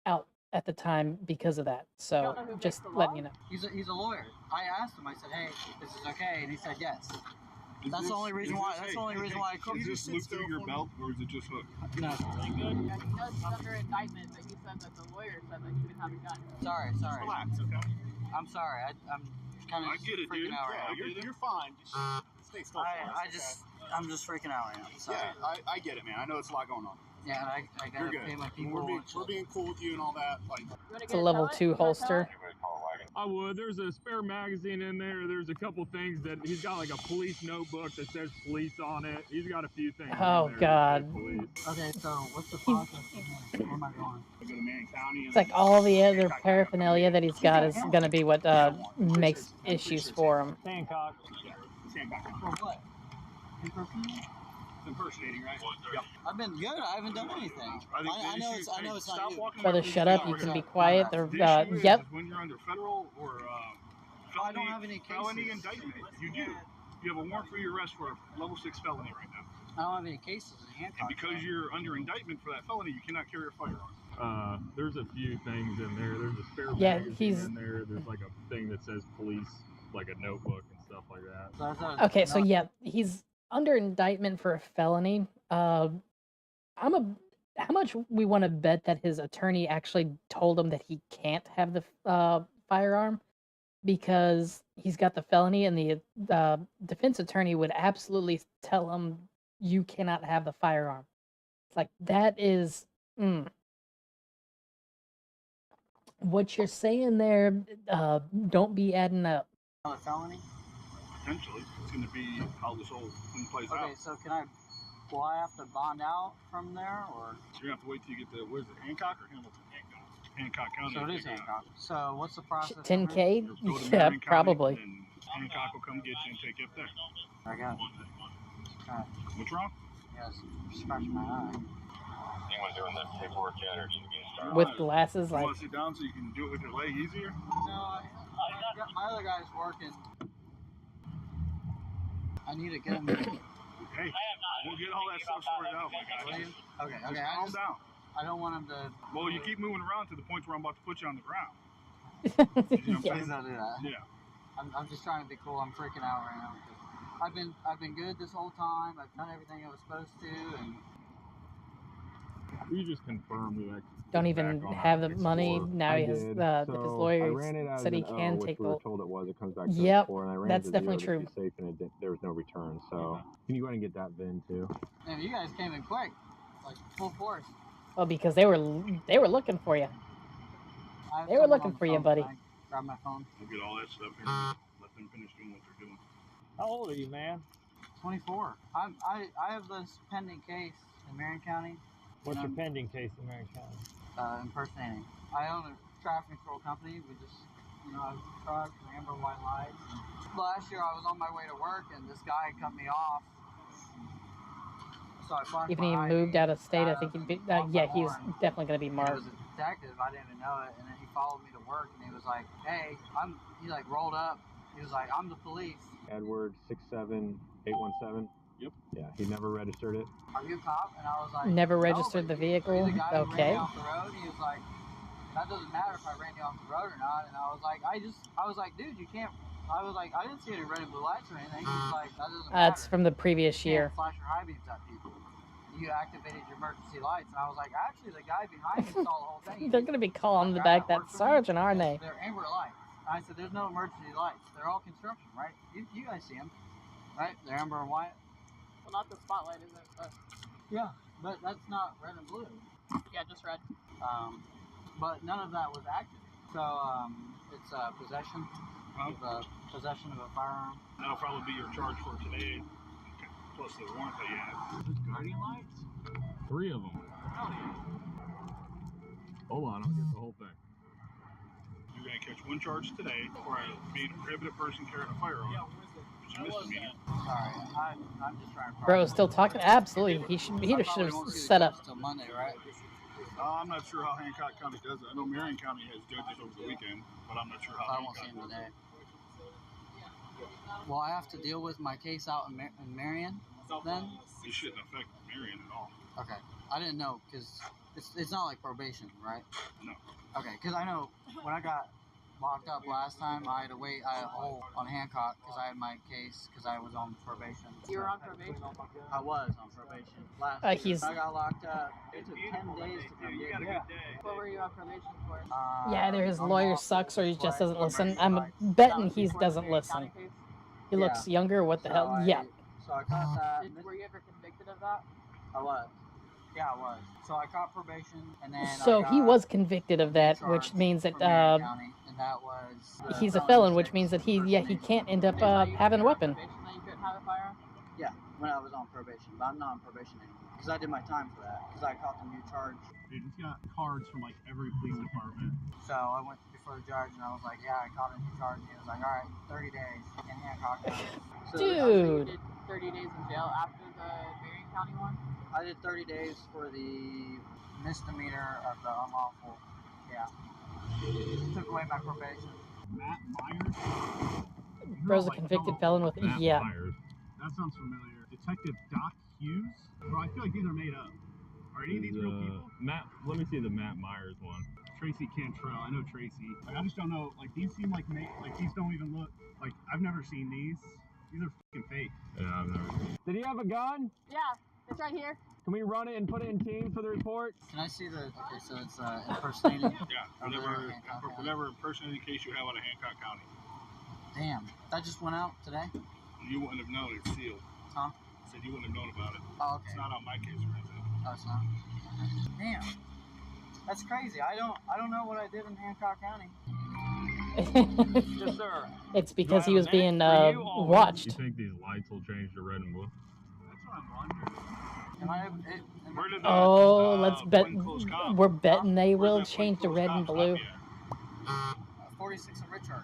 out at the time because of that. So just letting you know. He's a lawyer. I asked him. I said, "Hey, this is okay," and he said yes. That's the only reason why. That's the only reason why I couldn't. Is this loop through your belt, or is it just hooked? No. Really good. Yeah, he knows he's under indictment, but he said that the lawyer said that he can have a gun. Sorry. Relax, okay? I'm sorry. kind of I get it, freaking dude. out right Yeah, now. you're fine. Just stay still. I'm just freaking out right now. Sorry. Yeah, I get it, man. I know it's a lot going on. Yeah, and I gotta pay my people. We're being cool with you and all that. Like, It's a level 2 holster. I would. There's a spare magazine in there. There's a couple things that he's got, like a police notebook that says police on it. He's got a few things. Oh in there God. that say police. Okay, so what's the process? Where am I going? I go to Marion County. It's like all the other paraphernalia that he's got is going to be what makes issues for him. Hancock. Yeah, it's Hancock. For what? Impersonating, right? Yep. I've been good. I haven't done anything. I know it's not you. Brother, shut up. You can be quiet. They're, The issue yep. is when you're under federal or I don't have any cases. felony indictment. You do. You have a warrant for your arrest for a level 6 felony right now. I don't have any cases in Hancock. And because you're under indictment for that felony, you cannot carry a firearm. There's a few things in there. There's a spare magazine in there. There's like a thing that says police, like a notebook and stuff like that. Okay, so yeah, he's under indictment for a felony. How much we want to bet that his attorney actually told him that he can't have the firearm because he's got the felony, and the defense attorney would absolutely tell him you cannot have the firearm. It's like that is what you're saying there. Don't be adding up. A felony? Potentially. It's going to be how this whole thing plays out. Okay, so will I have to bond out from there, or? You're going to have to wait till you get to, where's it, Hancock or Hamilton? Hancock County. So it is Hancock. So what's the process? 10K? Yeah, probably. And Hancock will come get you and take you up there. I got it. What's wrong? Yes, scratch my eye. Anyone doing that paperwork yet, or just With glasses, You like. want to sit down so you can do it with your leg easier? No, my other guy's working. I need to get him. Hey, we'll get all that stuff sorted out, my guy. Okay. Just calm down. I don't want him to. Well, you keep moving around to the point where I'm about to put you on the ground. Please don't do that. Yeah. I'm just trying to be cool. I'm freaking out right now because I've been good this whole time. I've done everything I was supposed to, and we just confirmed that. Don't even have the money. Now he has his lawyer said he can take the. We were told it was. It comes back to Yep, 4, and I ran that's to definitely zero to true. be safe, and there was no return. So can you go ahead and get that VIN too? man, you guys came in quick, like full force. Well, because they were looking for you. They were looking for you, buddy. Grab my phone. We'll get all that stuff here. Let them finish doing what they're doing. How old are you, man? 24. I have this pending case in Marion County. What's your pending case in Marion County? Impersonating. I own a traffic control company. We just, I have a truck, amber white lights. Last year I was on my way to work and this guy cut me off. So I flashed Even my he ID, moved out of state, I think he'd be, yeah, he's horn. definitely going to be He marked. was a detective. I didn't even know it. And then he followed me to work and he was like, hey, he like rolled up. He was like, I'm the police. Edward 67817. Yep. Yeah, he never registered it. Are you a cop? And I was like, Never no, registered the but vehicle. you're the guy who Okay. ran you off the road. He was like, that doesn't matter if I ran you off the road or not. And I was like, dude, you can't. I was like, I didn't see any red and blue lights or anything. He was like, that doesn't matter. That's from the previous You year. can't flash your high beams at people. You activated your emergency lights. And I was like, actually, the guy behind me saw the whole thing. They're going to be calling the back that sergeant, aren't they? They're amber lights. I said, there's no emergency lights. They're all construction, right? You guys see them, right? They're amber and white. Well, not the spotlight, is it? But Yeah, but that's not red and blue. yeah, just red. But none of that was active. So it's possession of a firearm. That'll probably be your charge for today, plus the warrant that you have. There's guardian lights? 3 of them. Hold on, I'll get the whole thing. You're going to catch 1 charge today for being a prohibited person carrying a firearm. It's a misdemeanor. Sorry, I'm just trying to. Bro, still talking? Absolutely. He should have set up. Till Monday, right? I'm not sure how Hancock County does it. I know Marion County has judges over the weekend, but I'm not sure how. I won't see him today. Well, I have to deal with my case out in Marion, then? It shouldn't affect Marion at all. Okay. I didn't know, because it's not like probation, right? No. Okay, because I know when I got locked up last time, I had to wait. I had a hold on Hancock because I had my case because I was on probation. You were on probation? I was on probation last year. He's I got locked up. It took 10 days to come get me. What were you on probation for? yeah, either his lawyer sucks or he just doesn't listen. emergency I'm lights. betting he Before the doesn't Marion listen. County case? He looks younger. What the hell? Yeah. So I caught that. Were you ever convicted of that? I was. Yeah, I was. So I caught probation, and then So he was convicted of that, which means that Marion County, and that was he's a felon, which means that he can't end up having a weapon. That you couldn't have a firearm? Yeah, when I was on probation, but I'm not on probation anymore because I did my time for that because I caught the new charge. They just got cards from like every police department. So I went before the judge and I was like, yeah, I caught a new charge. And he was like, all right, 30 days in Hancock County. So you did 30 days in jail after the Marion County one? I did 30 days for the misdemeanor of the unlawful. Yeah. Took away my probation. Matt Myers? Bro's a convicted felon with Matt Myers. That sounds familiar. Detective Doc Hughes? Bro, I feel like these are made up. Are any of these real people? Let me see the Matt Myers one. Tracy Cantrell. I know Tracy. Like, I just don't know. Like, these seem like these don't even look like I've never seen these. These are fucking fake. Yeah, I've never seen. Did he have a gun? Yeah, it's right here. Can we run it and put it in teams for the report? Can I see the? Okay, so it's impersonating. Yeah, whatever impersonating case you have out of Hancock County. Damn, that just went out today. You wouldn't have known. It's sealed. Huh? I said you wouldn't have known about it. Oh, okay. It's not on my case or anything. Oh, it's not. Damn, that's crazy. I don't know what I did in Hancock County. Yes, sir. It's because he was being watched. You think these lights will change to red and blue? That's what I'm wondering. Oh, let's bet. We're betting they will change to red and blue. 46 of Richard.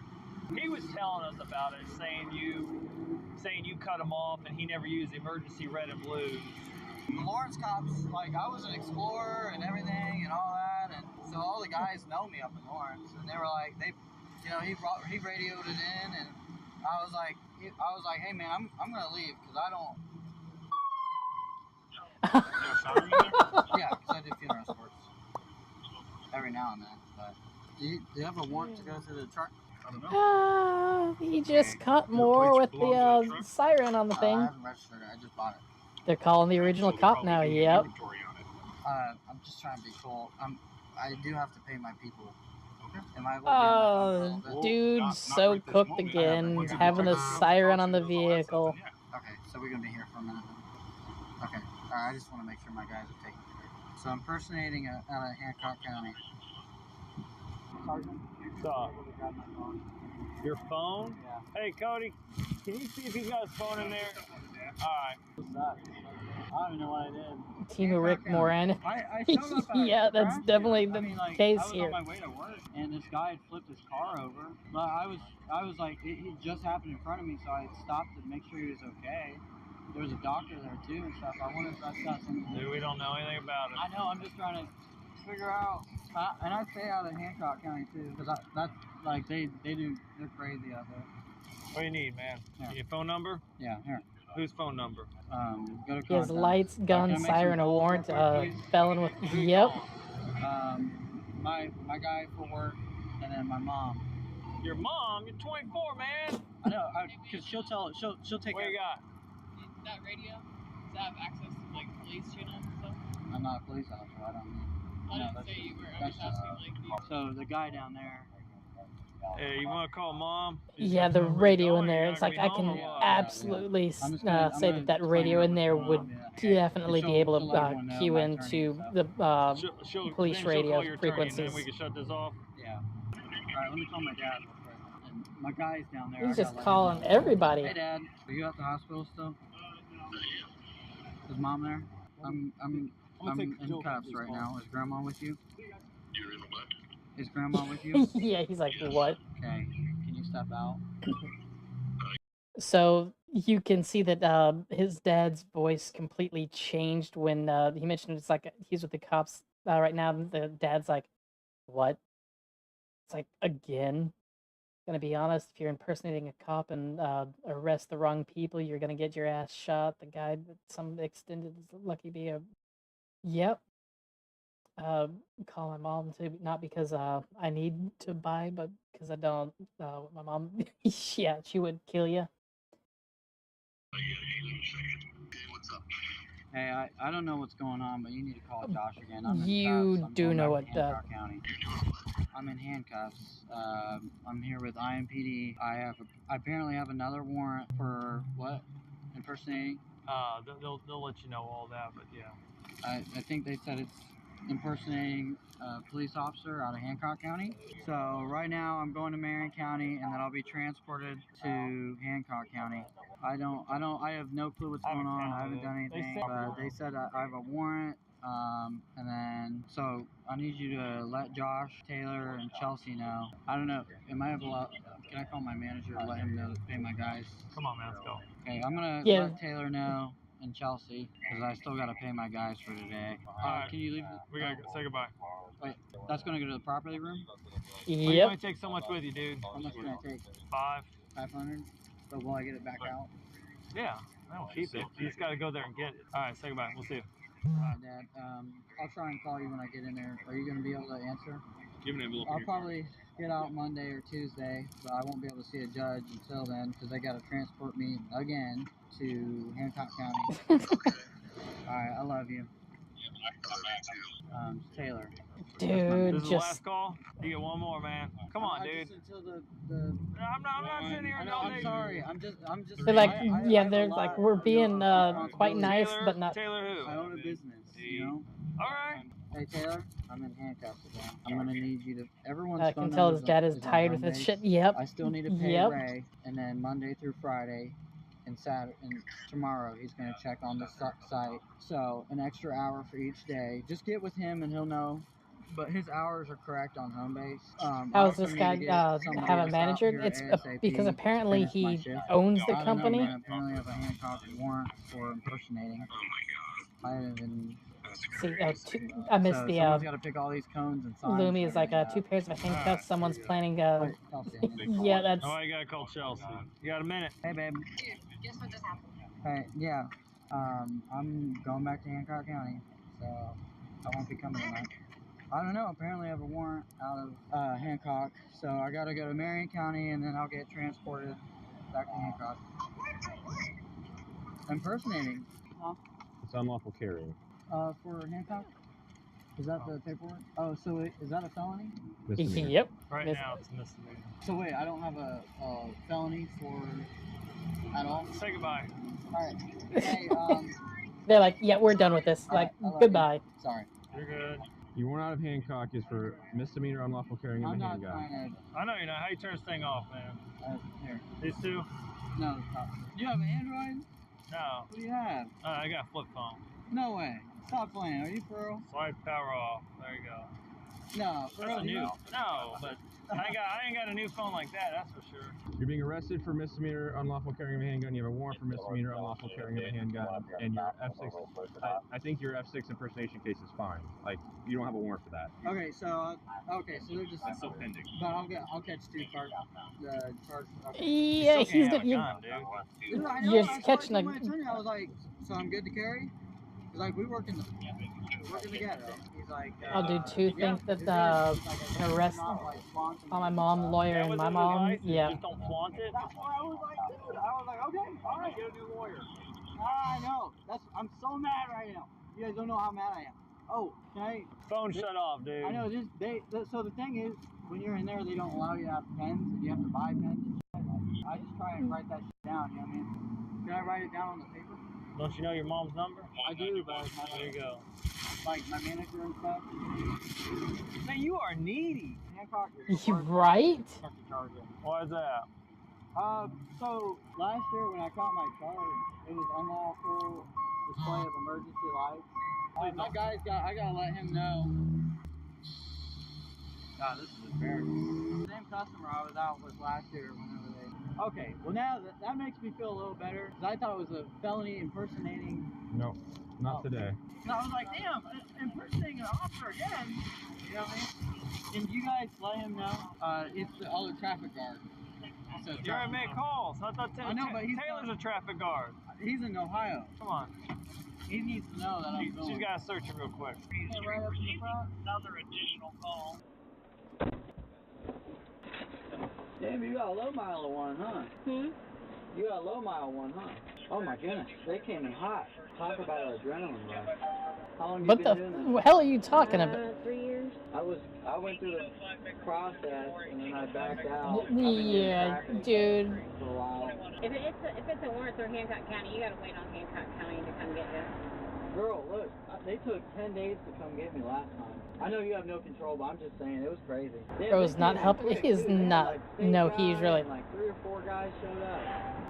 He was telling us about it, saying you cut him off, and he never used emergency red and blue. The Lawrence cops, like, I was an explorer and everything and all that, and so all the guys know me up in Lawrence, and they were like, he radioed it in, and I was like, hey man, I'm gonna leave because I don't. Yeah, because I do funeral escorts every now and then. But do you have a warrant to go through the truck? I don't know. He just caught more with the siren on the thing. I haven't registered it. I just bought it. They're calling the original cop now. Yep. I'm just trying to be cool. I do have to pay my people. Am I able to dude, so cooked again, having a siren on the vehicle. Okay, so we're gonna be here for a minute. Okay, I just want to make sure my guys are taken care of. So I'm impersonating out of Hancock County. Sergeant, Stop. Your phone? Yeah. Hey, Cody, can you see if he's got his phone in there? All right. What's that? I don't even know what I did. Team of Rick Moran. I Yeah, that's definitely the case I was here. on my way to work, and this guy had flipped his car over. But I was like, it just happened in front of me, so I stopped to make sure he was okay. There was a doctor there too and stuff. I wonder if that's got something to do. Dude, we don't know anything about it. I know. I'm just trying to figure out. And I stay out of Hancock County too, because that's like they're crazy out there. What do you need, man? Your phone number? Yeah, here. Whose phone number? Go to He has contact. lights, gun, siren, a warrant, felon with. Yep. My guy for work, and then my mom. Your mom? You're 24, man. I know, because she'll take. What you got? That radio? Does that have access to like police channels and stuff? I'm not a police officer. I don't need. I didn't say you were. I was asking like. So the guy down there. Hey, you want to call mom? Yeah, the radio in there. It's like I can absolutely say that radio in there would definitely be able to cue into the police radio frequencies. We can shut this off. Yeah. All right, let me call my dad real quick. And my guy's down there. He's just calling everybody. Hey, Dad. Are you at the hospital still? Is Mom there? I'm in cuffs right now. Is Grandma with you? Is Grandma with you? Yeah, he's like, what? Okay. Can you step out? So you can see that his dad's voice completely changed when he mentioned it's like he's with the cops right now. The dad's like, what? It's like, again? Gonna be honest, if you're impersonating a cop and arrest the wrong people, you're gonna get your ass shot. The guy that some extended is lucky to be a. Yep. call my mom too, not because I need to buy, but because I don't. My mom, yeah, she would kill you. Hey, I don't know what's going on, but you need to call Josh again. I'm in You cuffs. I'm do going know back what to Hancock County. I'm in handcuffs. I'm here with IMPD. I apparently have another warrant for what? Impersonating? They'll let you know all that, but yeah. I think they said it's impersonating a police officer out of Hancock County. So right now I'm going to Marion County, and then I'll be transported to Hancock County. I have no clue what's going on. I haven't done anything, but they said I have a warrant. And then, so I need you to let Josh, Taylor, and Chelsea know. I don't know, can I call my manager and let him know to pay my guys? Come on, man, let's go. Okay, I'm gonna let Taylor know and Chelsea, because I still gotta pay my guys for today. Alright, can you leave? We gotta say goodbye. Wait, that's gonna go to the property room? Well, you only take so much with you, dude. How much can I take? 500. So will I get it back out? Yeah, I don't keep it. You just gotta go there and get it. Alright, say goodbye. We'll see you. Alright, Dad. I'll try and call you when I get in there. Are you gonna be able to answer? Give me an envelope. I'll probably get out Monday or Tuesday, but I won't be able to see a judge until then because they got to transport me again to Hancock County. Alright, I love you. Taylor. Dude, This is the last call. You get one more, man. Come on, dude. Until the I'm not sitting here all day. I'm sorry. I'm just. They're like, they're like, we're being quite nice, but not. Taylor who? I own a business, you know. All right. Hey Taylor, I'm in handcuffs again. I'm gonna need you to. Everyone's I can tell his dad is tired with this shit. Yep. I still need to pay Ray, and then Monday through Friday, and Saturday and tomorrow he's gonna check on the site. So an extra hour for each day. Just get with him and he'll know. But his hours are correct on home base. How does this guy have a manager? It's because apparently he owns the company. I apparently have a Hancock warrant for impersonating. I haven't even. See, I missed the. Someone's got to pick all these cones and signs. Lumi is like 2 pairs of handcuffs. Someone's planning. Yeah, that's. Oh, I gotta call Chelsea. You got a minute? Hey, babe. Guess what just happened? Hey, yeah. I'm going back to Hancock County, so I won't be coming tonight. I don't know. Apparently, I have a warrant out of Hancock, so I gotta go to Marion County, and then I'll get transported back to Hancock. Impersonating. Huh? It's unlawful carrying. For Hancock? Is that the paperwork? Oh, so is that a felony? Yep. Right now, it's misdemeanor. So wait, I don't have a felony for at all? Say goodbye. All right. Hey, They're like, yeah, we're done with this. Like, goodbye. Sorry. You're good. You warrant out of Hancock is for misdemeanor unlawful carrying of a handgun. I know you're not. How you turn this thing off, man? Here. These two? No, stop. You have an Android? No. What do you have? I got a flip phone. No way. Stop playing. Are you for real? Swipe power off. There you go. No, for real. That's a new. No, but I ain't got a new phone like that. That's for sure. You're being arrested for misdemeanor unlawful carrying of a handgun. You have a warrant for misdemeanor unlawful carrying of a handgun, and your F6. I think your F6 impersonation case is fine. Like you don't have a warrant for that. Okay, so they're just. It's still pending. But I'll catch the charge. Okay. Yeah, he's good. You're just catching a. I was like, so I'm good to carry. He's like, we're working together. He's like, I'll do 2 things that an arrest on my mom, lawyer, and my mom. Yeah. Just don't flaunt it. That's what I was like, dude. I was like, okay, all right. Get a new lawyer. I know. I'm so mad right now. You guys don't know how mad I am. Oh, can I? Phone shut off, dude. I know. So the thing is, when you're in there, they don't allow you to have pens. You have to buy pens. I just try and write that shit down. You know what I mean? Can I write it down on the paper? Don't you know your mom's number? I do, but there you go. Like my manager and stuff. Man, you are needy. Hancock. Right? Why is that? So last year when I caught my car, it was unlawful display of emergency lights. My guy's I gotta let him know. God, this is embarrassing. The same customer I was out with last year whenever they. Okay, well now that makes me feel a little better because I thought it was a felony impersonating. No, not today. And I was like, damn, impersonating an officer again. You know what I mean? Can you guys let him know? It's the other traffic guard. So You already made calls. I thought I know, but Taylor's a traffic guard. He's in Ohio. Come on. He needs to know that I'm going. She's got to search it real quick. Right up in the front. Another additional call. Damn, you got a low mile one, huh? Hmm? You got a low mile one, huh? Oh my goodness, they came in hot. Talk about an adrenaline rush. How long What you the been doing this? hell are you talking about? 3 years. I went through the process and then I backed out. I've been doing Yeah, traffic dude. for a while. If it's a warrant through Hancock County, you gotta wait on Hancock County to come get you. Girl, look, they took 10 days to come get me last time. I know you have no control, but I'm just saying, it was crazy. Bro's not helping. He is not. No, he's really. Like 3 or 4 guys showed up.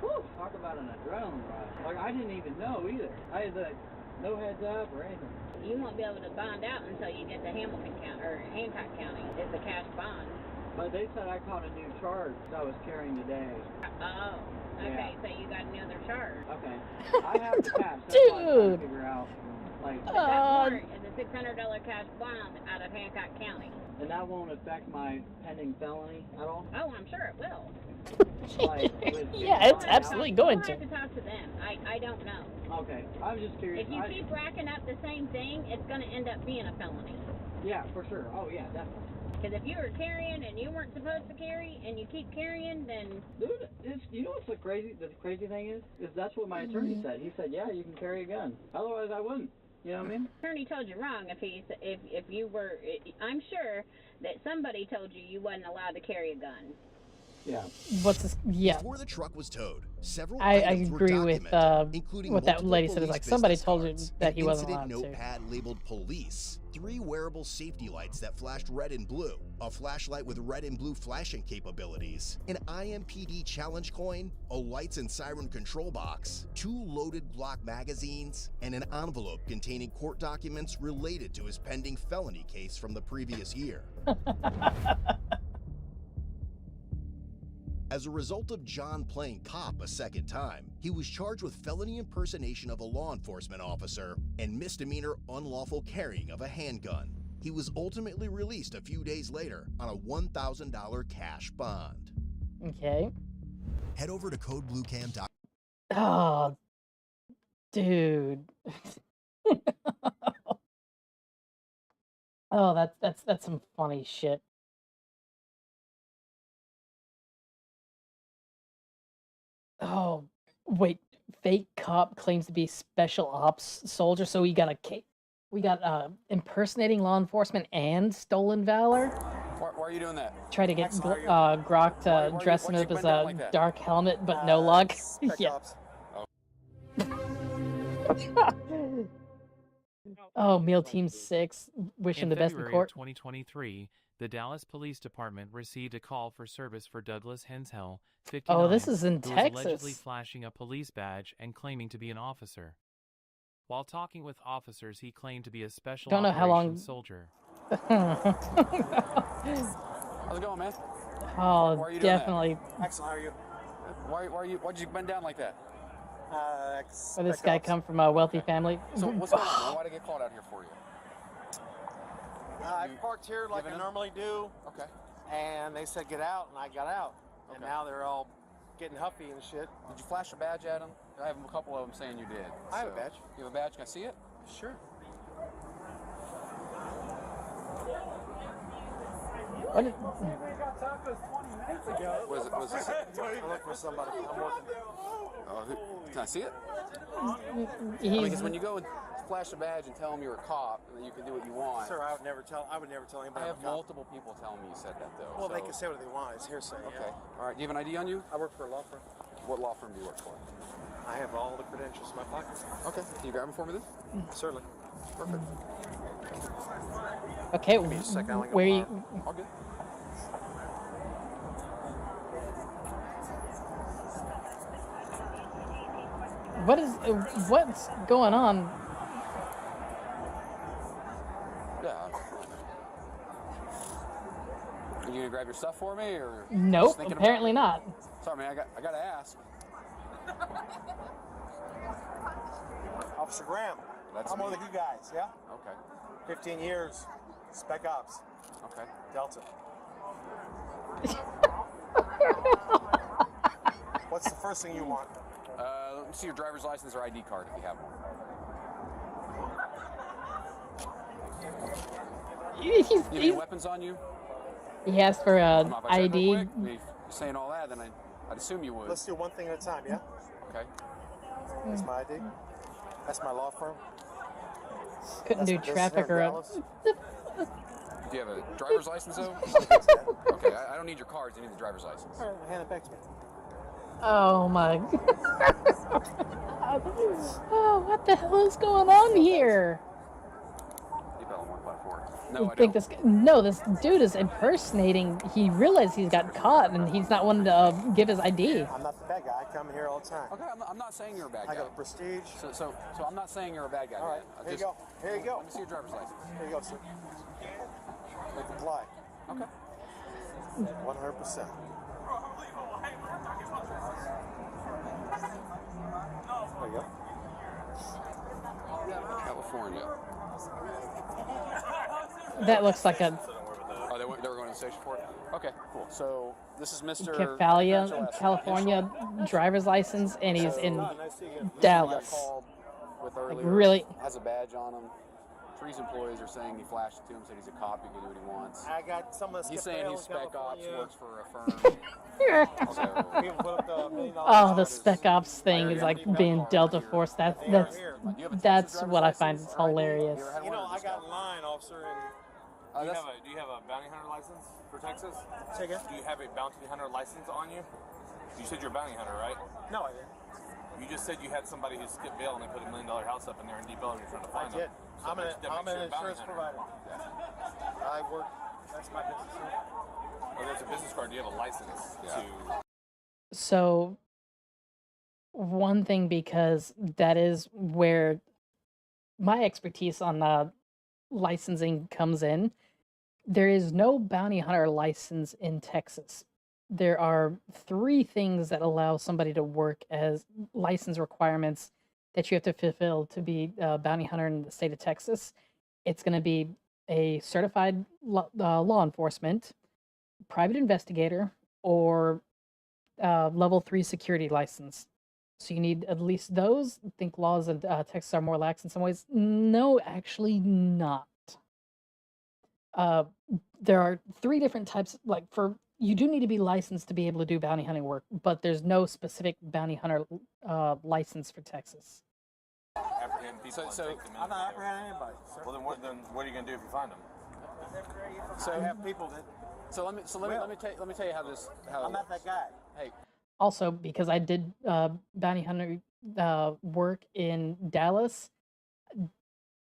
Whew, talk about an adrenaline rush. Like, I didn't even know either. I had like no heads up or anything. You won't be able to bond out until you get to Hamilton County or Hancock County. It's a cash bond. But they said I caught a new charge that I was carrying today. Oh, okay. Yeah. So you got another charge. Okay. I have the cash. That's what I'm trying to figure out. Like, But that warrant is a $600 cash bond out of Hancock County. and that won't affect my pending felony at all? Oh, I'm sure it will. Like, Yeah, it's absolutely going You'll to. have to talk to them. I don't know. Okay, I was just curious. If you keep racking up the same thing, it's going to end up being a felony. Yeah, for sure. Oh, yeah, definitely. Because if you were carrying and you weren't supposed to carry, and you keep carrying, then... Dude, you know what's the crazy thing is that's what my attorney said. He said, yeah, you can carry a gun. Otherwise, I wouldn't. You know what I mean? Attorney told you wrong. If you were... I'm sure that somebody told you you wasn't allowed to carry a gun. Yeah. What's this? Yeah. Before the truck was towed, several I items were agree with documented, including what that multiple lady said. It's police like somebody business told you cards, that an he wasn't incident allowed to. notepad labeled police, 3 wearable safety lights that flashed red and blue, a flashlight with red and blue flashing capabilities, an IMPD challenge coin, a lights and siren control box, 2 loaded Glock magazines, and an envelope containing court documents related to his pending felony case from the previous year. As a result of John playing cop a second time, he was charged with felony impersonation of a law enforcement officer and misdemeanor unlawful carrying of a handgun. He was ultimately released a few days later on a $1,000 cash bond. Okay. Head over to codebluecam.com. Oh, dude. Oh, that's some funny shit. Oh, wait. Fake cop claims to be special ops soldier, so we got impersonating law enforcement and stolen valor. Why are you doing that? Try to get Grok to dress him up as a dark helmet, but no luck. Yeah. Oh, Meal Team 6, wishing the best in February court. of 2023, the Dallas Police Department received a call for service for Douglas Henshill, 59, Oh, this is in who was allegedly Texas. flashing a police badge and claiming to be an officer. While talking with officers, he claimed to be a special Don't know how long- operations soldier. How's it going, man? Oh, Why are you doing definitely. Excellent. How are you? Why'd you bend down like that? Where this guy come from a wealthy family. So what's going on? Why'd I get called out here for you? I parked here like I normally do. Okay. And they said get out, and I got out. And now they're all getting huffy and shit. Did you flash a badge at them? I have a couple of them saying you did. I have a badge. You have a badge? Can I see it? Sure. What is, We got tacos 20 minutes ago. Was it? I'm looking for somebody. I'm working. Can I see it? He's- Because when you go and flash a badge and tell them you're a cop, and then you can do what you want. Sir, I would never tell anybody. I have I'm a cop. multiple people telling me you said that though. Well, they so- can say what they want. It's hearsay. Okay. All right. Do you have an ID on you? I work for a law firm. What law firm do you work for? I have all the credentials in my pocket. Okay. Can you grab them for me then? Certainly. Perfect. okay, Give me a second. I'll where you? All good. What's going on? Yeah. Are you gonna grab your stuff for me, or? Nope, just thinking apparently about it? not. Sorry, man. I gotta ask. Officer Graham. That's I'm one me. of you guys, yeah? Okay. 15 years. Spec Ops. Okay. Delta. What's the first thing you want? Let me see your driver's license or ID card if you have one. You have any weapons on you? He asked for Come a on, if I check real ID. quick, if you're saying all that, then I'd assume you would. Let's do one thing at a time, yeah? Okay. That's my ID. That's my law firm. Couldn't do traffic or. Do you have a driver's license though? Okay, I don't need your cards. I need the driver's license. All right, hand it back to me. Oh my. Oh, what the hell is going on here? No, I think this dude is impersonating. He realized he's got caught and he's not wanting to give his ID. I'm not the bad guy. I come here all the time. Okay, I'm not saying you're a bad guy. I got a prestige. So I'm not saying you're a bad guy. All right, here you go. Here you go. Let me see your driver's license. Here you go, sir. We comply. Okay. 100%. There you go. California. That looks like a Oh, they were going to the station for it? Okay, cool. So this is Mr. California driver's license, and he's in Dallas. With Like, earlier, really? has a badge on him. Trees employees are saying he flashed it to him, said he's a cop, he can do what he wants. I got some of the He's saying he's spec ops, works for a firm. Oh, the spec ops thing is like being Delta Force. That's what I find is hilarious. You know, I got in line, officer, and Do you have a bounty hunter license for Texas? Say again? Do you have a bounty hunter license on you? You said you're a bounty hunter, right? No, I didn't. You just said you had somebody who skipped bail and they put $1 million house up in there in Deep Ellum and you're trying to find I did. them. So I'm an insurance provider. Yeah. I work. That's my business. Oh, there's a business card. Do you have a license to? So, one thing, because that is where my expertise on licensing comes in. There is no bounty hunter license in Texas. There are 3 things that allow somebody to work as license requirements that you have to fulfill to be a bounty hunter in the state of Texas. It's going to be a certified law enforcement, private investigator, or level 3 security license. So you need at least those. I think laws in Texas are more lax in some ways. No, actually not. There are 3 different types. Like you do need to be licensed to be able to do bounty hunting work, but there's no specific bounty hunter license for Texas. Apprehend people I'm not apprehending anybody. Sir. Well, then what are you going to do if you find them? So I have people that. So let me tell you how this. I'm not that guy. Hey. Also, because I did bounty hunter work in Dallas.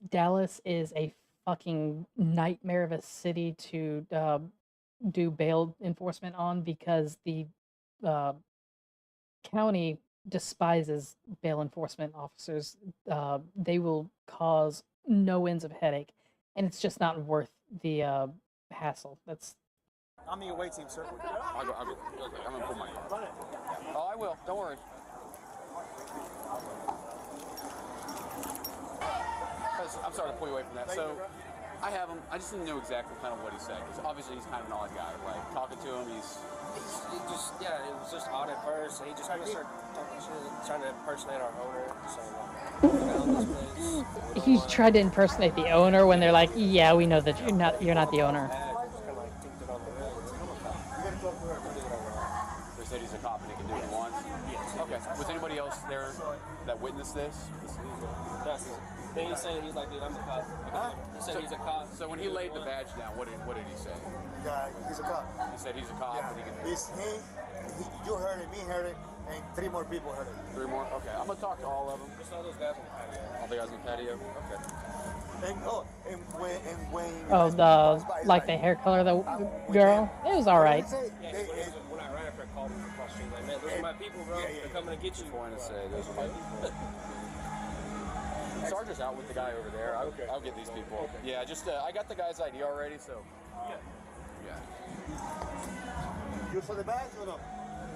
Dallas is a fucking nightmare of a city to do bail enforcement on, because the county despises bail enforcement officers. They will cause no ends of headache, and it's just not worth the hassle. I'm the away team, sir. I'll go. Okay, I'm gonna put my. Oh, I will. Don't worry. I'm sorry to pull you away from that. So, I have him. I just didn't know exactly kind of what he said, because obviously he's kind of an odd guy. Like talking to him, it was just odd at first. He just kind of started talking shit, trying to impersonate our owner. So, He tried to impersonate the owner when they're like, "Yeah, we know that you're not the owner." They said he's a cop and he can do what he wants. Yes. Okay. Was anybody else there that witnessed this? Then he's saying he's like, dude, I'm a cop. Huh? He said he's a cop. So when he laid the badge down, what did he say? Yeah, he's a cop. He said he's a cop and he can. You heard it, me heard it, and 3 more people heard it. 3 more? Okay. I'm gonna talk to all of them. Just all those guys on the patio. All the guys on the patio? Okay. And when Oh, the hair color of the girl. It was all right. Yeah, when I ran after I called him across the street, like, man, those are my people, bro. They're coming to get you. Point to say those are my people. Sarge's out with the guy over there. I'll get these people. Okay. Yeah, just I got the guy's ID already, so. Yeah. You saw the badge or no?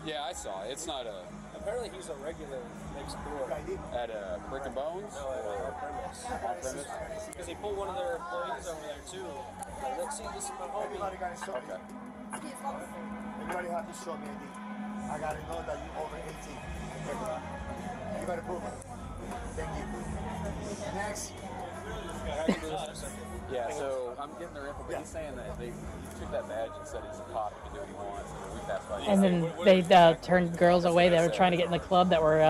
Yeah, I saw it. It's not a. Apparently he's a regular next door. At Brick and Bones? No, at our premise. Our premise? Because they pulled one of their employees over there too. Like, let's see, this is my homie. Everybody got to show me. Everybody have to show me ID. I got to know that you're over 18. You got to prove it. Thank you. Next. Yeah, so I'm getting their info, but he's saying that he took that badge and said he's a cop, he can do what he wants. And we passed by. And then they turned girls away that were trying to get in the club that were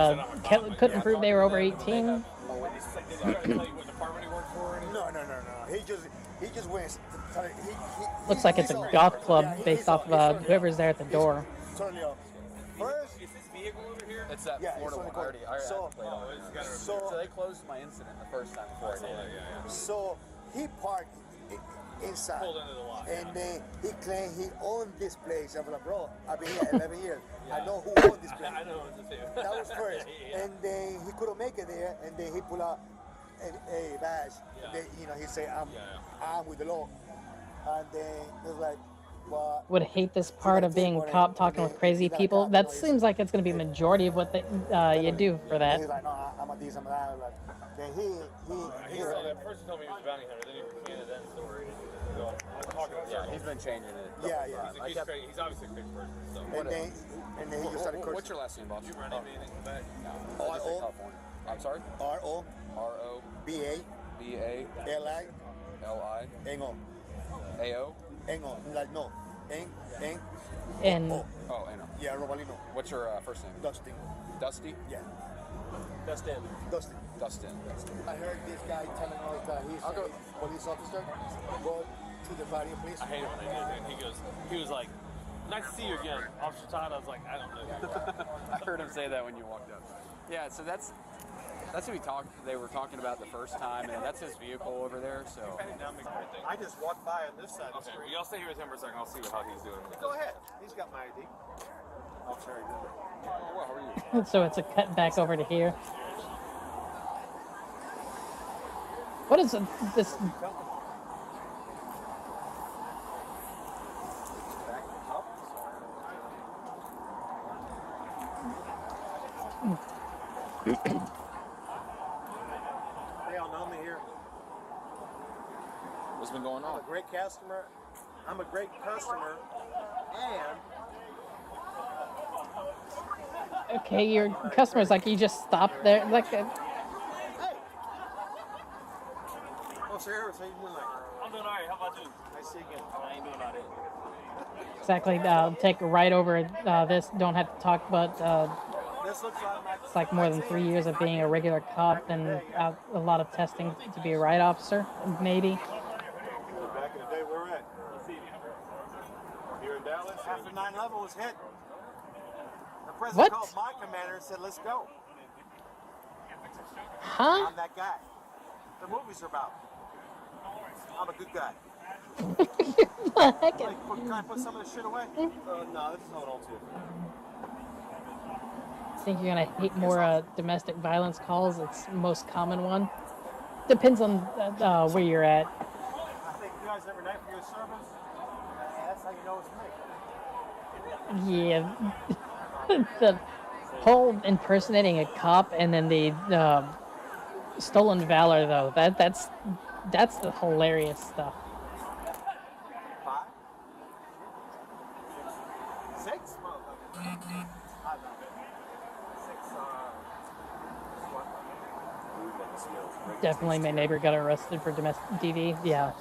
couldn't prove they were over 18. No. He just went. Looks like it's a goth club based off of whoever's there at the door. Totally off. First, is this vehicle over here? It's that Florida one. I already had to play it on. So they closed my incident the first time before I did it. So he parked inside. Pulled into the lot. And then he claimed he owned this place. I'm like, bro, I've been here 11 years. I know who owned this place. I know it too. That was first. And then he couldn't make it there, and then he pulled out a badge. And then, he said, I'm with the law. And then it was like, well, would hate this part of being a cop talking with crazy people. That seems like it's going to be the majority of what you do for that. He's like, no, I'm a this, I'm a that. Like, then he first he told me he was a bounty hunter, then he recanted that story. So I'm talking he's been changing it. Yeah. He's obviously a crazy person. So. And then he just started cursing. What's your last name, boss? You run anything in Quebec? No. California. I'm sorry? R-O R-O B-A L-I L-I Engo A-O? Engo. Like, no. And Oh, Eno. Yeah, Robalino. What's your first name? Dustin. Dusty? Yeah. Dustin. Dustin. I heard this guy telling us that he's a police officer. Go to the body, please. I hate it when they do that. He was like, nice to see you again. Officer Todd, I was like, I don't know. I heard him say that when you walked up. Yeah, so that's what they were talking about the first time, and that's his vehicle over there, so. I just walked by on this side of the Okay, street. y'all stay here with him for a second. I'll see how he's doing. Go ahead. He's got my ID. Oh, sorry. Oh, well, how are you? so it's a cut back over to here. What is this? They all know me here. What's been going on? I'm a great customer. And Okay, your customers like you just stop there like. Hey. Oh, Sir Harris, how you doing? I'm doing all right. How about you? Nice to see you again. I ain't doing all right. Exactly. Take right over this. Don't have to talk about. This looks like It's like more than 3 years of being a regular cop and a lot of testing to be a right officer, maybe. back in the day, where we're at. Here in Dallas. After 9/11 was hit, the president called my commander and said, "Let's go." Huh? I'm that guy. The movies are about. I'm a good guy. Can I put some of this shit away? No, this is not all too. I think you're gonna hate more domestic violence calls. It's the most common one. Depends on where you're at. I thank you guys every night for your service. That's how you know it's me. Yeah, the whole impersonating a cop and then the stolen valor though. That's the hilarious stuff. 5, 6, 6. Definitely, my neighbor got arrested for domestic DV. Yeah.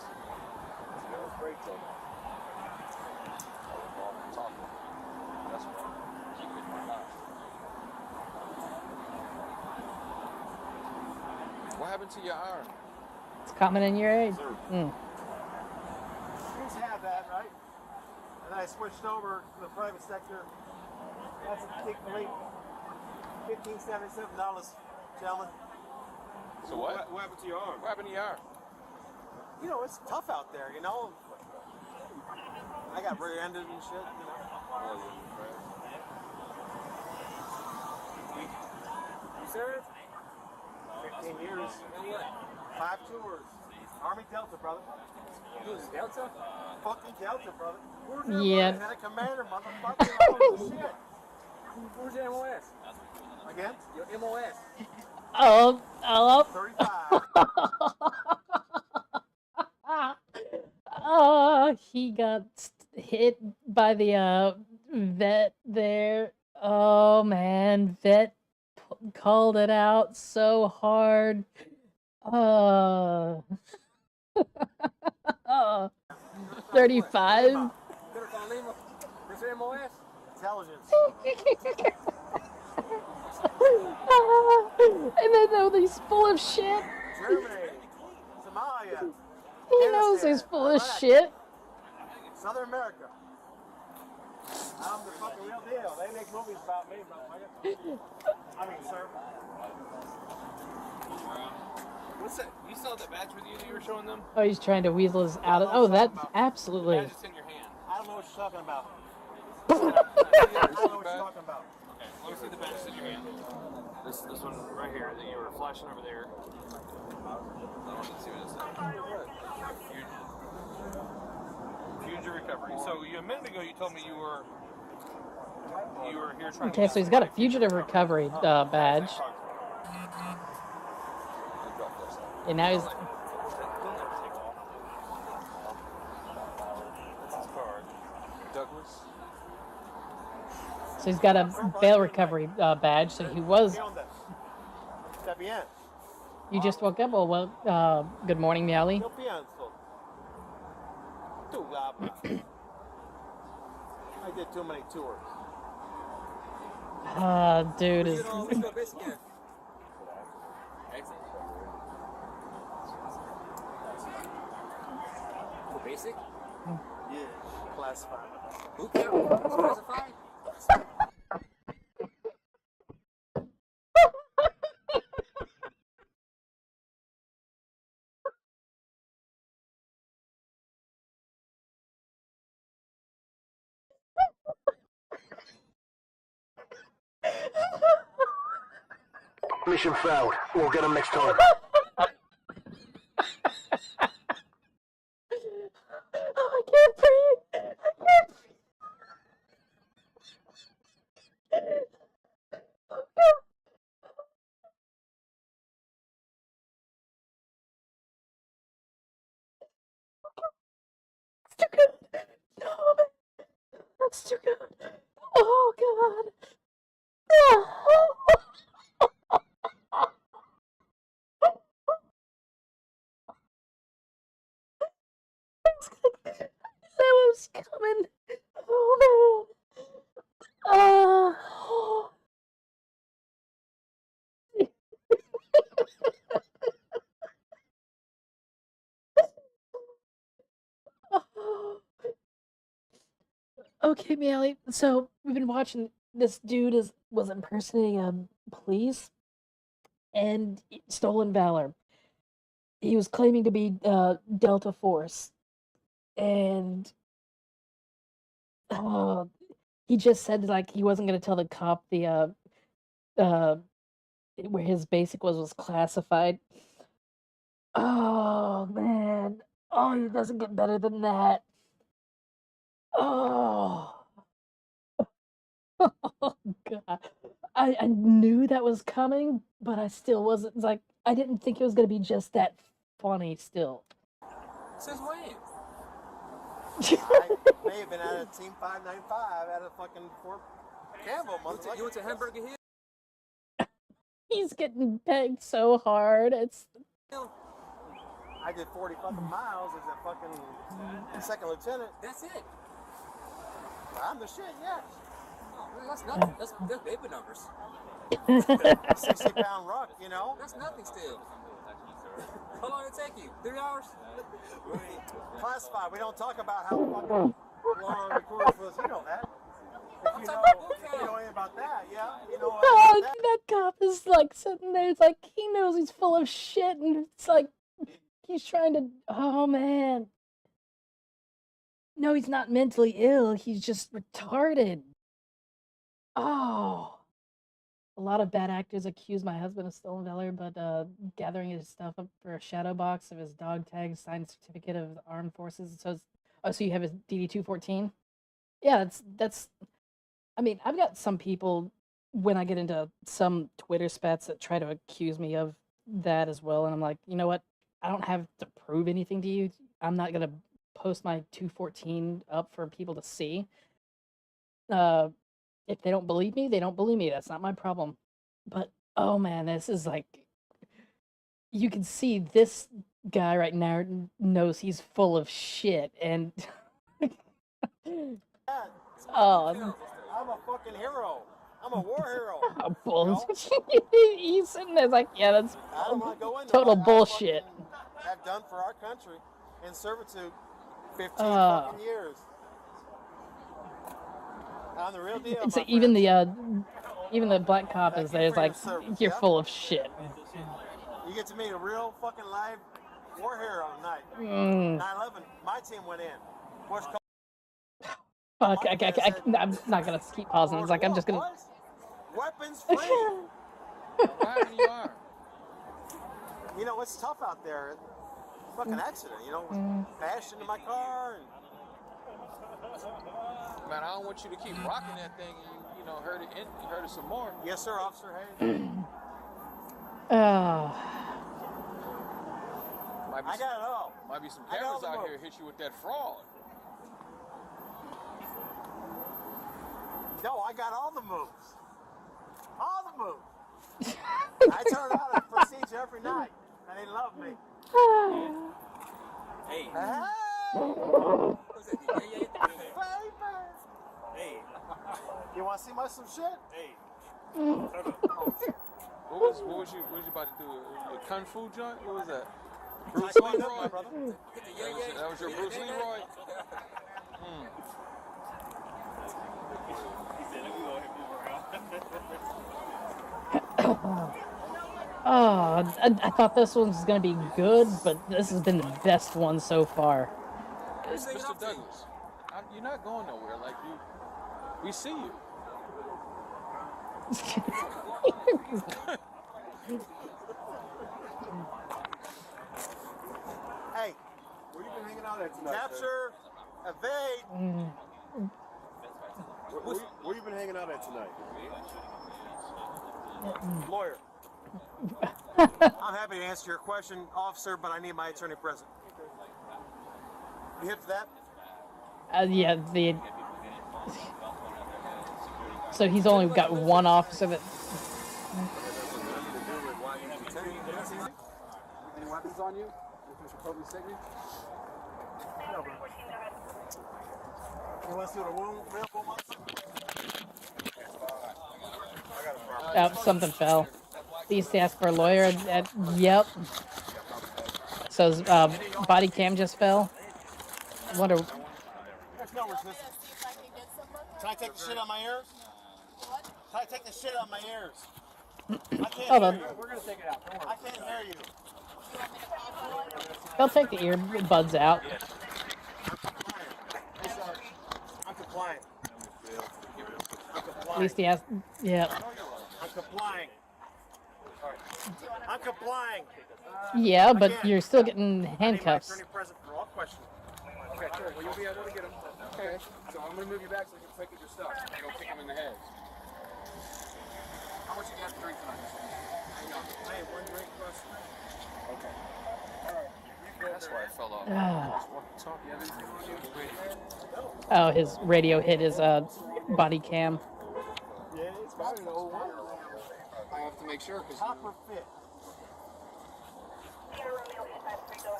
What happened to your arm? It's common in your age. You used to have that, right? And I switched over to the private sector. That's a big rate. $1577, gentlemen. So what? What happened to your arm? What happened to your arm? You know, it's tough out there, you know. I got rear-ended and shit, you know. You served? 15 years. 5 tours. Army Delta, brother. You was Delta? Fucking Delta, brother. Yeah. Had a commander, motherfucker. Holy shit. Who's your MOS? Again? Your MOS. Oh, 35. Oh, he got hit by the vet there. Oh man, vet called it out so hard. Uh, 35. Intelligence. And then though he's full of shit. Germany. Somalia. He knows he's full of shit. Southern America. I'm the fucking real deal. They make movies about me, motherfucker. I mean, sir. What's that? You saw that badge with you that you were showing them? Oh, he's trying to weasel us out of. Oh, that absolutely. The badge is in your hand. I don't know what you're talking about. I don't know what you're talking about. Okay, let me see the badge that's in your hand. This one right here that you were flashing over there. I want to see what it says. Future recovery. So a minute ago you told me you were here trying. Okay, so he's got a fugitive recovery badge. And now he's. Douglas. So he's got a bail recovery badge. So he was. You just woke up? Well, good morning, Meowly. I did too many tours. Dude is. Basic? Yeah, classified. Boot camp? Classified? Mission failed. We'll get them next time. Oh, I can't breathe. I can't breathe. Oh, God. It's too good. No, that's too good. Oh, God. That was coming. Oh, man. Okay, Meowly. So we've been watching. This dude was impersonating police and stolen valor. He was claiming to be Delta Force, and uh, he just said like he wasn't gonna tell the cop the uh where his basic was classified. Oh man. Oh, it doesn't get better than that. Oh. Oh god. I knew that was coming, but I still wasn't like I didn't think it was gonna be just that funny still. Since when? I may have been out of Team 595 out of fucking Fort Campbell, motherfucker. You went to Hamburger Hill? He's getting pegged so hard. It's I did 40 fucking miles as a fucking second lieutenant. That's it. I'm the shit, yes. That's nothing. That's baby numbers. 60-pound ruck, you know? That's nothing still. How long did it take you? 3 hours? Classified. We don't talk about how fucking long the course was. You know that. If you know anything about that, yeah. You know what oh, that. that cop is like sitting there. It's like he knows he's full of shit, and it's like he's trying to. Oh man. No, he's not mentally ill. He's just retarded. Oh. A lot of bad actors accuse my husband of stolen valor, but gathering his stuff up for a shadow box of his dog tag, signed certificate of the armed forces. So, so you have his DD-214? Yeah, that's. I mean, I've got some people when I get into some Twitter spats that try to accuse me of that as well, and I'm like, you know what? I don't have to prove anything to you. I'm not gonna post my 214 up for people to see. If they don't believe me, they don't believe me. That's not my problem. But oh man, this is like you can see this guy right now knows he's full of shit, and oh, I'm a fucking hero. I'm a war hero. bullshit. He's sitting there like, yeah, that's I don't want to go into total what bullshit. I have done for our country in servitude 15 fucking years. I'm the real deal. And so even the black cop is there. Is like, you're full of shit. You get to meet a real fucking live war hero tonight. 9/11, my team went in. What's called? Fuck, I'm not gonna keep pausing. It's like I'm just gonna. Weapons free. you are. You know it's tough out there. Fucking accident. You know, bashed into my car. And... Man, I don't want you to keep rocking that thing and you know hurt it some more. Yes, sir, Officer Hayes. Oh. I got it all. Might be some cameras out here hit you with that fraud. No, I got all the moves. All the moves. I turn out a procedure every night, and they love me. Hey. Hey. You want to see some shit? Hey. What was you about to do? A kung fu joint? What was that? Bruce Leroy? That was your Bruce Leroy? Oh, I thought this one was gonna be good, but this has been the best one so far. Mr. Douglas, you're not going nowhere. Like we see you. Hey, where you been hanging out at tonight? Capture, evade. Where you been hanging out at tonight? Lawyer. I'm happy to answer your question, officer, but I need my attorney present. You hip to that? Yeah, so he's only got one officer that. Any weapons on you? Mr. Kobe's signature? No, bro. You want to see what a real wound was? Oh, something fell. He used to ask for a lawyer. Yep. So his body cam just fell. I wonder. There's no resistance. Can I take the shit out of my ears? Can I take the shit out of my ears? I can't hear you. We're going to take it out. Don't worry. I can't hear you. They'll take the earbuds out. I'm compliant. At least he has. Yeah. I'm complying. I'm complying. Yeah, but you're still getting handcuffs. Attorney present for all questions. Okay, cool. Well, you'll be able to get them. Okay. So I'm going to move you back so you can take your stuff. You don't kick them in the head. How much you got to drink tonight? Hang on. I have one drink plus. Okay. All right. That's why I fell off. Talk. You have anything on you? Oh, his radio hit his body cam. Yeah, it's probably an old one. I have to make sure because Copper fit.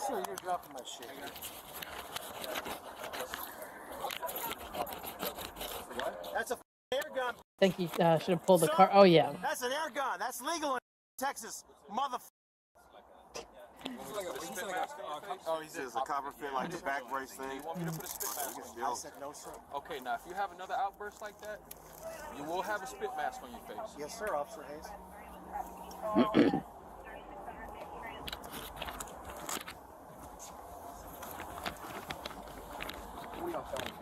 Sure, you're dropping my shit. That's a air gun. I think he should have pulled the car. Oh yeah. That's an air gun. That's legal in Texas, motherfucker. Oh, he says a copper fit like the back brace thing. You want me to put a spit mask on you? I said no, sir. Okay, now if you have another outburst like that, you will have a spit mask on your face. Yes, sir, Officer Hayes. what are y'all telling me?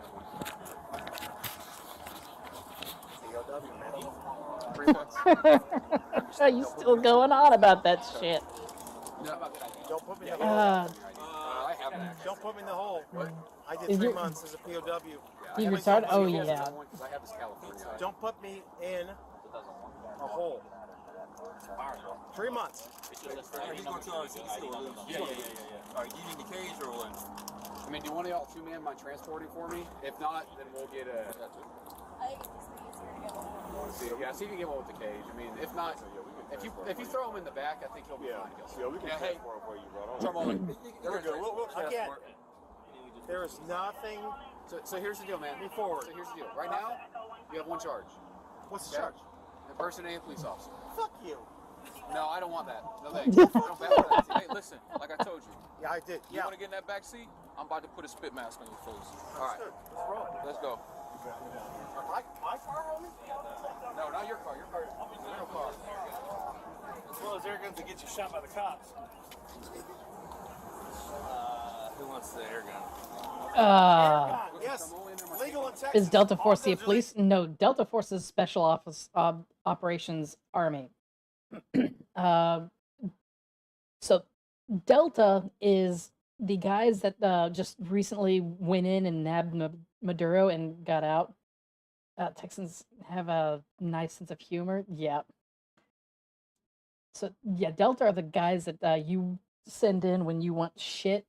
3 months. Are you still going on about that shit? Don't put me in the hole. I haven't actually. Don't put me in the hole. What? I did 3 months as a POW. You retarded? Oh yeah. I have this California. Don't put me in a hole. 3 months. He's going to tell us he's still loose. Yeah. Are you in the cage or what? I mean, do one of y'all two man mind transporting for me? If not, then we'll get a. want to see. Yeah, see if you get one with the cage. I mean, if not, if you throw him in the back, I think he'll be fine. Yeah, we can transport before you run off. We're good. We'll Again, transport. there is nothing. So here's the deal, man. Move forward. So here's the deal. Right now, you have one charge. What's the charge? Impersonating a police officer. Fuck you. No, I don't want that. No thanks. I don't back for that. Hey, listen, like I told you. Yeah, I did. You want to get in that back seat? I'm about to put a spit mask on your face. All right. Let's roll. Let's go. My car, homie? No, not your car. Your car. Rental car. As well as air guns to get you shot by the cops. Who wants the air gun? Yes. Legal in Texas. Is Delta Force the police? No, Delta Force is Special Office Operations Army. So Delta is the guys that just recently went in and nabbed Maduro and got out. Texans have a nice sense of humor. Yeah. So yeah, Delta are the guys that you send in when you want shit.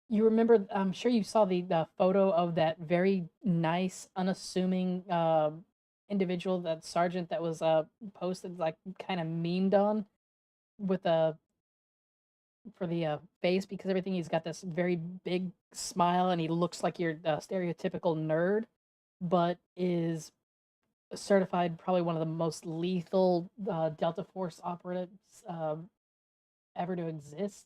You remember? I'm sure you saw the photo of that very nice, unassuming individual, that sergeant that was posted, like kind of memed on with for the face, because everything, he's got this very big smile and he looks like your stereotypical nerd, but is certified probably one of the most lethal Delta Force operatives ever to exist.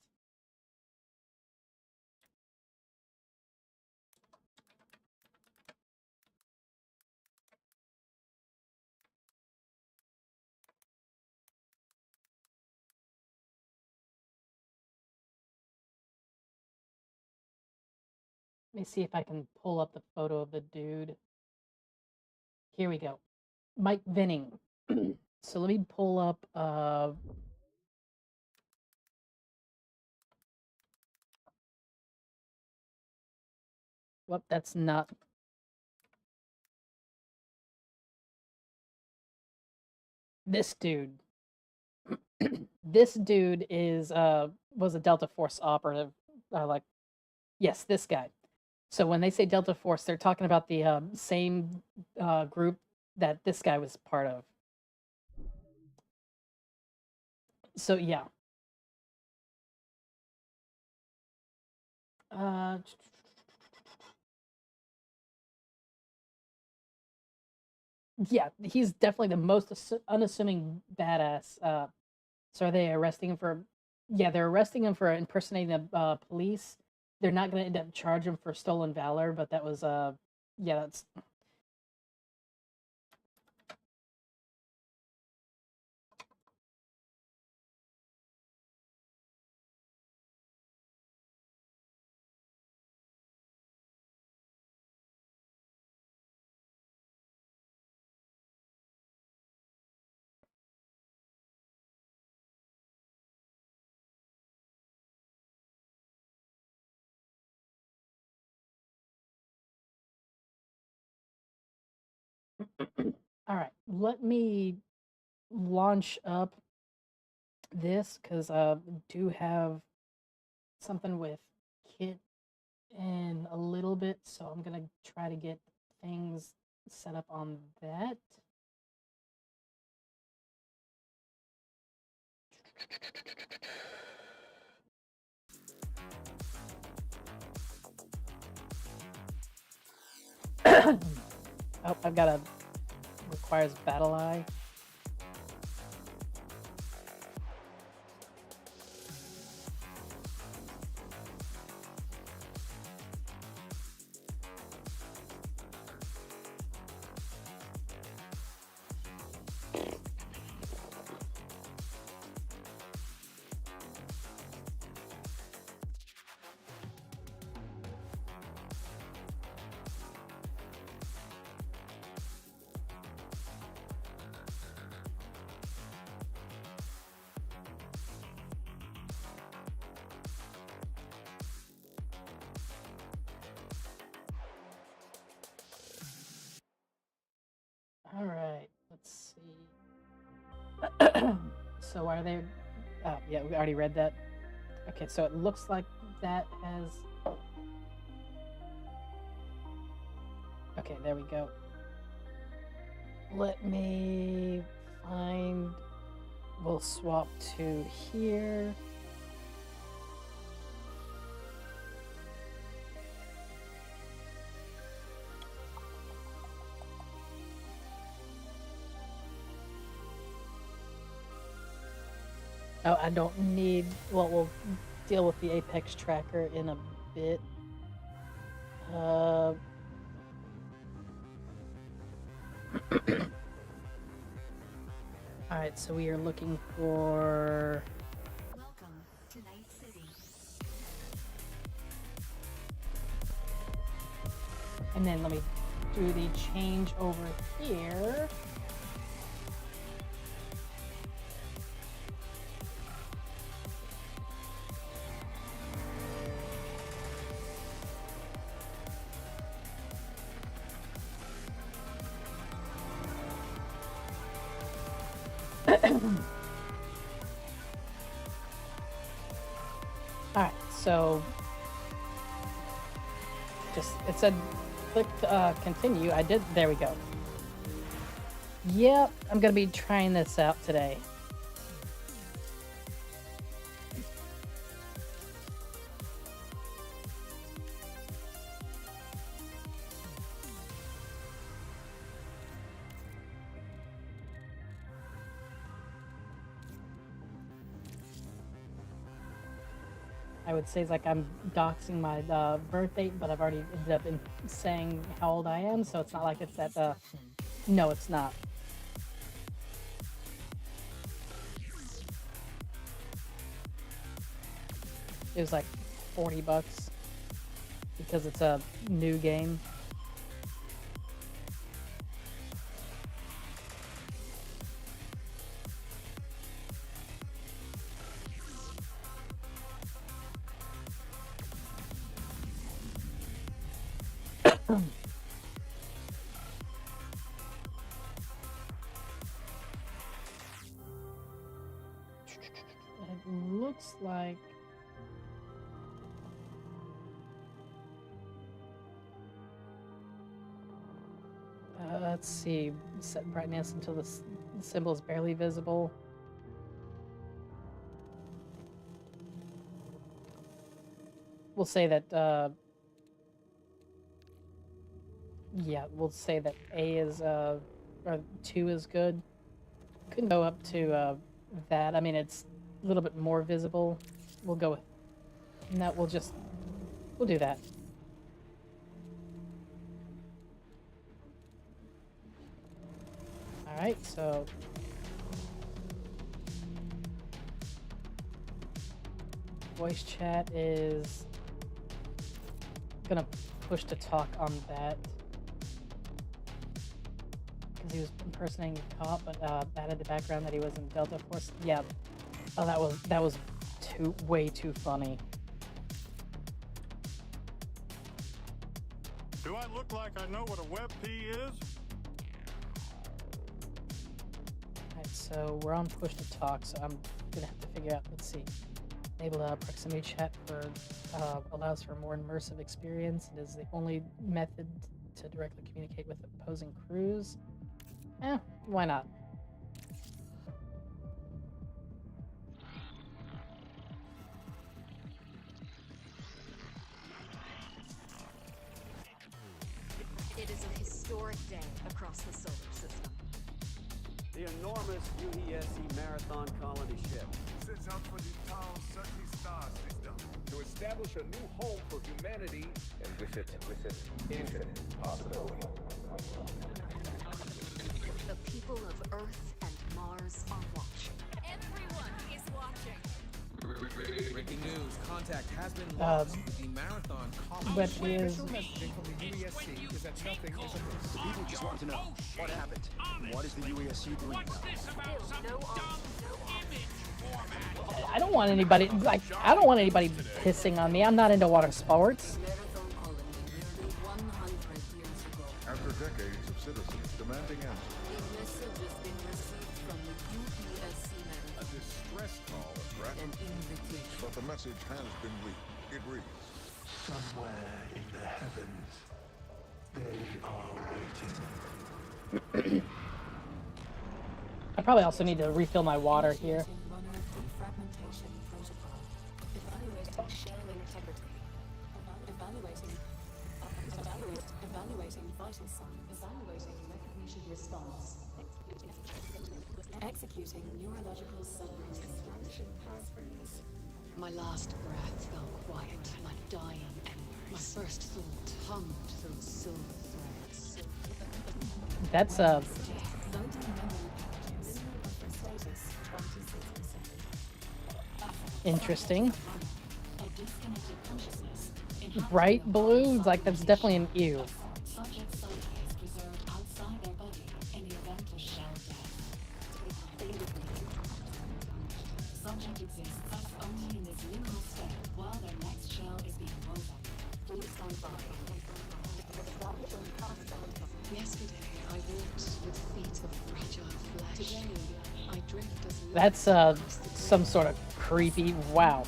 Let me see if I can pull up the photo of the dude. Here we go. Mike Vinning. So let me pull up whoop, that's not this dude. This dude is was a Delta Force operative. Yes, this guy. So when they say Delta Force, they're talking about the same group that this guy was part of. So yeah. Yeah, he's definitely the most unassuming badass. So are they arresting him for? Yeah, they're arresting him for impersonating the police. They're not going to end up charging him for stolen valor, but that was yeah, that's. All right, let me launch up this, because do have something with Kit in a little bit, so I'm gonna try to get things set up on that. Oh, I've got a requires battle eye. All right, let's see. So are they? Oh, yeah, we already read that. Okay, so it looks like that has. Okay, there we go. Let me find. We'll swap to here. Oh, I don't need. Well, we'll deal with the Apex tracker in a bit. Alright, so we are looking for... Welcome to Night City. And then let me do the change over here. Alright, so just it said click continue. I did. There we go. Yep, I'm gonna be trying this out today. I would say it's like I'm doxing my birth date, but I've already ended up saying how old I am, so it's not like it's that. No, it's not. It was like $40 because it's a new game. It looks like let's see, set brightness until the symbol is barely visible. We'll say that yeah, we'll say that A is or 2 is good. Couldn't go up to that. I mean, it's a little bit more visible. We'll go with no. We'll do that. All right, so voice chat is gonna push to talk on that because he was impersonating a cop, but added the background that he was in Delta Force. Yeah. Oh, that was way too funny. Do I look like I know what a WebP is? Alright, so we're on push to talk, so I'm gonna have to figure out, let's see. Enable proximity chat for allows for a more immersive experience. It is the only method to directly communicate with opposing crews. Why not? It is a historic day across the solar system. The enormous UESC Marathon colony ship sets out for the Tau 30 star system to establish a new home for humanity and with it infinite possibility. The people of Earth and Mars are watching. Everyone is watching. Breaking news. Contact has been lost with the Marathon colony. But is messaging from the UESC is that nothing is amiss. People just want to know what happened. What is the UESC doing now? I don't want anybody pissing on me. I'm not into water sports. After decades of citizens demanding answers. A message has been received from the UESC A distress call, right? An invitation. But the message has been leaked. It reads, somewhere in the heavens, they are waiting. probably also need to refill my water here. Evaluating vital signs. Evaluating recognition response. Executing neurological summaries. Establishing passwords. My last breath fell quiet, like dying embers. My first thought hummed through silver threads. That's interesting. Bright blue, like that's definitely an ew. Subject soul is preserved outside their body in the event of shell death. Subject exists only in this liminal state while their next shell is being woven. Please stand by. Yesterday, I walked with feet of fragile flesh. Today, I drift as That's some sort of creepy. Wow.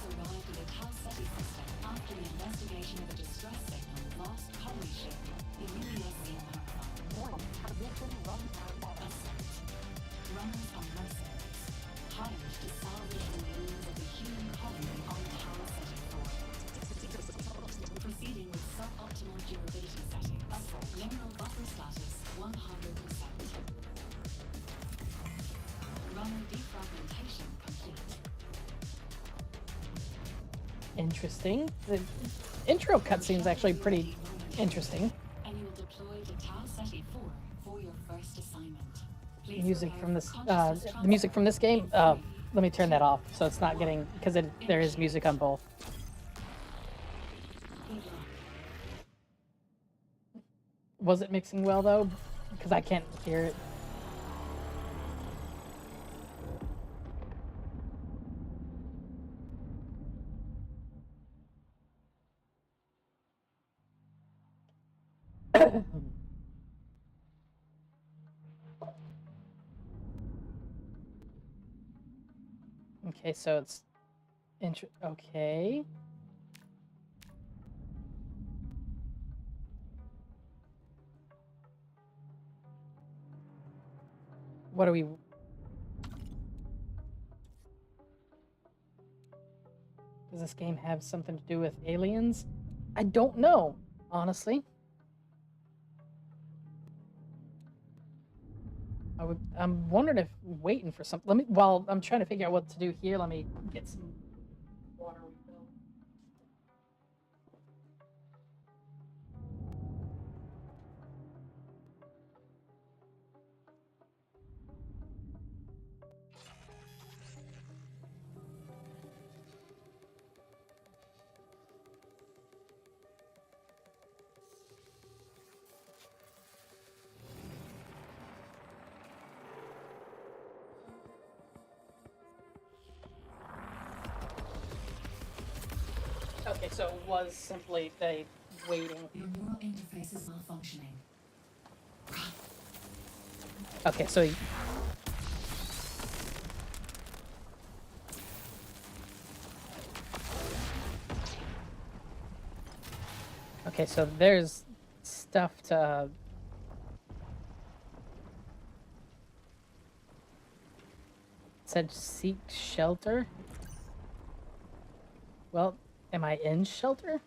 Interesting. The intro cutscene is actually pretty interesting. And you will deploy to Tau Ceti 4 for your first assignment. Music from this, the music from this game. Let me turn that off so it's not getting, because there is music on both. Was it mixing well though? Because I can't hear it. Okay, so it's okay. What are we? Does this game have something to do with aliens? I don't know, honestly. I'm wondering if waiting for something. While I'm trying to figure out what to do here, let me get some water refill. Okay, so it was simply they waiting. Your neural interface is malfunctioning. Okay, so okay, so there's stuff to said seek shelter. Well, am I in shelter?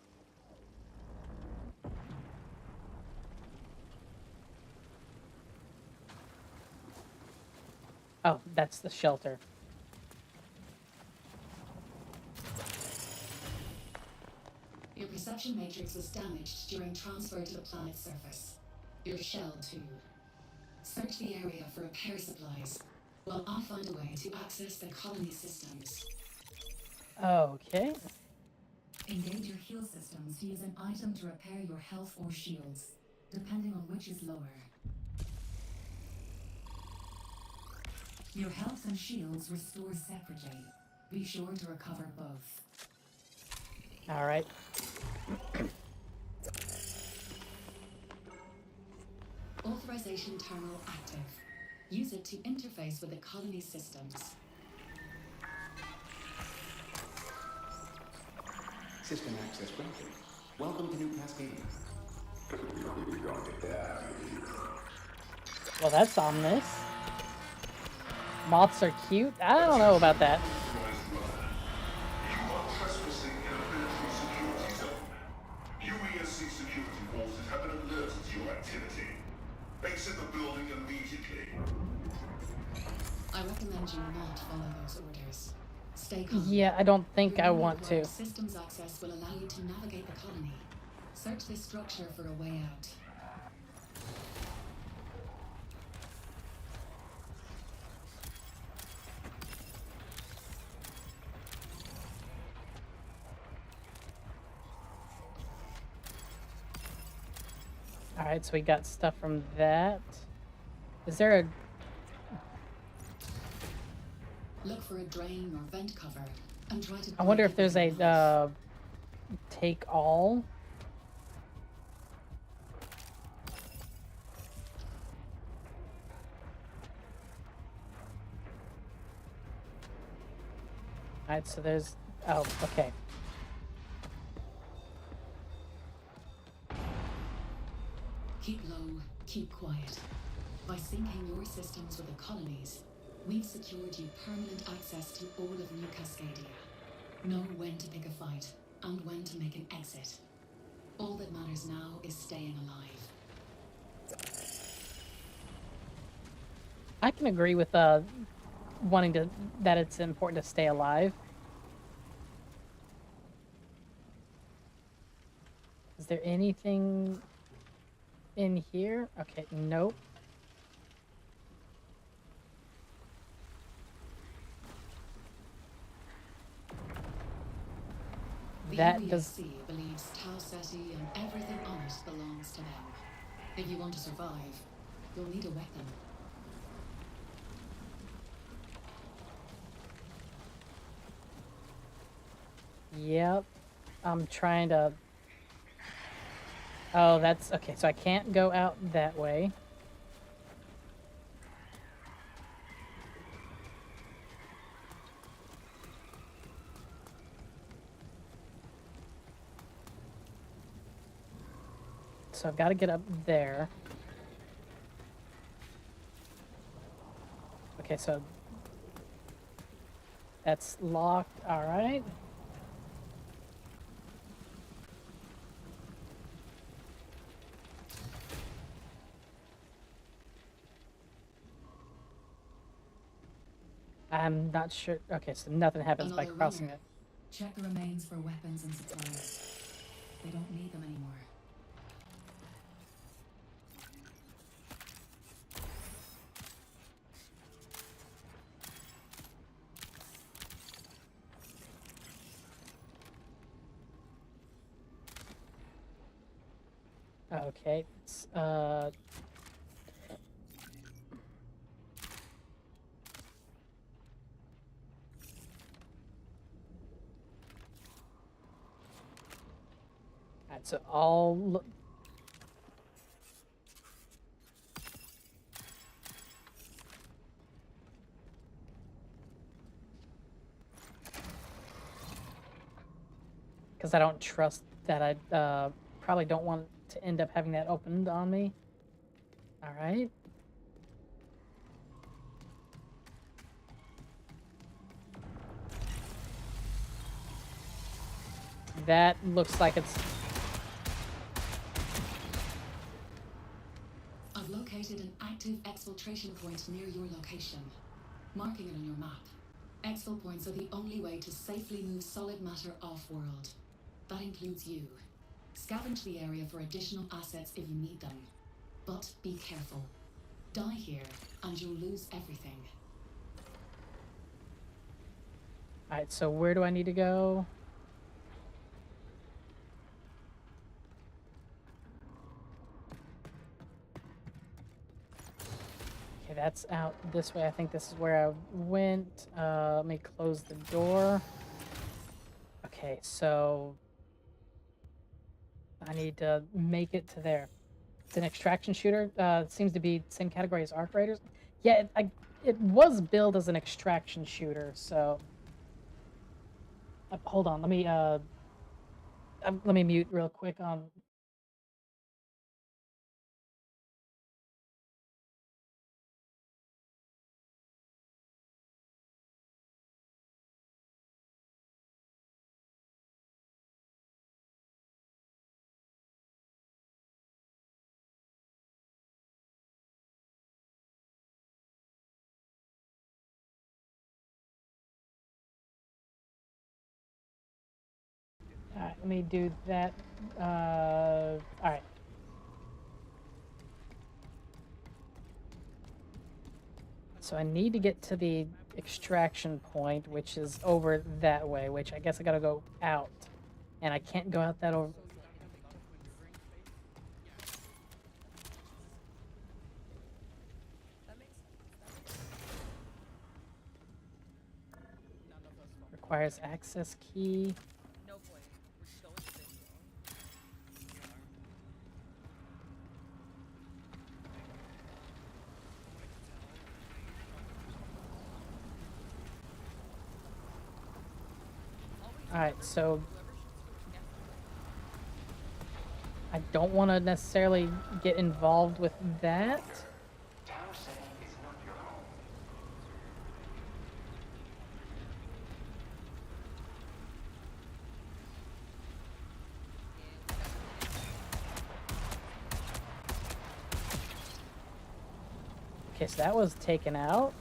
Oh, that's the shelter. Your perception matrix was damaged during transfer to the planet's surface. Your shell, too. Search the area for repair supplies, while I find a way to access the colony systems. Okay. Engage your heal systems to use an item to repair your health or shields, depending on which is lower. Your health and shields restore separately. Be sure to recover both. All right. Authorization terminal active. Use it to interface with the colony systems. System access granted. Welcome to New Cascade. Well, that's ominous. Moths are cute? I don't know about that. UESC security forces have been alerted to your activity. Exit the building immediately. I recommend you not follow those orders. Stay calm. Yeah, I don't think Your I newly want acquired to. systems access will allow you to navigate the colony. Search this structure for a way out. Alright, so we got stuff from that. Is there a... Look for a drain or vent cover and try to... I wonder if there's a, take all? Alright, so there's... Oh, okay. Keep low, keep quiet. By syncing your systems with the colonies, we've secured you permanent access to all of New Cascadia. Know when to pick a fight and when to make an exit. All that matters now is staying alive. I can agree with wanting to that it's important to stay alive. Is there anything in here? Okay, nope. The That does... UESC believes Tau Ceti and everything on it belongs to them. If you want to survive, you'll need a weapon. Yep. I'm trying to... Oh, that's... Okay, so I can't go out that way. So I've got to get up there. Okay, so... That's locked, alright. I'm not sure. Okay, so nothing happens by crossing it. Check the remains for weapons and supplies. They don't need them anymore. Okay, it's, Alright, so I'll... Because I don't trust that I probably don't want to end up having that opened on me. Alright. That looks like it's... I've located an active exfiltration point near your location. Marking it on your map. Exfil points are the only way to safely move solid matter off-world. That includes you. Scavenge the area for additional assets if you need them. But be careful. Die here, and you'll lose everything. Alright, so where do I need to go? Okay, that's out this way. I think this is where I went. Let me close the door. Okay, so... I need to make it to there. It's an extraction shooter. It seems to be same category as arc raiders. Yeah, it was billed as an extraction shooter, so... hold on, let me mute real quick on Alright, let me do that. Alright. So I need to get to the extraction point, which is over that way, which I guess I gotta go out. And I can't go out that over. Requires access key. Alright, so I don't want to necessarily get involved with that. Okay, so that was taken out.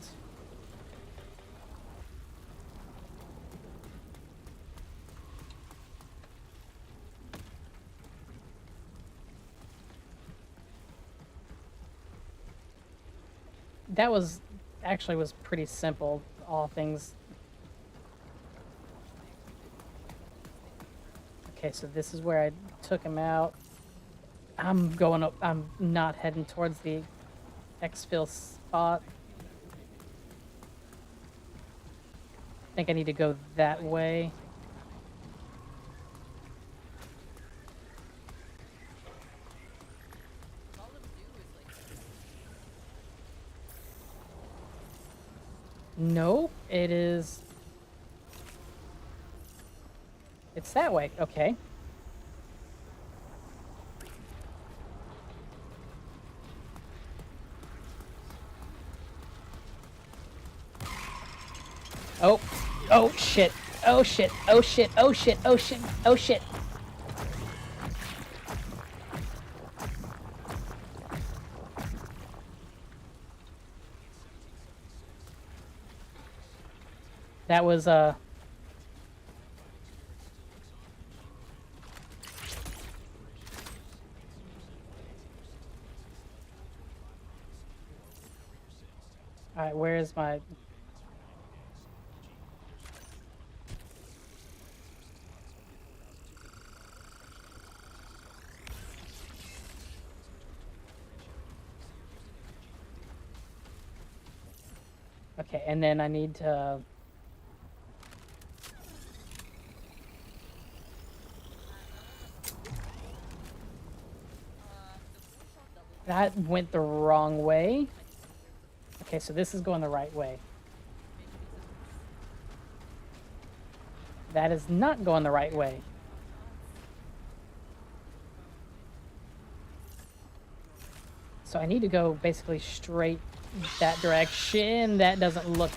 That was actually was pretty simple, all things. Okay, so this is where I took him out. I'm going up, I'm not heading towards the exfil spot. I think I need to go that way. No, it is... It's that way, okay. Oh, oh shit, oh shit, oh shit, oh shit, oh shit, oh shit. That was, Alright, where is my... Okay, and then I need to... That went the wrong way. Okay, so this is going the right way. That is not going the right way. So I need to go basically straight that direction. That doesn't look...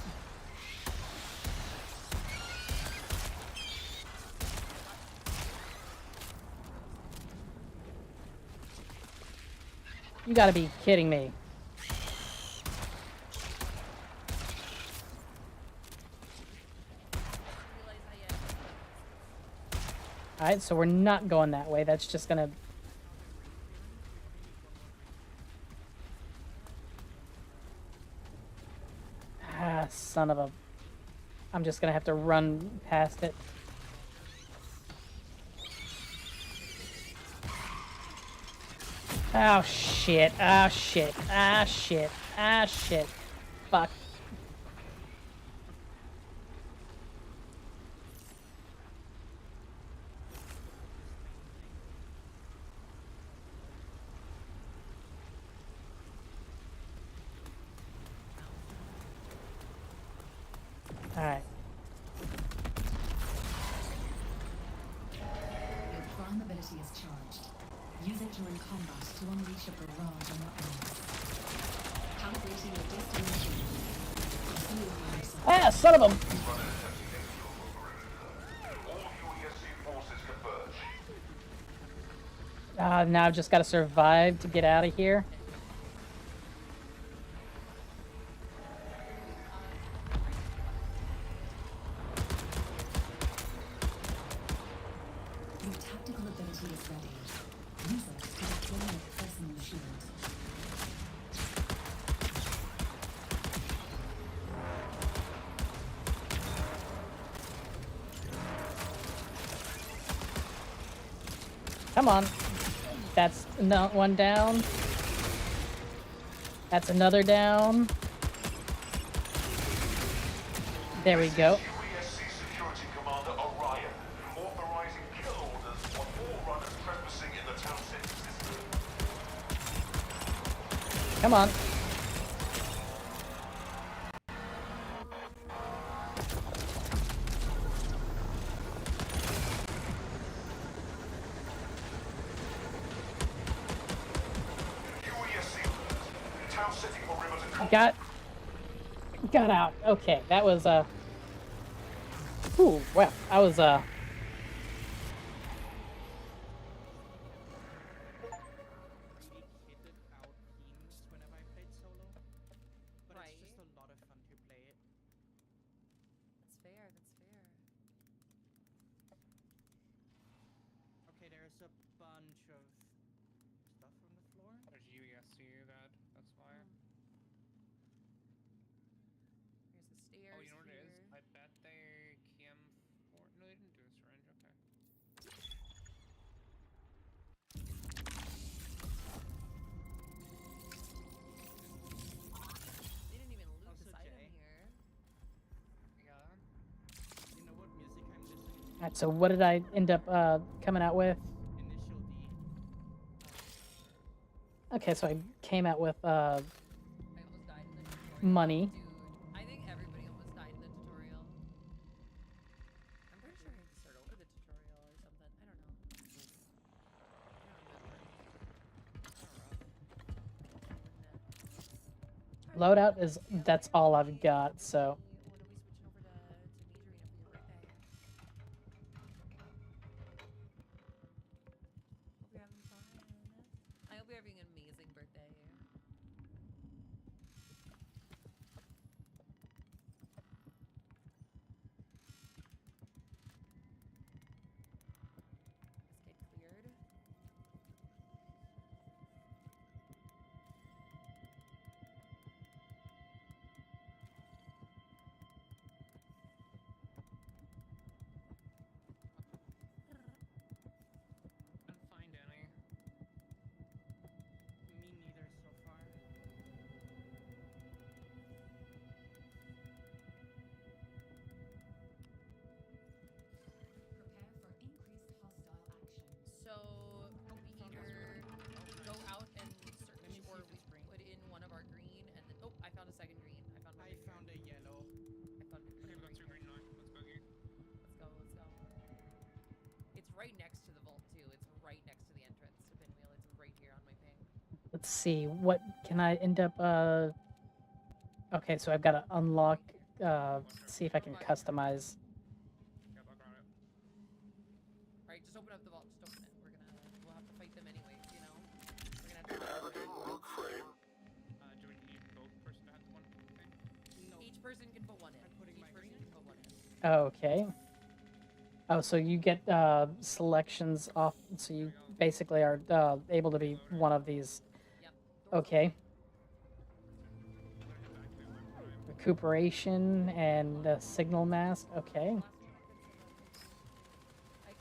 You gotta be kidding me. Alright, so we're not going that way. That's just gonna... Ah, son of a... I'm just gonna have to run past it. Oh shit, ah shit, ah shit, ah shit. Fuck. Alright. Your prime ability is charged. Use it during combat to unleash a barrage on your enemies. Calibrating your destination. Ah, son of a... Now I've just got to survive to get out of here. Come on. That's not one down. That's another down. There we go. UESC Security Commander Orion, authorizing kill orders on all runners trespassing in the town center system. Come on. UESC town city perimeter. Got out. Okay, that was ooh, wow. I was Right. It's just a lot of fun to play it. That's fair, that's fair. Okay, there's a bunch of stuff on the floor. There's UESC, that's why. Here's the stairs. Oh, you know what here. it is? I bet they came for. No, they didn't do a syringe, okay. They didn't even loot Also, this item Jay. here. Yeah. You know what music I'm listening to? Alright, so what did I end up coming out with? Initial D. Okay, so I came out with I almost died in the tutorial. money. Dude, I think everybody almost died in the tutorial. I'm pretty sure I had to start over the tutorial or something. I don't know. Loadout is that's all I've got, so When are we switching over to Demetrian for your birthday? Hope you're having fun. I hope you're having an amazing birthday. Let's get cleared. Couldn't find any. Me neither so far. Prepare for increased hostile action. So we either go out and search, or we put in one of our green, and then I found a second green. I found one. I found a yellow. I found a green. Okay, that's your green line. Let's go here. Let's go. Let's go. It's right next to the vault too. It's right next to the entrance to Pinwheel. It's right here on my ping. let's see. What can I end up okay, so I've got to unlock see if I can customize. Yep, I got it. Alright, just open up the vault. Just open it. We'll have to fight them anyways, you know? We're gonna have to fight them. Do we need both person to have one thing? No. Each person can put one in. Each person can put one in. Okay. Oh, so you get selections off, so you basically are able to be one of these. Okay. Recuperation and signal mask. Okay. I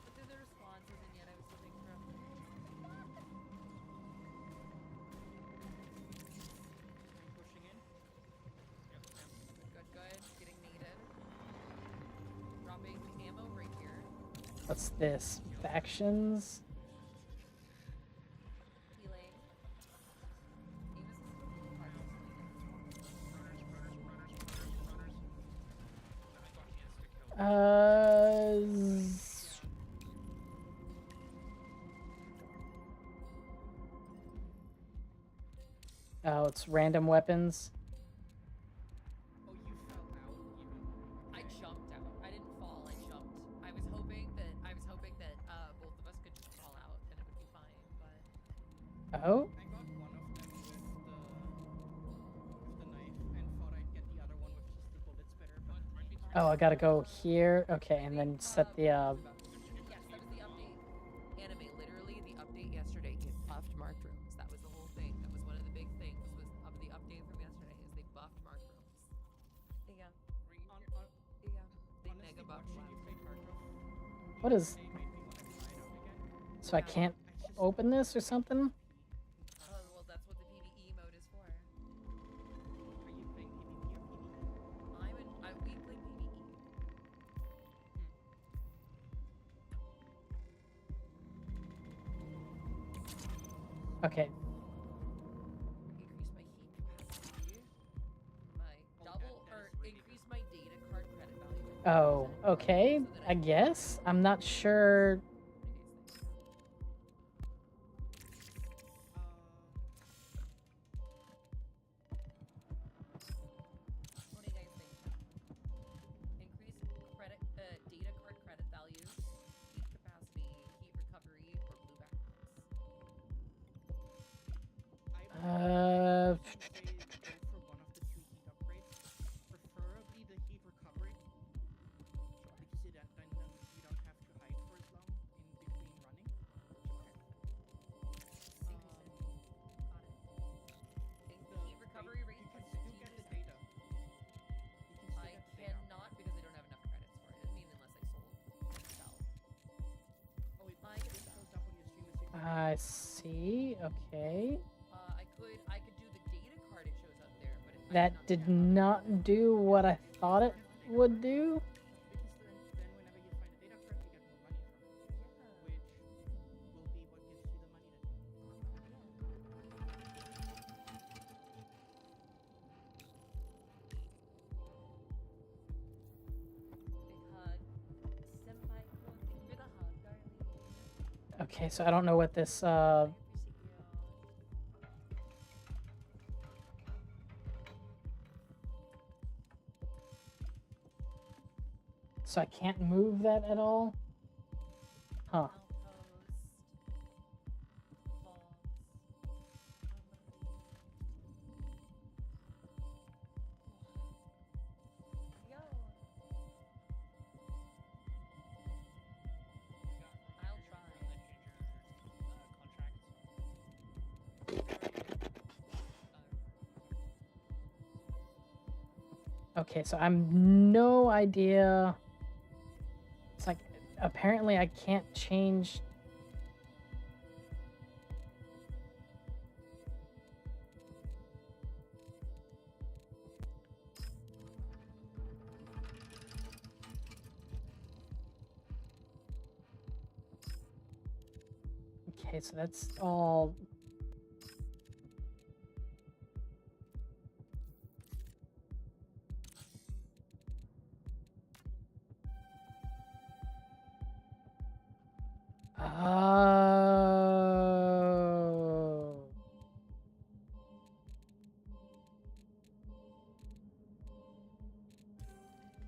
put through the responses and yet I was slipping from. Pushing in. Good. Getting needed. Dropping ammo right here. What's this? Factions. Healing. Oh, it's random weapons. Oh, you fell out. I jumped out. I didn't fall. I jumped. I was hoping that both of us could just fall out and it would be fine. But Oh. I got one of them with the knife and thought I'd get the other one with just the bullets better. But Oh, I gotta go here. Okay, and then set the yes, that was the update. Anime, literally, the update yesterday buffed marked rooms. That was the whole thing. That was one of the big things. Was of the update from yesterday is they buffed marked rooms. Yeah. They mega buffed watching you play Tarkov, What is? made me want to try it out again. So I can't open this or something? Oh, well, that's what the PvE mode is for. Are you playing PvP or PvE? We play PvE. Okay. Increase my heat capacity. My double or increase my data card credit value. Oh, okay. I guess. I'm not sure. What do you guys think? Increase credit, data card credit values, heat capacity, heat recovery, or blue backgrounds. Uh. Say go for one of the two heat upgrades, preferably the heat recovery. Because then you don't have to hide for as long in between running. Heat recovery rate You can plus still get the data. I cannot because I don't have enough credits for it. I mean, unless I sell. Oh, it shows up on your stream as you I see. Okay. I could do the data card. It shows up there, but if That did not do what I thought it would do. because then whenever you find a data card, you get more money from it, which will be what gives you the money that Okay, so I don't know what this so I can't move that at all? Huh. I'll try. Okay, so I'm no idea. It's like apparently I can't change. Okay, so that's all.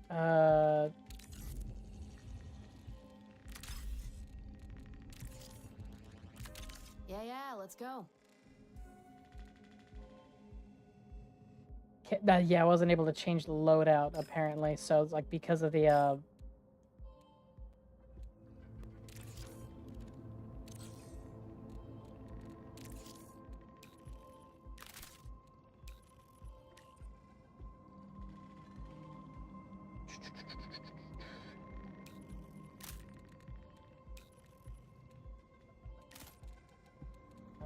Oh. Yeah, let's go. Yeah, I wasn't able to change the loadout apparently, so it's like because of the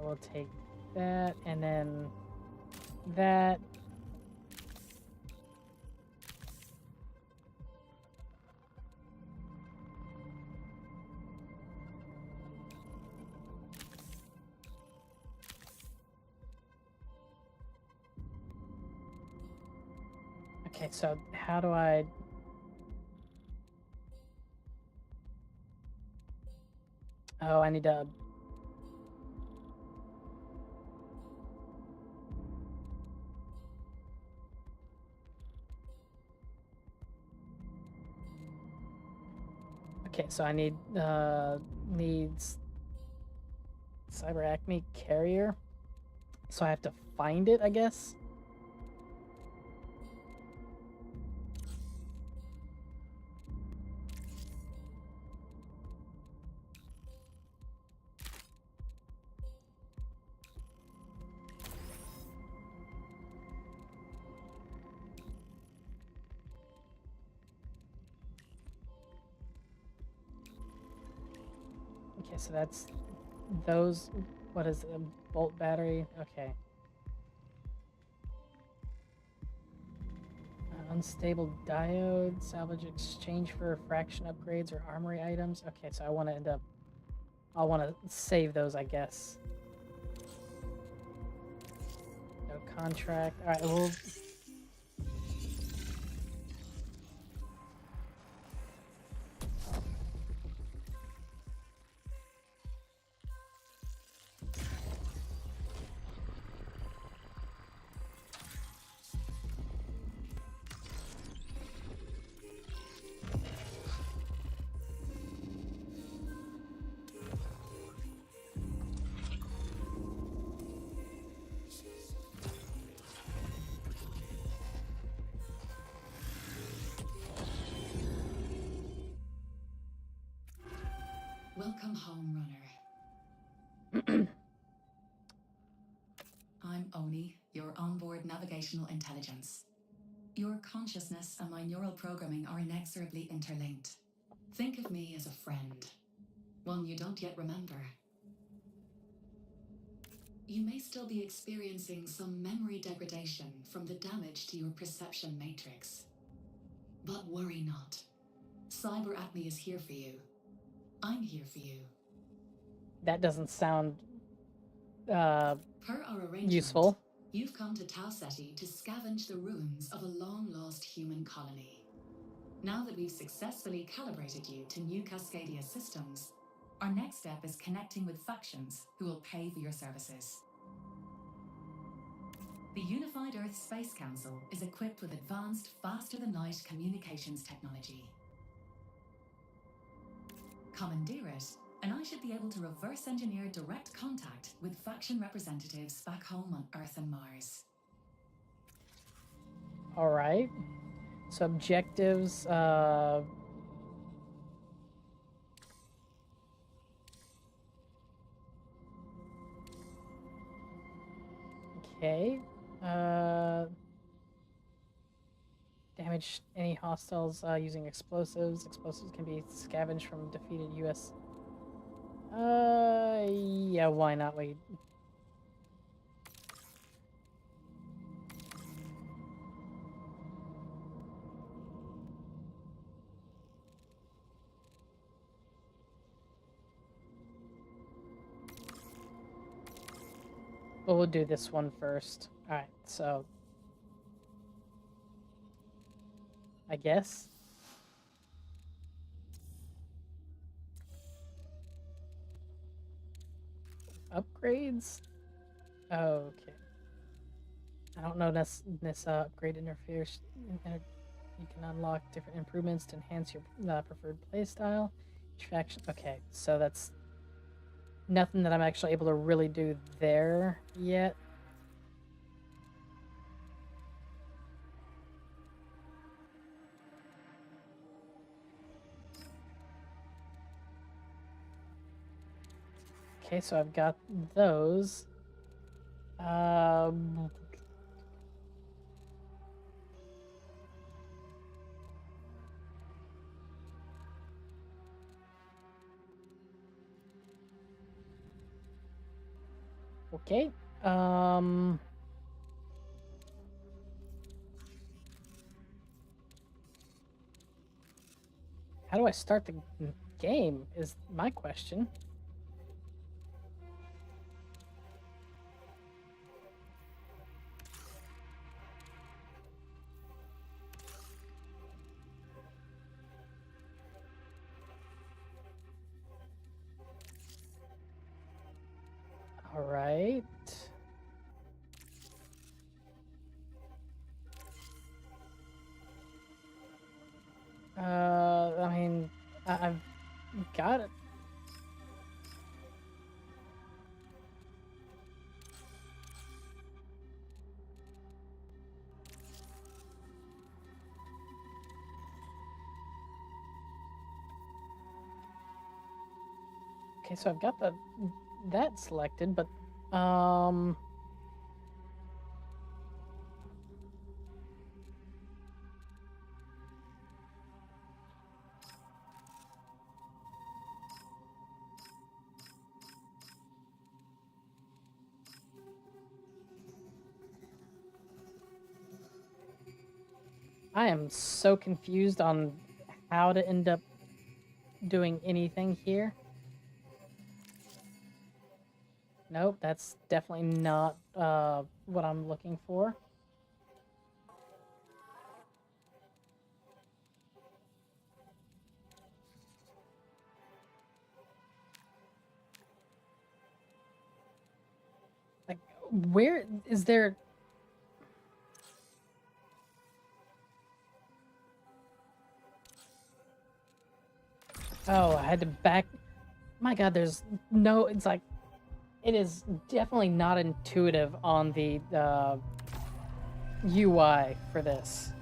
I will take that and then that. Okay, so how do I... Oh, I need to... Okay, so I need, needs Cyber Acme Carrier. So I have to find it, I guess? Okay, so that's those, what is it, a bolt battery? Okay. Unstable diode, salvage exchange for fraction upgrades or armory items. Okay, so I want to I'll want to save those, I guess. No contract. All right, well. Welcome home, runner. I'm Oni, your onboard navigational intelligence. Your consciousness and my neural programming are inexorably interlinked. Think of me as a friend, one you don't yet remember. You may still be experiencing some memory degradation from the damage to your perception matrix. But worry not. Cyber Acme is here for you. I'm here for you. That doesn't sound Per our arrangement, useful. You've come to Tau Ceti to scavenge the ruins of a long-lost human colony. Now that we've successfully calibrated you to new Cascadia systems, our next step is connecting with factions who will pay for your services. The Unified Earth Space Council is equipped with advanced, faster-than-light communications technology. Commandeer it, and I should be able to reverse engineer direct contact with faction representatives back home on Earth and Mars. All right. So objectives. Okay. Damage any hostiles using explosives. Explosives can be scavenged from defeated U.S. Yeah, why not? Wait. Well, we'll do this one first. Alright, so... I guess. Upgrades? Okay. I don't know this upgrade interferes. You can unlock different improvements to enhance your preferred playstyle. Each faction. Okay, so that's nothing that I'm actually able to really do there yet. Okay, so I've got those. Okay. How do I start the game is my question. All right. I mean, I've got it. Okay, so I've got that selected, but I am so confused on how to end up doing anything here. Nope, that's definitely not what I'm looking for. Like, where is there... Oh, I had to back... My god, there's no... It's like... It is definitely not intuitive on the UI for this.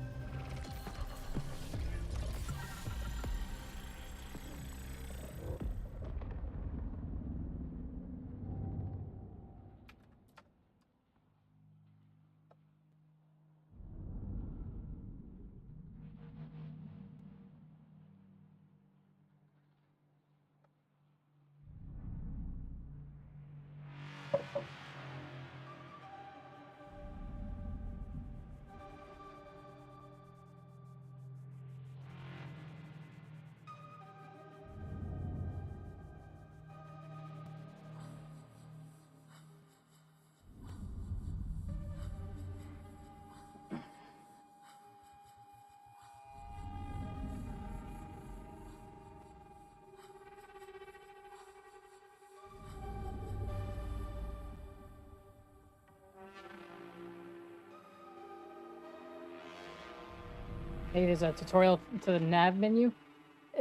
Maybe there's a tutorial to the nav menu.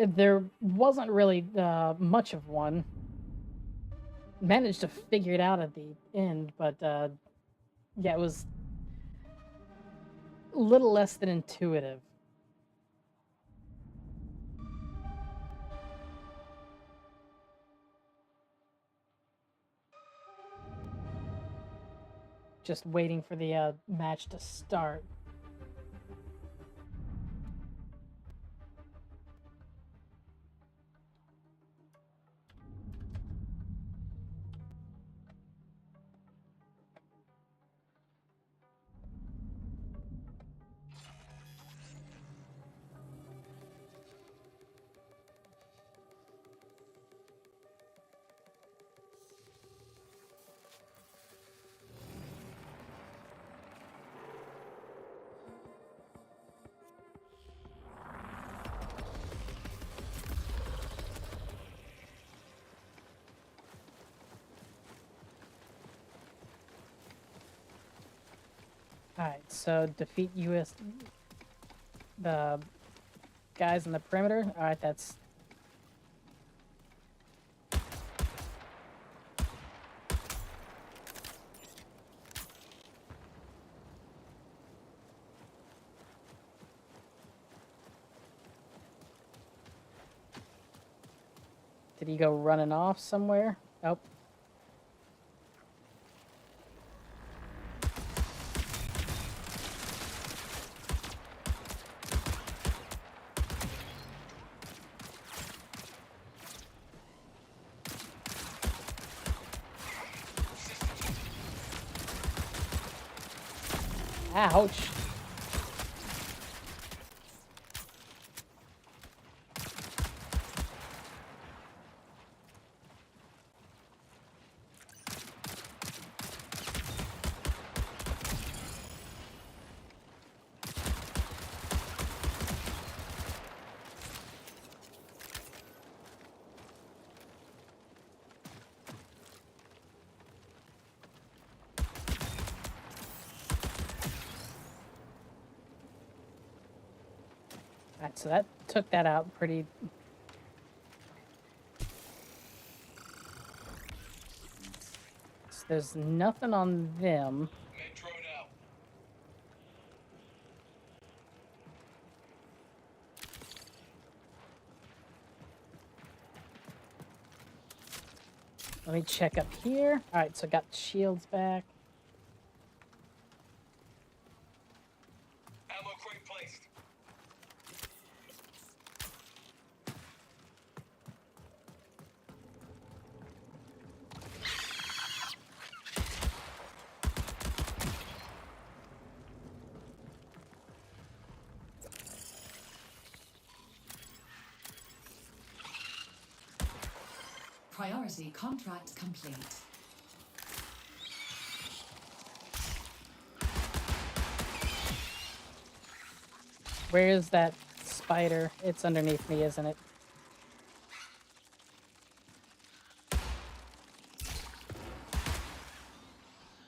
There wasn't really much of one. Managed to figure it out at the end, but yeah, it was a little less than intuitive. Just waiting for the match to start. Alright, so defeat the guys in the perimeter. Alright, that's... Did he go running off somewhere? Nope. Ouch. Alright, so that took that out pretty... So there's nothing on them. Let me check up here. Alright, so got shields back. Ammo crate placed. Priority contract complete. Where is that spider? It's underneath me, isn't it?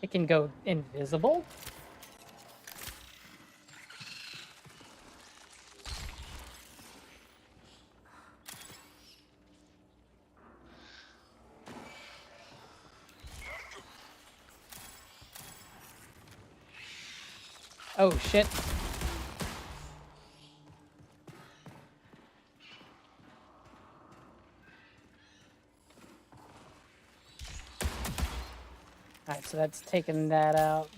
It can go invisible? Oh shit. Alright, so that's taking that out.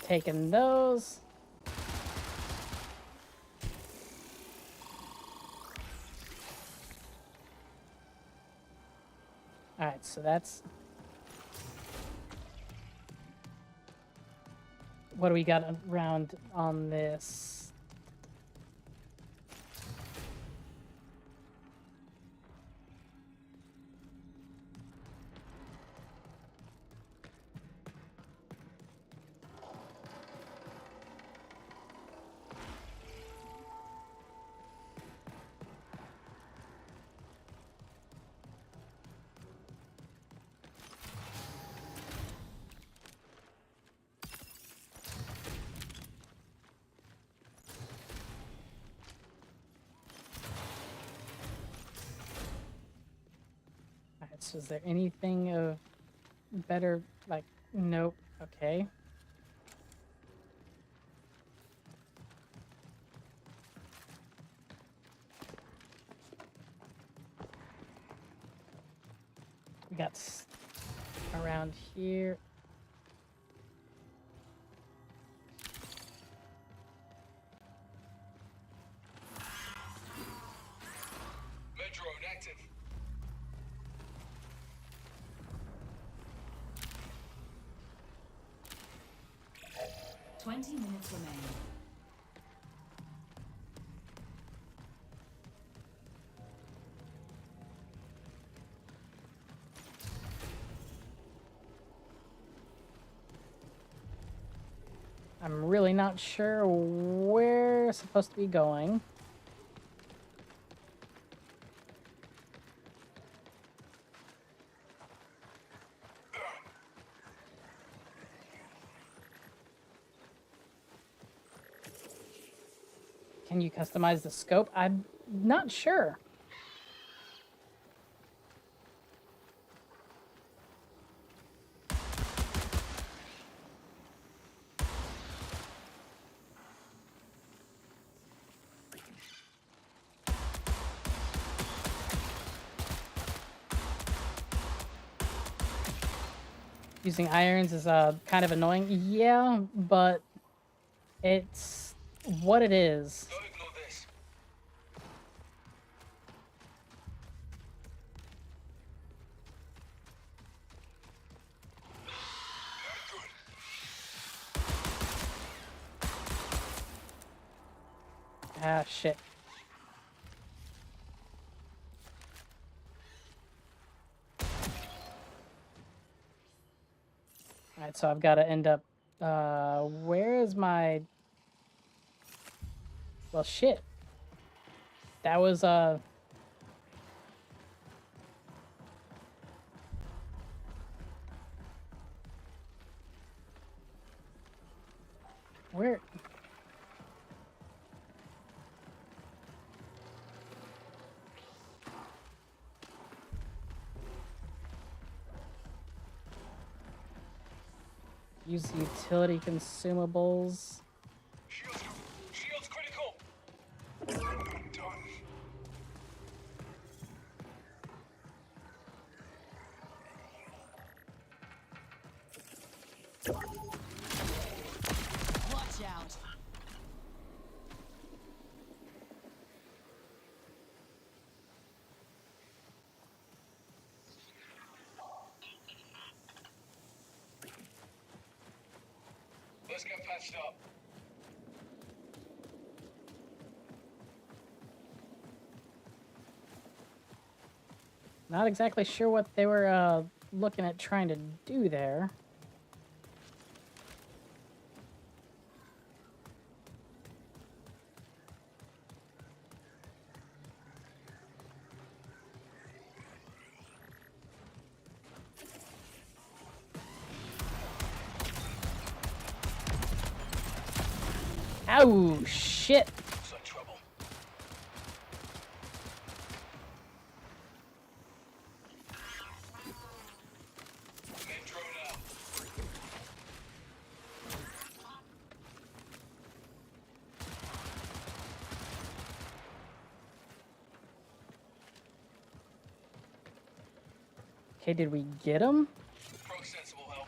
Taking those. Alright, so that's... What do we got around on this? Alright, so is there anything of better, like, nope, okay. We got around here. Drone active. 20 minutes remain. I'm really not sure where we're supposed to be going. Can you customize the scope? I'm not sure. Using irons is kind of annoying. Yeah, but it's what it is. Don't ignore this. Ah, shit. Alright, so I've got to end up... where is my... Well, shit. That was, Where... Use utility consumables. Shields critical. Done. Watch out. patched up. Not exactly sure what they were looking at trying to do there. Ow, shit. Some trouble. Main drone out. Okay, did we get him? Proc sensible help.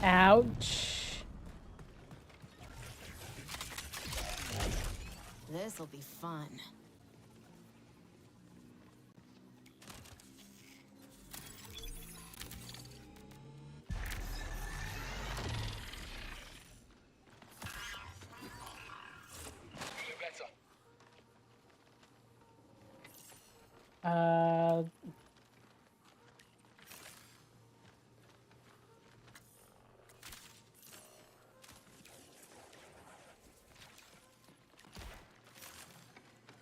Ouch. This'll be fun. Feeling better. Uh...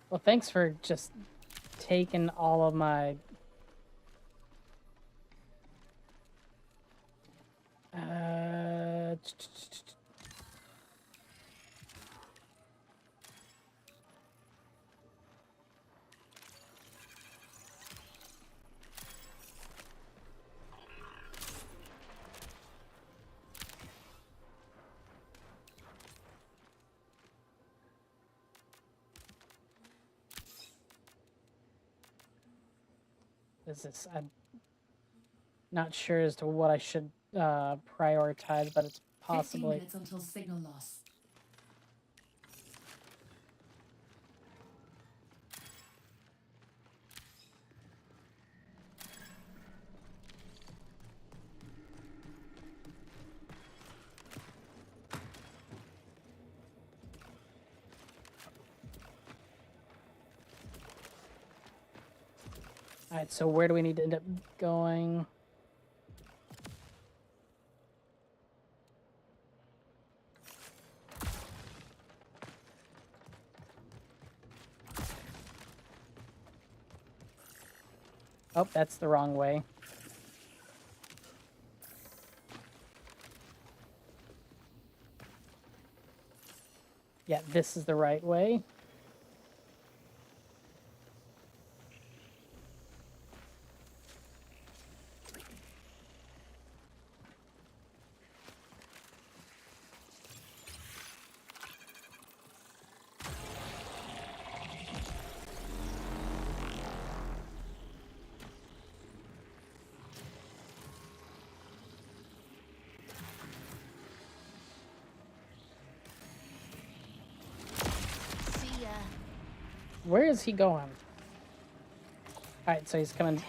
Well, thanks for just taking all of my... Is this? I'm not sure as to what I should prioritize, but it's 15 possibly... minutes until signal loss. Alright, so where do we need to end up going? Oh, that's the wrong way. Yeah, this is the right way. See ya. Where is he going? Alright, so he's coming...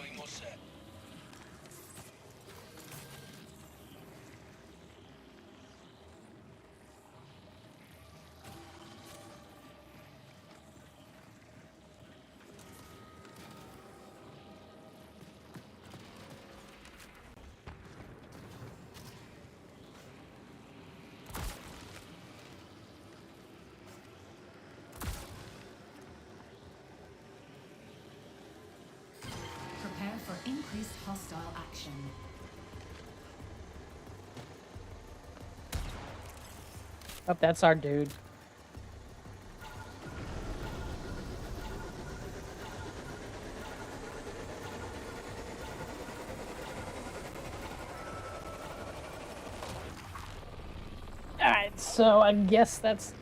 Prepare for increased hostile action. Oh, that's our dude. Alright, so I guess that's...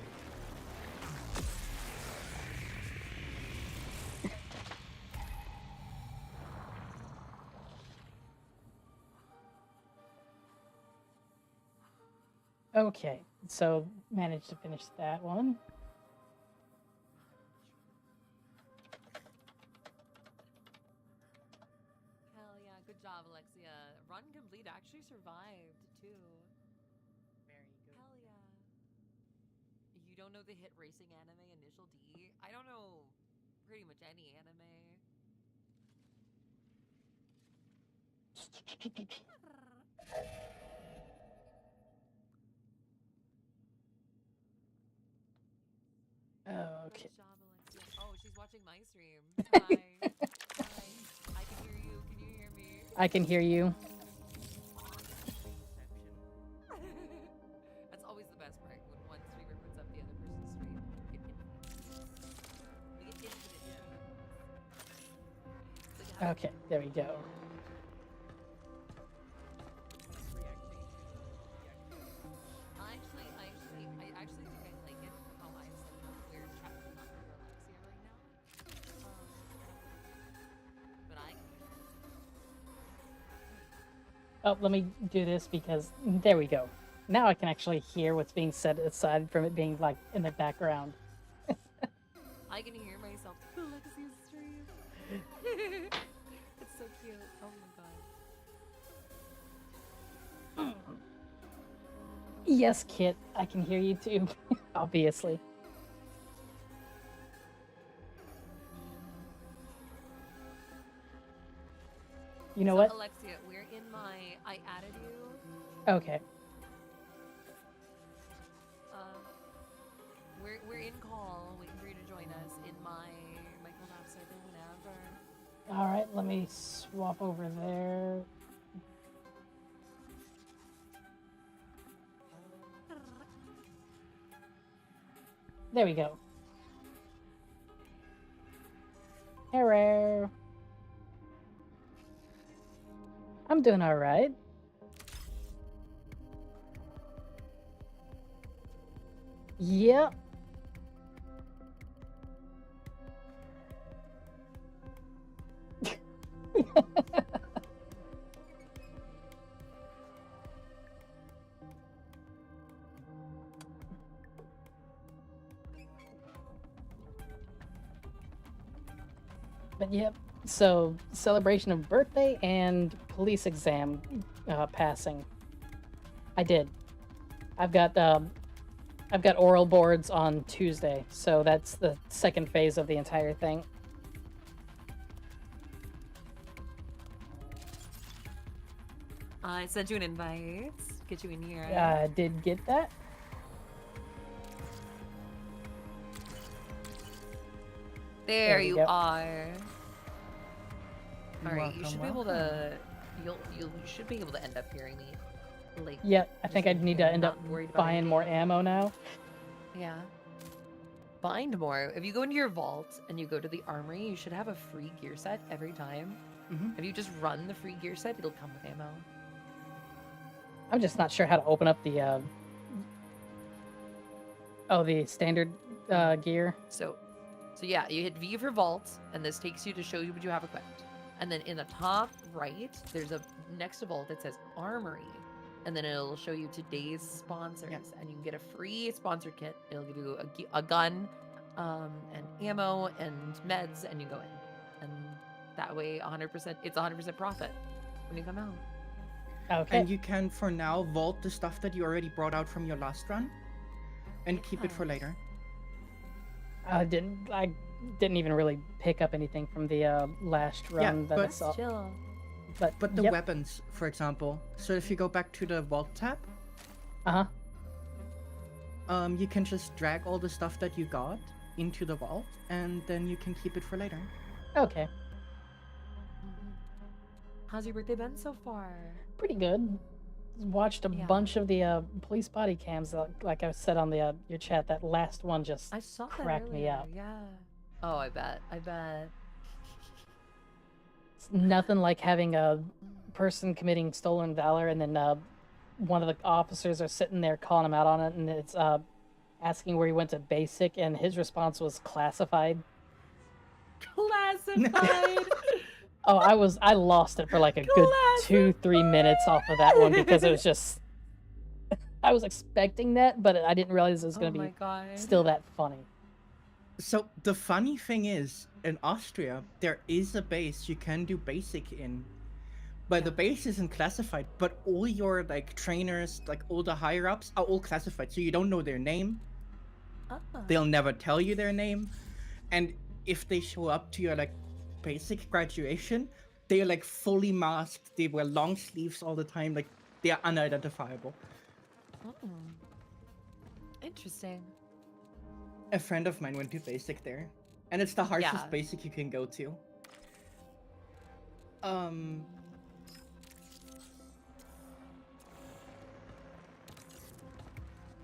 Okay, so managed to finish that one. Hell yeah, good job, Alexia. Run complete actually survived too. Very good. Hell yeah. You don't know the hit racing anime Initial D? I don't know pretty much any anime. Okay. Good job, Alexia. Oh, she's watching my stream. Hi. Hi. I can hear you. Can you hear me? I can hear you. That's always the best part when one streamer puts up the other person's stream. We get infinite. Okay, there we go. I actually think I like it how I set it up where chat is not for Alexia right now. But I Oh, let me do this because there we go. Now I can actually hear what's being said aside from it being like in the background. I can hear myself through Alexia's stream. It's so cute. Oh my god. Yes, Kit, I can hear you too, obviously. You know So, what? Alexia, we're in my. I added you. Okay. We're in call, waiting for you to join us in my collab server whenever. All right, let me swap over there. There we go. Hello. I'm doing all right. Yep. But yep, so celebration of birthday and police exam passing. I did. I've got oral boards on Tuesday, so that's the second phase of the entire thing. I sent you an invite. Get you in here. Did get that. There you are. All right, Welcome, you should be able to. You should be able to end up hearing me. Like. Yeah, I think I need to end up buying more ammo now. Yeah. Bind more. If you go into your vault and you go to the armory, you should have a free gear set every time. If you just run the free gear set, it'll come with ammo. I'm just not sure how to open up the the standard gear. So yeah, you hit V for vault, and this takes you to show you what you have equipped. And then in the top right, there's a next to vault that says armory, and then it'll show you today's sponsors, and you can get a free sponsor kit. It'll give you a gun, and ammo and meds, and you go in, and that way 100%, it's 100% profit when you come out. Okay. And you can, for now, vault the stuff that you already brought out from your last run, and keep it for later. I didn't even really pick up anything from the last run that I saw. Chill. But the weapons, for example. So if you go back to the vault tab, you can just drag all the stuff that you got into the vault, and then you can keep it for later. Okay. How's your birthday been so far? Pretty good. Watched a bunch of the police body cams, like I said on the your chat. That last one just cracked me up. Yeah. Oh, I bet. It's nothing like having a person committing stolen valor, and then one of the officers are sitting there calling him out on it, and it's asking where he went to basic, and his response was classified. Classified. Oh, I lost it for like a good 2-3 minutes off of that one because it was just I was expecting that, but I didn't realize it was gonna Oh my be God. still that funny. So the funny thing is, in Austria, there is a base you can do basic in, but the base isn't classified. But all your like trainers, like all the higher ups, are all classified, so you don't know their name. They'll never tell you their name, and if they show up to your like basic graduation, they are like fully masked. They wear long sleeves all the time. Like they are unidentifiable. Interesting. A friend of mine went to basic there, and it's the harshest Yeah. basic you can go to.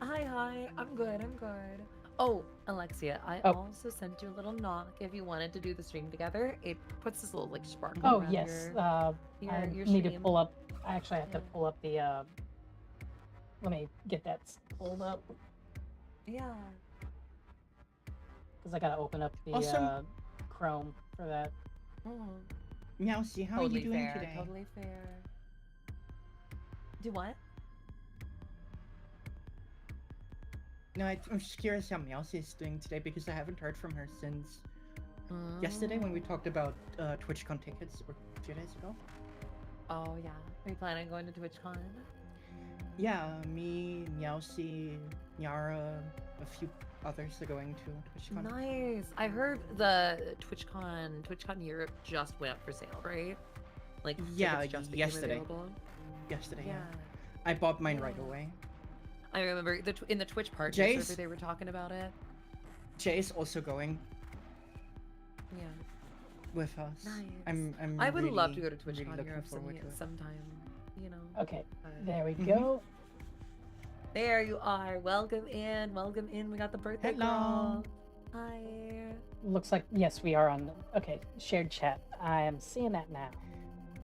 Hi, I'm good, I'm good. Oh, Alexia, I Oh. also sent you a little knock if you wanted to do the stream together. It puts this little like sparkle Oh around yes, your I your need to stream. pull up. I actually have to pull up the. Let me get that pulled up Yeah. because I gotta open up the Awesome. Chrome for that. Meowsy, how are you doing today? Totally fair. Do what? No, I'm just curious how Meowsy is doing today because I haven't heard from her since yesterday when we talked about TwitchCon tickets, or 2 days ago. Oh yeah. Are you planning on going to TwitchCon? Yeah, me, Meowsy, Nyara, a few others are going to TwitchCon. Nice. I heard the TwitchCon Europe just went up for sale, right? Like Yeah, tickets just became yesterday. available. Yesterday, Yeah. I bought mine right away. I remember in the Twitch partner Jace? server they were talking about it. Jay is also going Yeah. with us. Nice. I'm I would really, love to go to really TwitchCon looking Europe forward to it. sometime, you know. Okay, but- there we go. There you are. Welcome in. Welcome in. We got the birthday Hello. girl. Hi. Looks like yes, we are on. Okay, shared chat. I am seeing that now.